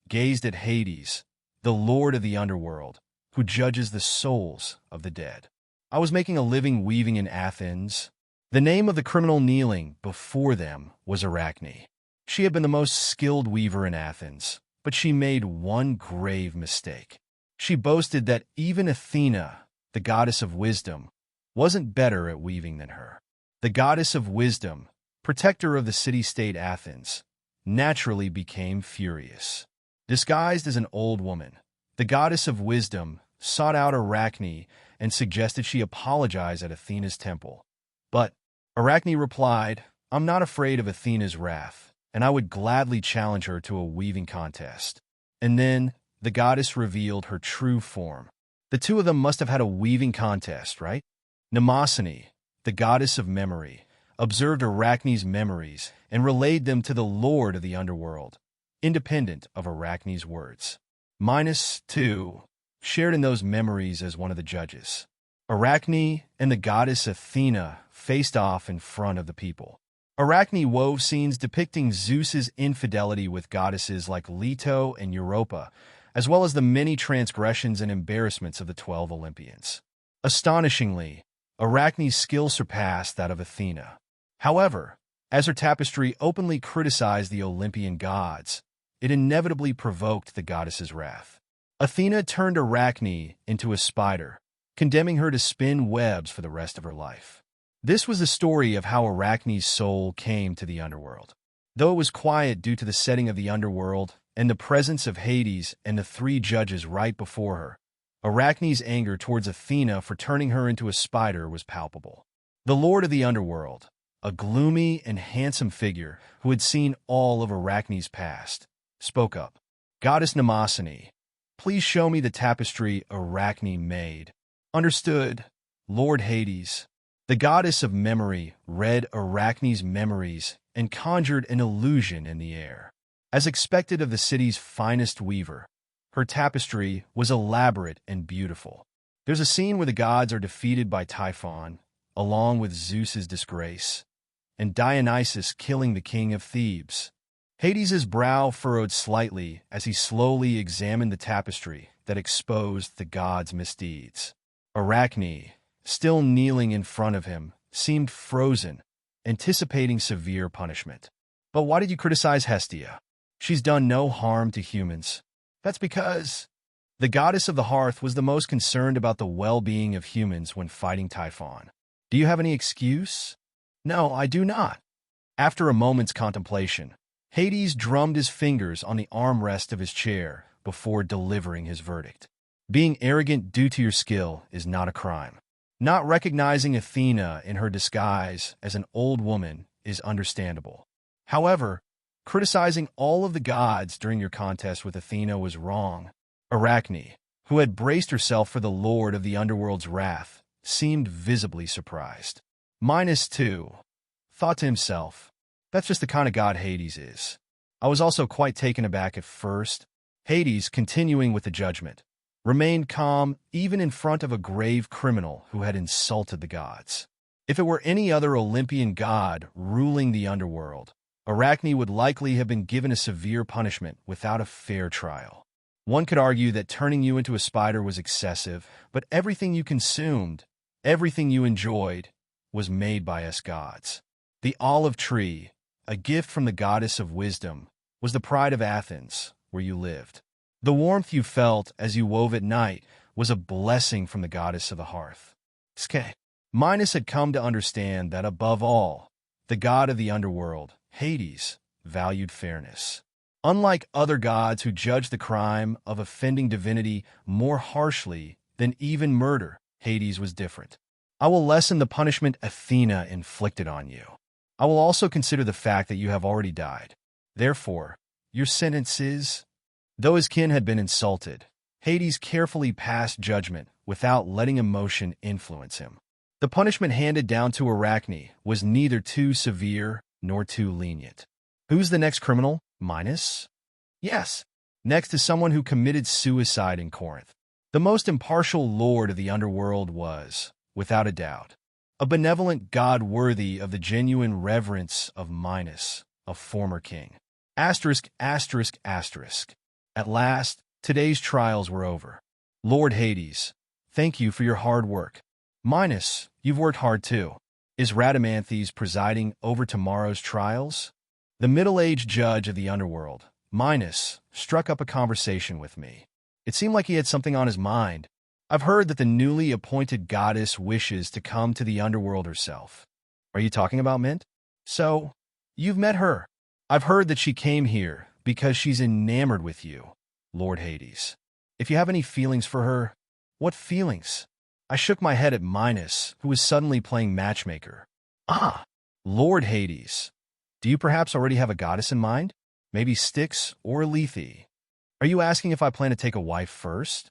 [SPEAKER 1] gazed at Hades, the lord of the underworld, who judges the souls of the dead. I was making a living weaving in Athens. The name of the criminal kneeling before them was Arachne. She had been the most skilled weaver in Athens, but she made one grave mistake. She boasted that even Athena, the goddess of wisdom, wasn't better at weaving than her. The goddess of wisdom, protector of the city-state Athens, naturally became furious. Disguised as an old woman, the goddess of wisdom sought out Arachne and suggested she apologize at Athena's temple. But Arachne replied, I'm not afraid of Athena's wrath, and I would gladly challenge her to a weaving contest. And then the goddess revealed her true form. The two of them must have had a weaving contest, right? Mnemosyne, the goddess of memory, observed Arachne's memories and relayed them to the lord of the underworld, independent of Arachne's words. Minos, too, shared in those memories as one of the judges. Arachne and the goddess Athena faced off in front of the people. Arachne wove scenes depicting Zeus's infidelity with goddesses like Leto and Europa, as well as the many transgressions and embarrassments of the 12 Olympians. Astonishingly, Arachne's skill surpassed that of Athena. However, as her tapestry openly criticized the Olympian gods, it inevitably provoked the goddess's wrath. Athena turned Arachne into a spider, condemning her to spin webs for the rest of her life. This was the story of how Arachne's soul came to the underworld. Though it was quiet due to the setting of the underworld and the presence of Hades and the three judges right before her, Arachne's anger towards Athena for turning her into a spider was palpable. The Lord of the Underworld, a gloomy and handsome figure who had seen all of Arachne's past, spoke up. "Goddess Mnemosyne, please show me the tapestry Arachne made." "Understood, Lord Hades." The goddess of memory read Arachne's memories and conjured an illusion in the air. As expected of the city's finest weaver, her tapestry was elaborate and beautiful. There's a scene where the gods are defeated by Typhon, along with Zeus's disgrace, and Dionysus killing the king of Thebes. Hades's brow furrowed slightly as he slowly examined the tapestry that exposed the gods' misdeeds. Arachne, still kneeling in front of him, seemed frozen, anticipating severe punishment. "But why did you criticize Hestia? She's done no harm to humans." "That's because..." The goddess of the hearth was the most concerned about the well-being of humans when fighting Typhon. "Do you have any excuse?" "No, I do not." After a moment's contemplation, Hades drummed his fingers on the armrest of his chair before delivering his verdict. "Being arrogant due to your skill is not a crime. Not recognizing Athena in her disguise as an old woman is understandable. However, criticizing all of the gods during your contest with Athena was wrong." Arachne, who had braced herself for the Lord of the Underworld's wrath, seemed visibly surprised. -2. Thought to himself, that's just the kind of god Hades is. I was also quite taken aback at first. Hades, continuing with the judgment, remained calm even in front of a grave criminal who had insulted the gods. If it were any other Olympian god ruling the underworld, Arachne would likely have been given a severe punishment without a fair trial. One could argue that turning you into a spider was excessive, but everything you consumed, everything you enjoyed, was made by us gods. The olive tree, a gift from the goddess of wisdom, was the pride of Athens, where you lived. The warmth you felt as you wove at night was a blessing from the goddess of the hearth. Minos had come to understand that above all, the god of the underworld, Hades, valued fairness. Unlike other gods who judged the crime of offending divinity more harshly than even murder, Hades was different. "I will lessen the punishment Athena inflicted on you. I will also consider the fact that you have already died. Therefore, your sentence is..." Though his kin had been insulted, Hades carefully passed judgment without letting emotion influence him. The punishment handed down to Arachne was neither too severe nor too lenient. "Who's the next criminal? Minos?" "Yes. Next is someone who committed suicide in Corinth. The most impartial lord of the underworld was, without a doubt, a benevolent god worthy of the genuine reverence of Minos, a former king. Asterisk, asterisk, asterisk. At last, today's trials were over. Lord Hades, thank you for your hard work. Minos, you've worked hard too. Is Rhadamanthys presiding over tomorrow's trials?" The middle-aged judge of the underworld, Minos, struck up a conversation with me. It seemed like he had something on his mind. "I've heard that the newly appointed goddess wishes to come to the underworld herself." "Are you talking about Mint?" "So, you've met her." "I've heard that she came here because she's enamored with you, Lord Hades. If you have any feelings for her..." "What feelings?" I shook my head at Minos, who was suddenly playing matchmaker. "Ah, Lord Hades. Do you perhaps already have a goddess in mind? Maybe Styx or Lethe? Are you asking if I plan to take a wife first?"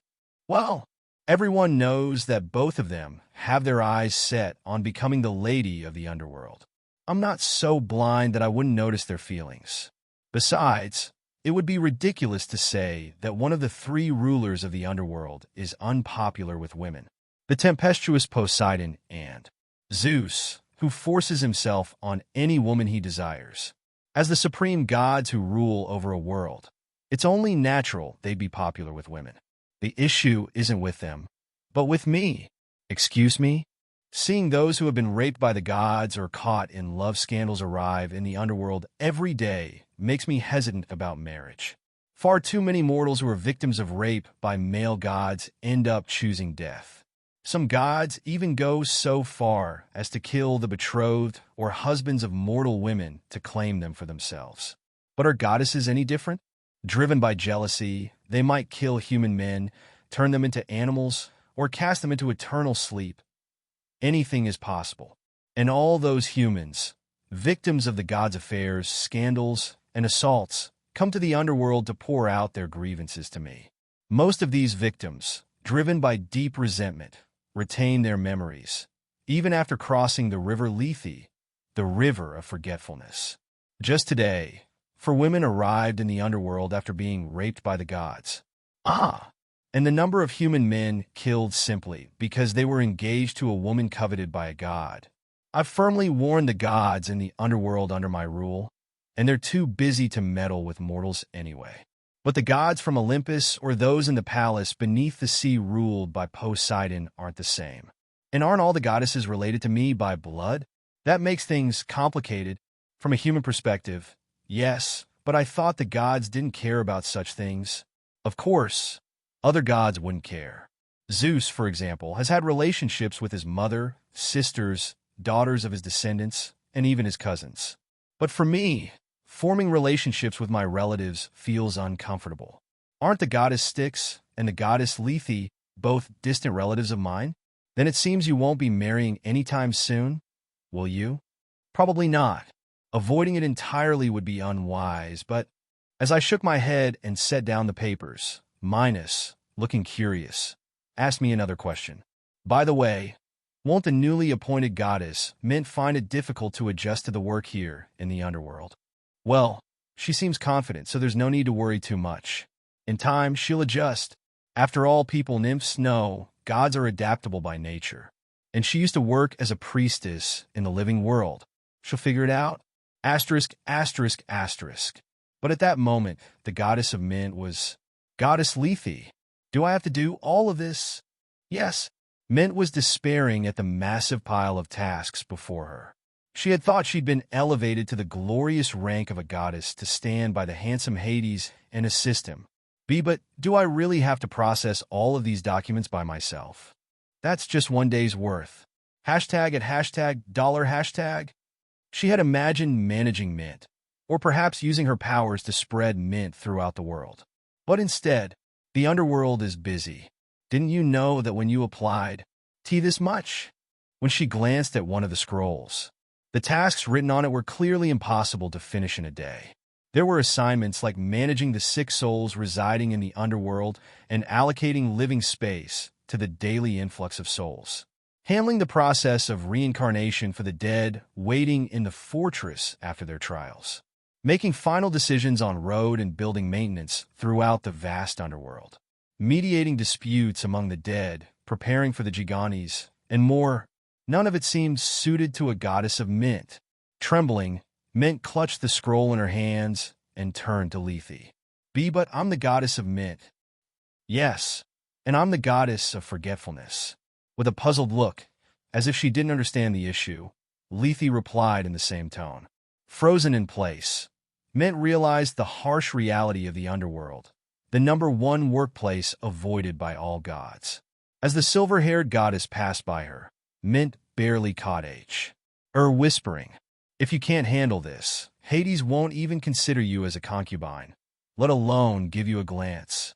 [SPEAKER 1] "Well, everyone knows that both of them have their eyes set on becoming the lady of the underworld. I'm not so blind that I wouldn't notice their feelings. Besides, it would be ridiculous to say that one of the three rulers of the underworld is unpopular with women. The tempestuous Poseidon and Zeus, who forces himself on any woman he desires. As the supreme gods who rule over a world, It's only natural they'd be popular with women. The issue isn't with them, but with me. Excuse me? Seeing those who have been raped by the gods or caught in love scandals arrive in the underworld every day makes me hesitant about marriage. Far too many mortals who are victims of rape by male gods end up choosing death. Some gods even go so far as to kill the betrothed or husbands of mortal women to claim them for themselves. But are goddesses any different? Driven by jealousy, they might kill human men, turn them into animals, or cast them into eternal sleep. Anything is possible. And all those humans, victims of the gods' affairs, scandals, and assaults, come to the underworld to pour out their grievances to me. Most of these victims, driven by deep resentment, retain their memories, even after crossing the river Lethe, the river of forgetfulness. Just today, 4 women arrived in the underworld after being raped by the gods. And the number of human men killed simply because they were engaged to a woman coveted by a god. I've firmly warned the gods in the underworld under my rule, and they're too busy to meddle with mortals anyway. But the gods from Olympus or those in the palace beneath the sea ruled by Poseidon aren't the same. And aren't all the goddesses related to me by blood? That makes things complicated. From a human perspective, yes, but I thought the gods didn't care about such things. Of course, other gods wouldn't care. Zeus, for example, has had relationships with his mother, sisters, daughters of his descendants, and even his cousins. But for me, forming relationships with my relatives feels uncomfortable. Aren't the goddess Styx and the goddess Lethe both distant relatives of mine? Then it seems you won't be marrying anytime soon, will you? Probably not. Avoiding it entirely would be unwise, but as I shook my head and set down the papers, Minos, looking curious, asked me another question. By the way, won't the newly appointed goddess Mint find it difficult to adjust to the work here in the underworld? Well, she seems confident, so there's no need to worry too much. In time, she'll adjust. After all, people nymphs know gods are adaptable by nature. And she used to work as a priestess in the living world. She'll figure it out. Asterisk, asterisk, asterisk. But at that moment, the goddess of Mint was Goddess Lethe. Do I have to do all of this? Yes. Mint was despairing at the massive pile of tasks before her. She had thought she'd been elevated to the glorious rank of a goddess to stand by the handsome Hades and assist him. But do I really have to process all of these documents by myself? That's just one day's worth. Hashtag at hashtag dollar hashtag. She had imagined managing Mint, or perhaps using her powers to spread Mint throughout the world. But instead, the underworld is busy. Didn't you know that when you applied this much? When she glanced at one of the scrolls, the tasks written on it were clearly impossible to finish in a day. There were assignments like managing the 6 souls residing in the underworld and allocating living space to the daily influx of souls, handling the process of reincarnation for the dead waiting in the fortress after their trials, making final decisions on road and building maintenance throughout the vast underworld, mediating disputes among the dead, preparing for the Gigantes, and more. None of it seemed suited to a goddess of Mint. Trembling, Mint clutched the scroll in her hands and turned to Lethe. But I'm the goddess of Mint. Yes, and I'm the goddess of forgetfulness. With a puzzled look, as if she didn't understand the issue, Lethe replied in the same tone. Frozen in place, Mint realized the harsh reality of the underworld, the #1 workplace avoided by all gods. As the silver-haired goddess passed by her, Mint barely caught whispering, if you can't handle this, Hades won't even consider you as a concubine, let alone give you a glance.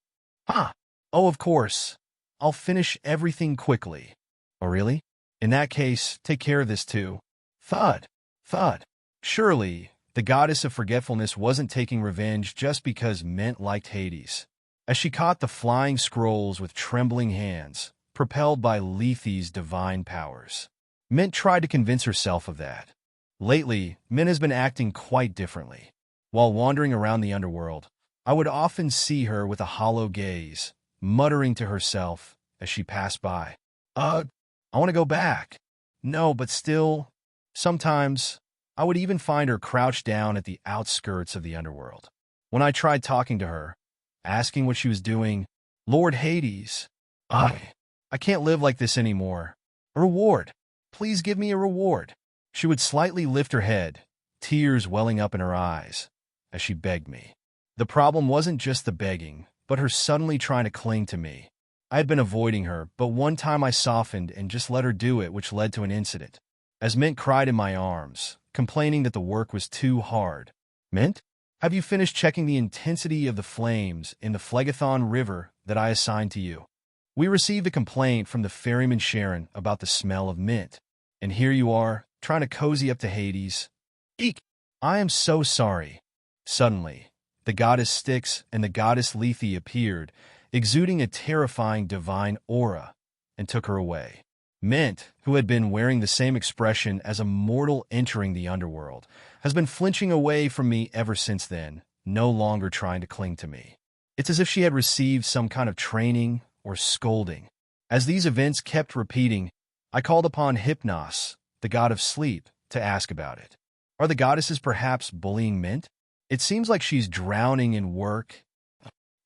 [SPEAKER 1] Oh, of course. I'll finish everything quickly. Oh, really? In that case, take care of this too. Thud, thud. Surely, the goddess of forgetfulness wasn't taking revenge just because Mint liked Hades. As she caught the flying scrolls with trembling hands, propelled by Lethe's divine powers, Mint tried to convince herself of that. Lately, Mint has been acting quite differently. While wandering around the underworld, I would often see her with a hollow gaze, muttering to herself as she passed by. I want to go back. No, but still, sometimes I would even find her crouched down at the outskirts of the underworld. When I tried talking to her, asking what she was doing. Lord Hades, I can't live like this anymore. A reward. Please give me a reward. She would slightly lift her head, tears welling up in her eyes, as she begged me. The problem wasn't just the begging, but her suddenly trying to cling to me. I had been avoiding her, but one time I softened and just let her do it, which led to an incident. As Mint cried in my arms, complaining that the work was too hard. Mint, have you finished checking the intensity of the flames in the Phlegethon River that I assigned to you? We received a complaint from the ferryman Sharon about the smell of mint, and here you are, trying to cozy up to Hades. Eek! I am so sorry. Suddenly, the goddess Styx and the goddess Lethe appeared, exuding a terrifying divine aura, and took her away. Mint, who had been wearing the same expression as a mortal entering the underworld, has been flinching away from me ever since then, no longer trying to cling to me. It's as if she had received some kind of training or scolding. As these events kept repeating, I called upon Hypnos, the god of sleep, to ask about it. Are the goddesses perhaps bullying Mint? It seems like she's drowning in work.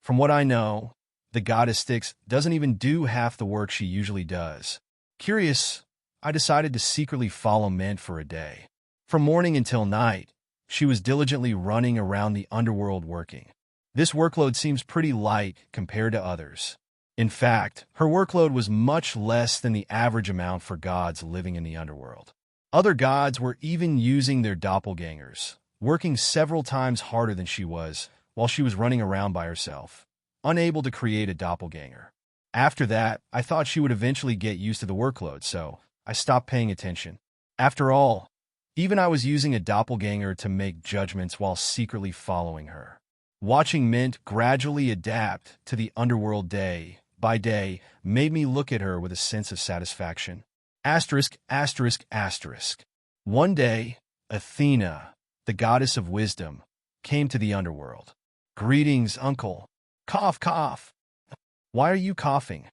[SPEAKER 1] From what I know, the goddess Styx doesn't even do half the work she usually does. Curious, I decided to secretly follow Mint for a day. From morning until night, she was diligently running around the underworld working. This workload seems pretty light compared to others. In fact, her workload was much less than the average amount for gods living in the underworld. Other gods were even using their doppelgangers, working several times harder than she was, while she was running around by herself, unable to create a doppelganger. After that, I thought she would eventually get used to the workload, so I stopped paying attention. After all, even I was using a doppelganger to make judgments while secretly following her. Watching Mint gradually adapt to the underworld day by day made me look at her with a sense of satisfaction. Asterisk, asterisk, asterisk. One day, Athena, the goddess of wisdom, came to the underworld. Greetings, uncle. Cough, cough. Why are you coughing?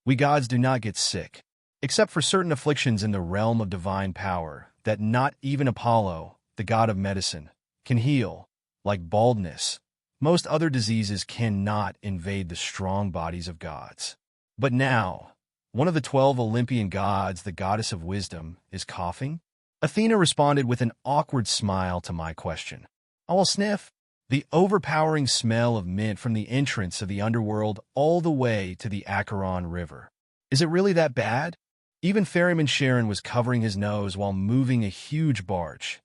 [SPEAKER 1] We gods do not get sick, except for certain afflictions in the realm of divine power that not even Apollo, the god of medicine, can heal, like baldness. Most other diseases cannot invade the strong bodies of gods. But now, one of the 12 Olympian gods, the goddess of wisdom, is coughing? Athena responded with an awkward smile to my question. I will sniff. The overpowering smell of mint from the entrance of the underworld all the way to the Acheron River. Is it really that bad? Even ferryman Sharon was covering his nose while moving a huge barge.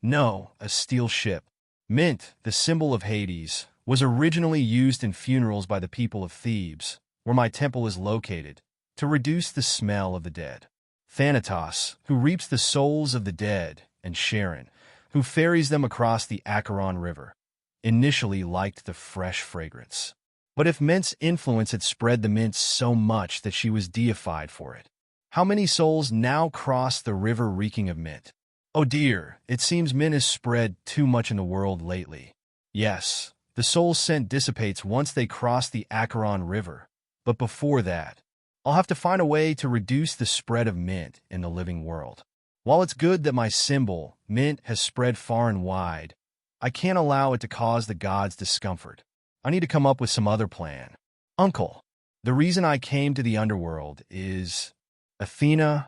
[SPEAKER 1] No, a steel ship. Mint, the symbol of Hades, was originally used in funerals by the people of Thebes, where my temple is located, to reduce the smell of the dead. Thanatos, who reaps the souls of the dead, and Sharon, who ferries them across the Acheron River, initially liked the fresh fragrance. But if Mint's influence had spread the mint so much that she was deified for it, how many souls now cross the river reeking of mint? Oh dear, it seems mint has spread too much in the world lately. Yes, the soul scent dissipates once they cross the Acheron River, but before that, I'll have to find a way to reduce the spread of mint in the living world. While it's good that my symbol, mint, has spread far and wide, I can't allow it to cause the gods discomfort. I need to come up with some other plan. Uncle, the reason I came to the underworld is... Athena,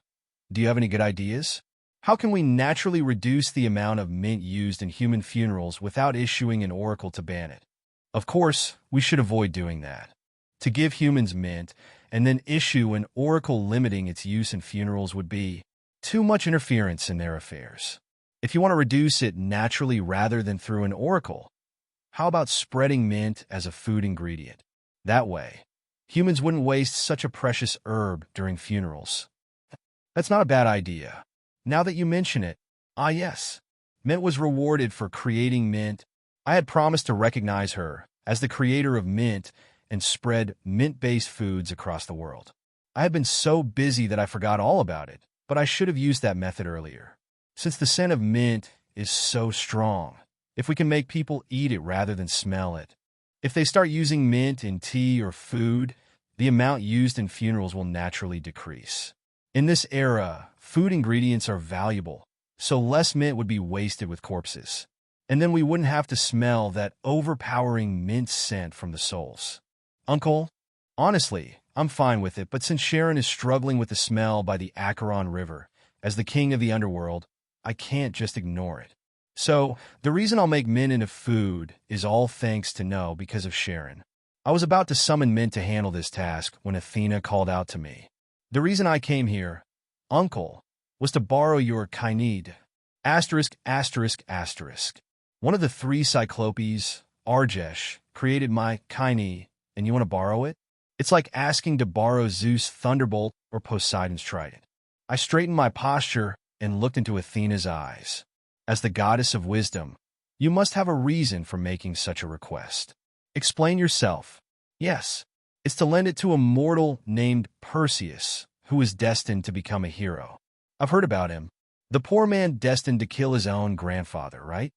[SPEAKER 1] do you have any good ideas? How can we naturally reduce the amount of mint used in human funerals without issuing an oracle to ban it? Of course, we should avoid doing that. To give humans mint and then issue an oracle limiting its use in funerals would be too much interference in their affairs. If you want to reduce it naturally rather than through an oracle, how about spreading mint as a food ingredient? That way, humans wouldn't waste such a precious herb during funerals. That's not a bad idea. Now that you mention it, yes, Mint was rewarded for creating mint. I had promised to recognize her as the creator of mint and spread mint-based foods across the world. I had been so busy that I forgot all about it, but I should have used that method earlier. Since the scent of mint is so strong, if we can make people eat it rather than smell it, if they start using mint in tea or food, the amount used in funerals will naturally decrease. In this era, food ingredients are valuable, so less mint would be wasted with corpses. and then we wouldn't have to smell that overpowering mint scent from the souls. Uncle, honestly, I'm fine with it, but since Sharon is struggling with the smell by the Acheron River, as the king of the underworld, I can't just ignore it. So, the reason I'll make mint into food is all thanks to No because of Sharon. I was about to summon mint to handle this task when Athena called out to me. The reason I came here, Uncle, was to borrow your Kynede. *****. One of the three Cyclopes, Argesh, created my Kynede, and you want to borrow it? It's like asking to borrow Zeus' thunderbolt or Poseidon's trident. I straightened my posture and looked into Athena's eyes. As the goddess of wisdom, you must have a reason for making such a request. Explain yourself. Yes, it's to lend it to a mortal named Perseus, who is destined to become a hero. I've heard about him. The poor man destined to kill his own grandfather, right?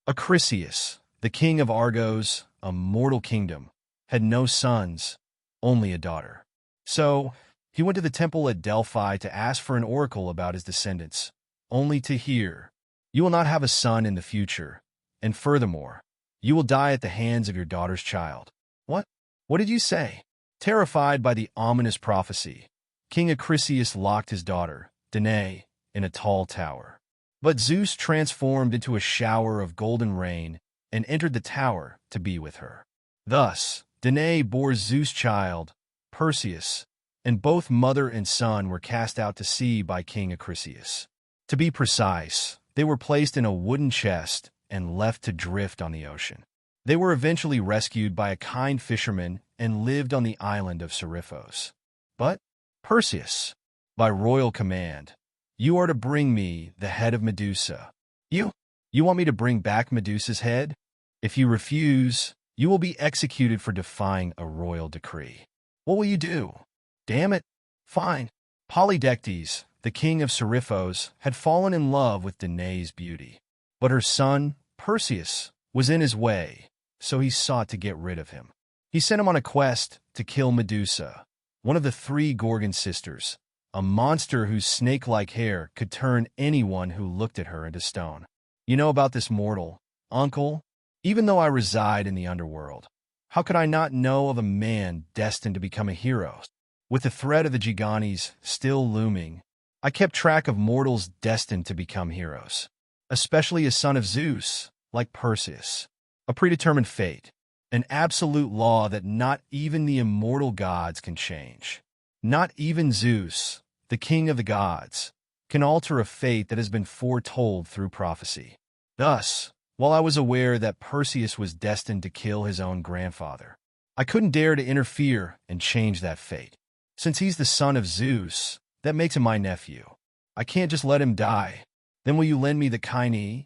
[SPEAKER 1] Acrisius, the king of Argos, a mortal kingdom, had no sons, only a daughter. So, he went to the temple at Delphi to ask for an oracle about his descendants, only to hear, "You will not have a son in the future, and furthermore, you will die at the hands of your daughter's child." What? What did you say? Terrified by the ominous prophecy, King Acrisius locked his daughter, Danae, in a tall tower. But Zeus transformed into a shower of golden rain and entered the tower to be with her. Thus, Danae bore Zeus' child, Perseus, and both mother and son were cast out to sea by King Acrisius. To be precise, they were placed in a wooden chest and left to drift on the ocean. They were eventually rescued by a kind fisherman and lived on the island of Seriphos. But, Perseus, by royal command, you are to bring me the head of Medusa. You want me to bring back Medusa's head? If you refuse, you will be executed for defying a royal decree. What will you do? Damn it. Fine. Polydectes, the king of Seriphos, had fallen in love with Danae's beauty. But her son, Perseus, was in his way, so he sought to get rid of him. He sent him on a quest to kill Medusa, one of the three Gorgon sisters, a monster whose snake-like hair could turn anyone who looked at her into stone. You know about this mortal, Uncle? Even though I reside in the underworld, how could I not know of a man destined to become a hero? With the threat of the Gigantes still looming, I kept track of mortals destined to become heroes, especially a son of Zeus, like Perseus. A predetermined fate, an absolute law that not even the immortal gods can change. Not even Zeus, the king of the gods, can alter a fate that has been foretold through prophecy. Thus, while I was aware that Perseus was destined to kill his own grandfather, I couldn't dare to interfere and change that fate. Since he's the son of Zeus, that makes him my nephew. I can't just let him die. Then will you lend me the Kynede?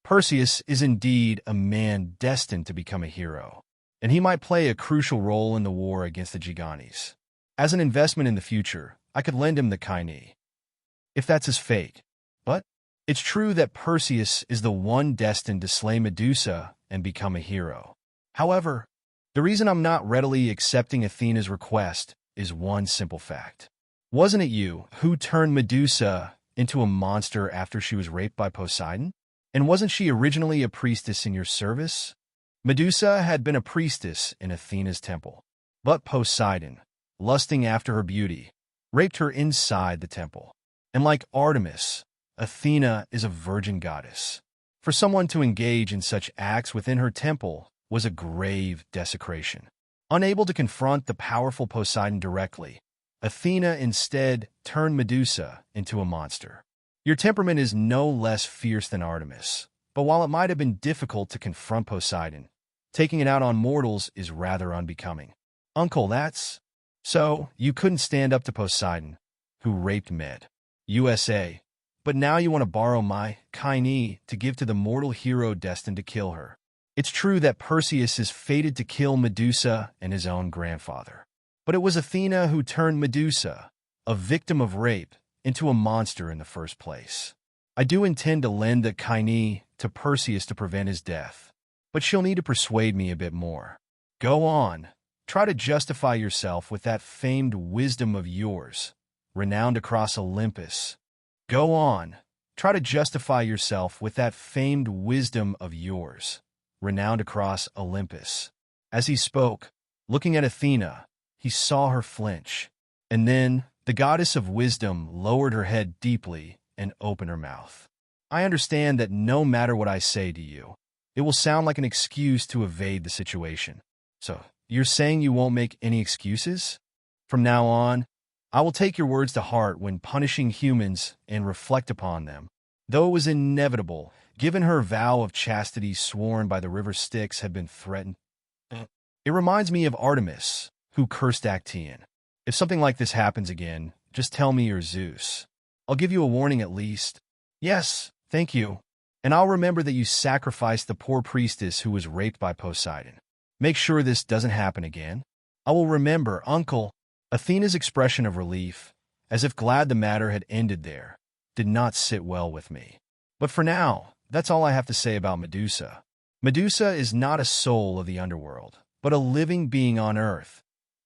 [SPEAKER 1] Perseus is indeed a man destined to become a hero, and he might play a crucial role in the war against the Gigantes. As an investment in the future, I could lend him the Kynede, if that's his fate. But it's true that Perseus is the one destined to slay Medusa and become a hero. However, the reason I'm not readily accepting Athena's request is one simple fact. Wasn't it you who turned Medusa into a monster after she was raped by Poseidon? And wasn't she originally a priestess in your service? Medusa had been a priestess in Athena's temple, but Poseidon, lusting after her beauty, raped her inside the temple. And like Artemis, Athena is a virgin goddess. For someone to engage in such acts within her temple was a grave desecration. Unable to confront the powerful Poseidon directly, Athena instead turned Medusa into a monster. Your temperament is no less fierce than Artemis, but while it might have been difficult to confront Poseidon, taking it out on mortals is rather unbecoming. Uncle, that's... So, you couldn't stand up to Poseidon, who raped USA, but now you want to borrow my Kynede to give to the mortal hero destined to kill her. It's true that Perseus is fated to kill Medusa and his own grandfather, but it was Athena who turned Medusa, a victim of rape, into a monster in the first place. I do intend to lend the Kynede to Perseus to prevent his death, but she'll need to persuade me a bit more. Go on, try to justify yourself with that famed wisdom of yours, renowned across Olympus. Go on, Try to justify yourself with that famed wisdom of yours, renowned across Olympus. As he spoke, looking at Athena, he saw her flinch. And then the goddess of wisdom lowered her head deeply and opened her mouth. I understand that no matter what I say to you, it will sound like an excuse to evade the situation. So, you're saying you won't make any excuses? From now on, I will take your words to heart when punishing humans and reflect upon them. Though it was inevitable, given her vow of chastity sworn by the river Styx had been threatened. It reminds me of Artemis, who cursed Actaeon. If something like this happens again, just tell me you're Zeus. I'll give you a warning at least. Yes, thank you. And I'll remember that you sacrificed the poor priestess who was raped by Poseidon. Make sure this doesn't happen again. I will remember, Uncle. Athena's expression of relief, as if glad the matter had ended there, did not sit well with me. But for now, that's all I have to say about Medusa. Medusa is not a soul of the underworld, but a living being on earth,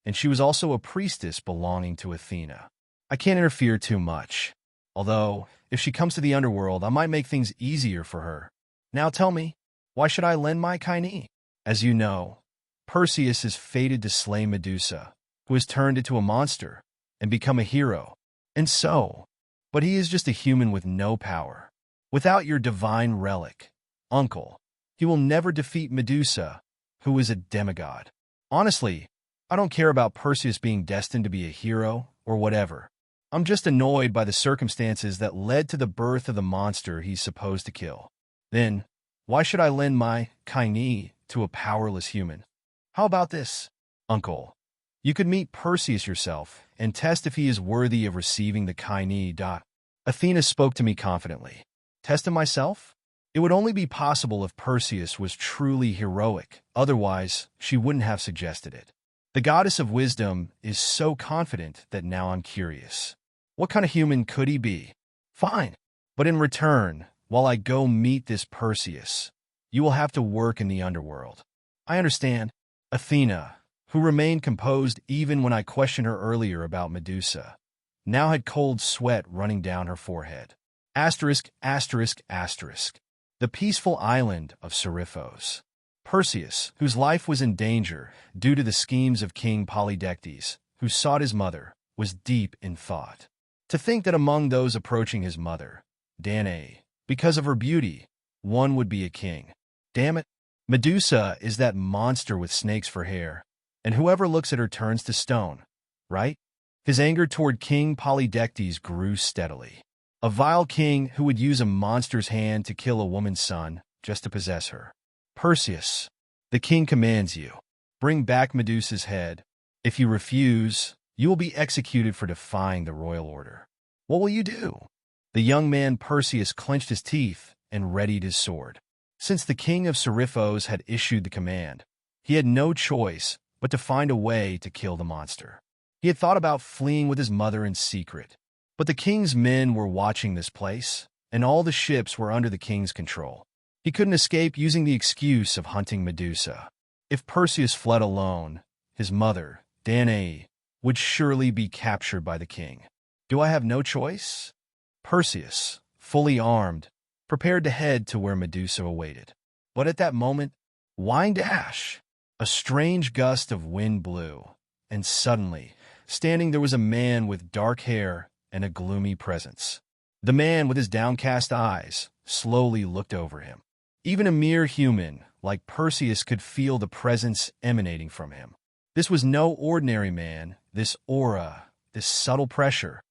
[SPEAKER 1] and she was also a priestess belonging to Athena. I can't interfere too much, although, if she comes to the underworld, I might make things easier for her. Now tell me, why should I lend my kine? As you know, Perseus is fated to slay Medusa, who has turned into a monster and become a hero. And so, but he is just a human with no power. Without your divine relic, Uncle, he will never defeat Medusa, who is a demigod. Honestly, I don't care about Perseus being destined to be a hero or whatever. I'm just annoyed by the circumstances that led to the birth of the monster he's supposed to kill. Then, why should I lend my kine to a powerless human? How about this, Uncle? You could meet Perseus yourself and test if he is worthy of receiving the kine. Athena spoke to me confidently. Test him myself? It would only be possible if Perseus was truly heroic, otherwise she wouldn't have suggested it. The goddess of wisdom is so confident that now I'm curious. What kind of human could he be? Fine, but in return, while I go meet this Perseus, you will have to work in the underworld. I understand. Athena, who remained composed even when I questioned her earlier about Medusa, now had cold sweat running down her forehead. Asterisk, asterisk, asterisk. The peaceful island of Seriphos. Perseus, whose life was in danger due to the schemes of King Polydectes, who sought his mother, was deep in thought. To think that among those approaching his mother, Danae, because of her beauty, one would be a king. Damn it. Medusa is that monster with snakes for hair, and whoever looks at her turns to stone, right? His anger toward King Polydectes grew steadily. A vile king who would use a monster's hand to kill a woman's son just to possess her. Perseus, the king commands you. Bring back Medusa's head. If you refuse, you will be executed for defying the royal order. What will you do? The young man Perseus clenched his teeth and readied his sword. Since the king of Seriphos had issued the command, he had no choice but to find a way to kill the monster. He had thought about fleeing with his mother in secret, but the king's men were watching this place, and all the ships were under the king's control. He couldn't escape using the excuse of hunting Medusa. If Perseus fled alone, his mother, Danae, would surely be captured by the king. Do I have no choice? Perseus, fully armed, prepared to head to where Medusa awaited. But at that moment, wind dash! A strange gust of wind blew, and suddenly, standing there was a man with dark hair and a gloomy presence. The man, with his downcast eyes, slowly looked over him. Even a mere human, like Perseus, could feel the presence emanating from him. This was no ordinary man, this aura, this subtle pressure.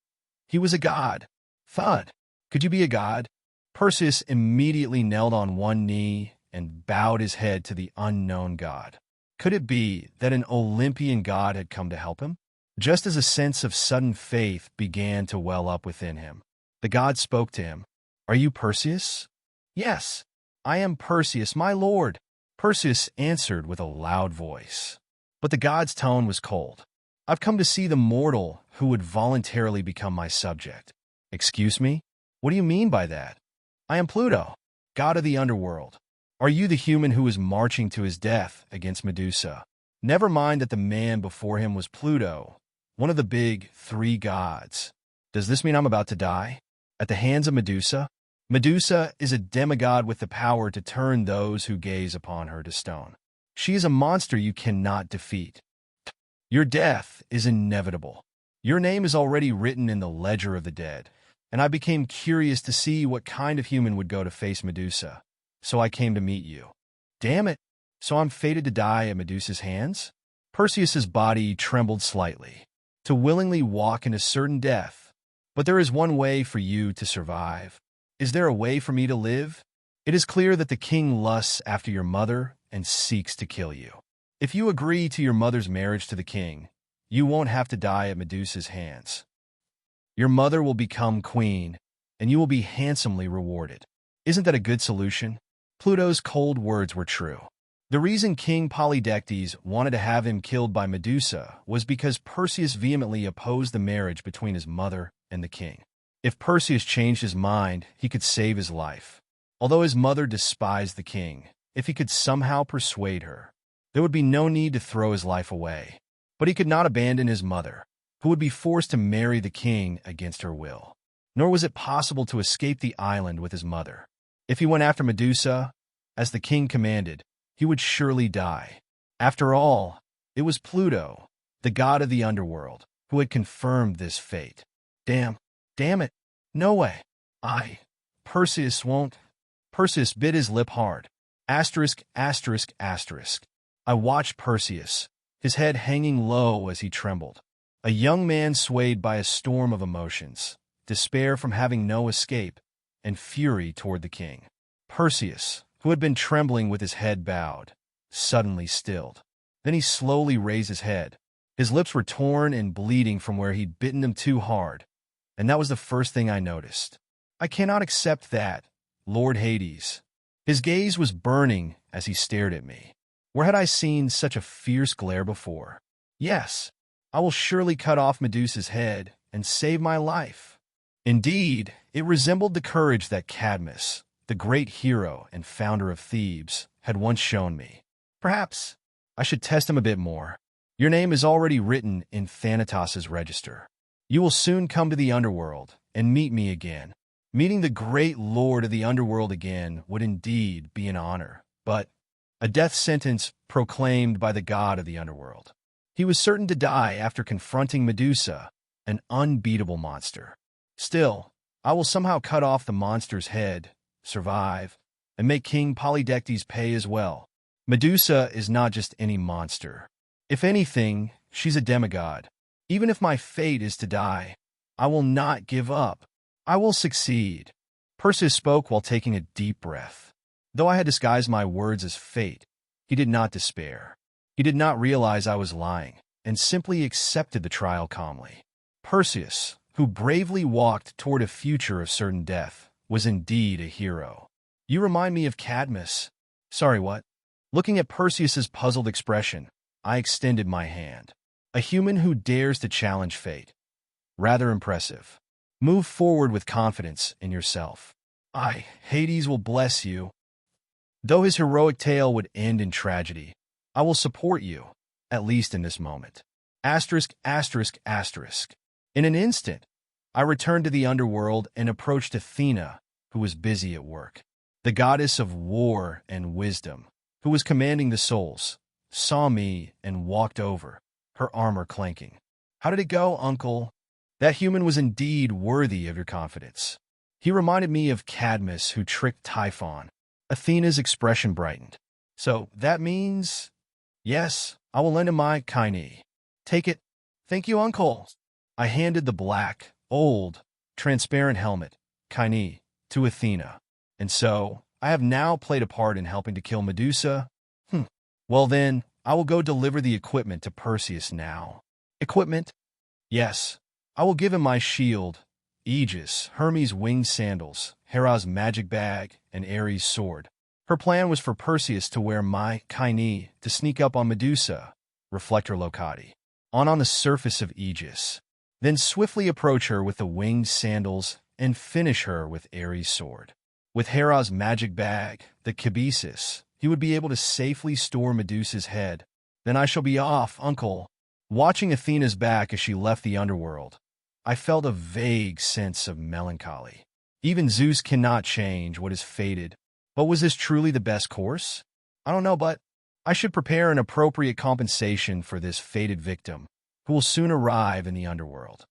[SPEAKER 1] He was a god. Thud. Could you be a god? Perseus immediately knelt on one knee and bowed his head to the unknown god. Could it be that an Olympian god had come to help him? Just as a sense of sudden faith began to well up within him, the god spoke to him. Are you Perseus? Yes, I am Perseus, my lord. Perseus answered with a loud voice. But the god's tone was cold. I've come to see the mortal who would voluntarily become my subject. Excuse me? What do you mean by that? I am Pluto, god of the underworld. Are you the human who is marching to his death against Medusa? Never mind that the man before him was Pluto, one of the big three gods. Does this mean I'm about to die? At the hands of Medusa? Medusa is a demigod with the power to turn those who gaze upon her to stone. She is a monster you cannot defeat. Your death is inevitable. Your name is already written in the ledger of the dead, and I became curious to see what kind of human would go to face Medusa, so I came to meet you. Damn it! So I'm fated to die at Medusa's hands? Perseus's body trembled slightly, to willingly walk into certain death. But there is one way for you to survive. Is there a way for me to live? It is clear that the king lusts after your mother and seeks to kill you. If you agree to your mother's marriage to the king, you won't have to die at Medusa's hands. Your mother will become queen, and you will be handsomely rewarded. Isn't that a good solution? Pluto's cold words were true. The reason King Polydectes wanted to have him killed by Medusa was because Perseus vehemently opposed the marriage between his mother and the king. If Perseus changed his mind, he could save his life. Although his mother despised the king, if he could somehow persuade her, there would be no need to throw his life away. But he could not abandon his mother, who would be forced to marry the king against her will. Nor was it possible to escape the island with his mother. If he went after Medusa, as the king commanded, he would surely die. After all, it was Pluto, the god of the underworld, who had confirmed this fate. Damn it, no way. Perseus won't. Perseus bit his lip hard. Asterisk. I watched Perseus, his head hanging low as he trembled. A young man swayed by a storm of emotions, despair from having no escape, and fury toward the king. Perseus, who had been trembling with his head bowed, suddenly stilled. Then he slowly raised his head. His lips were torn and bleeding from where he'd bitten them too hard, and that was the first thing I noticed. I cannot accept that, Lord Hades. His gaze was burning as he stared at me. Where had I seen such a fierce glare before? Yes, I will surely cut off Medusa's head and save my life. Indeed, it resembled the courage that Cadmus, the great hero and founder of Thebes, had once shown me. Perhaps I should test him a bit more. Your name is already written in Thanatos' register. You will soon come to the underworld and meet me again. Meeting the great lord of the underworld again would indeed be an honor, but a death sentence proclaimed by the god of the underworld. He was certain to die after confronting Medusa, an unbeatable monster. Still, I will somehow cut off the monster's head, survive, and make King Polydectes pay as well. Medusa is not just any monster. If anything, she's a demigod. Even if my fate is to die, I will not give up. I will succeed. Perseus spoke while taking a deep breath. Though I had disguised my words as fate, he did not despair. He did not realize I was lying, and simply accepted the trial calmly. Perseus, who bravely walked toward a future of certain death, was indeed a hero. You remind me of Cadmus. Sorry, what? Looking at Perseus's puzzled expression, I extended my hand. A human who dares to challenge fate. Rather impressive. Move forward with confidence in yourself. Hades will bless you. Though his heroic tale would end in tragedy, I will support you, at least in this moment. Asterisk. In an instant, I returned to the underworld and approached Athena, who was busy at work. The goddess of war and wisdom, who was commanding the souls, saw me and walked over, her armor clanking. How did it go, uncle? That human was indeed worthy of your confidence. He reminded me of Cadmus, who tricked Typhon. Athena's expression brightened. So that means... Yes, I will lend him my kine. Take it. Thank you, uncle. I handed the black, old, transparent helmet, kine, to Athena. And so, I have now played a part in helping to kill Medusa? Well then, I will go deliver the equipment to Perseus now. Equipment? Yes. I will give him my shield, Aegis, Hermes' winged sandals, Hera's magic bag, and Ares' sword. Her plan was for Perseus to wear my kine to sneak up on Medusa, Reflector Locati, on the surface of Aegis, then swiftly approach her with the winged sandals and finish her with Ares' sword. With Hera's magic bag, the Cabesus, he would be able to safely store Medusa's head. Then I shall be off, uncle. Watching Athena's back as she left the underworld, I felt a vague sense of melancholy. Even Zeus cannot change what is fated. But was this truly the best course? I don't know, but I should prepare an appropriate compensation for this fated victim, who will soon arrive in the underworld.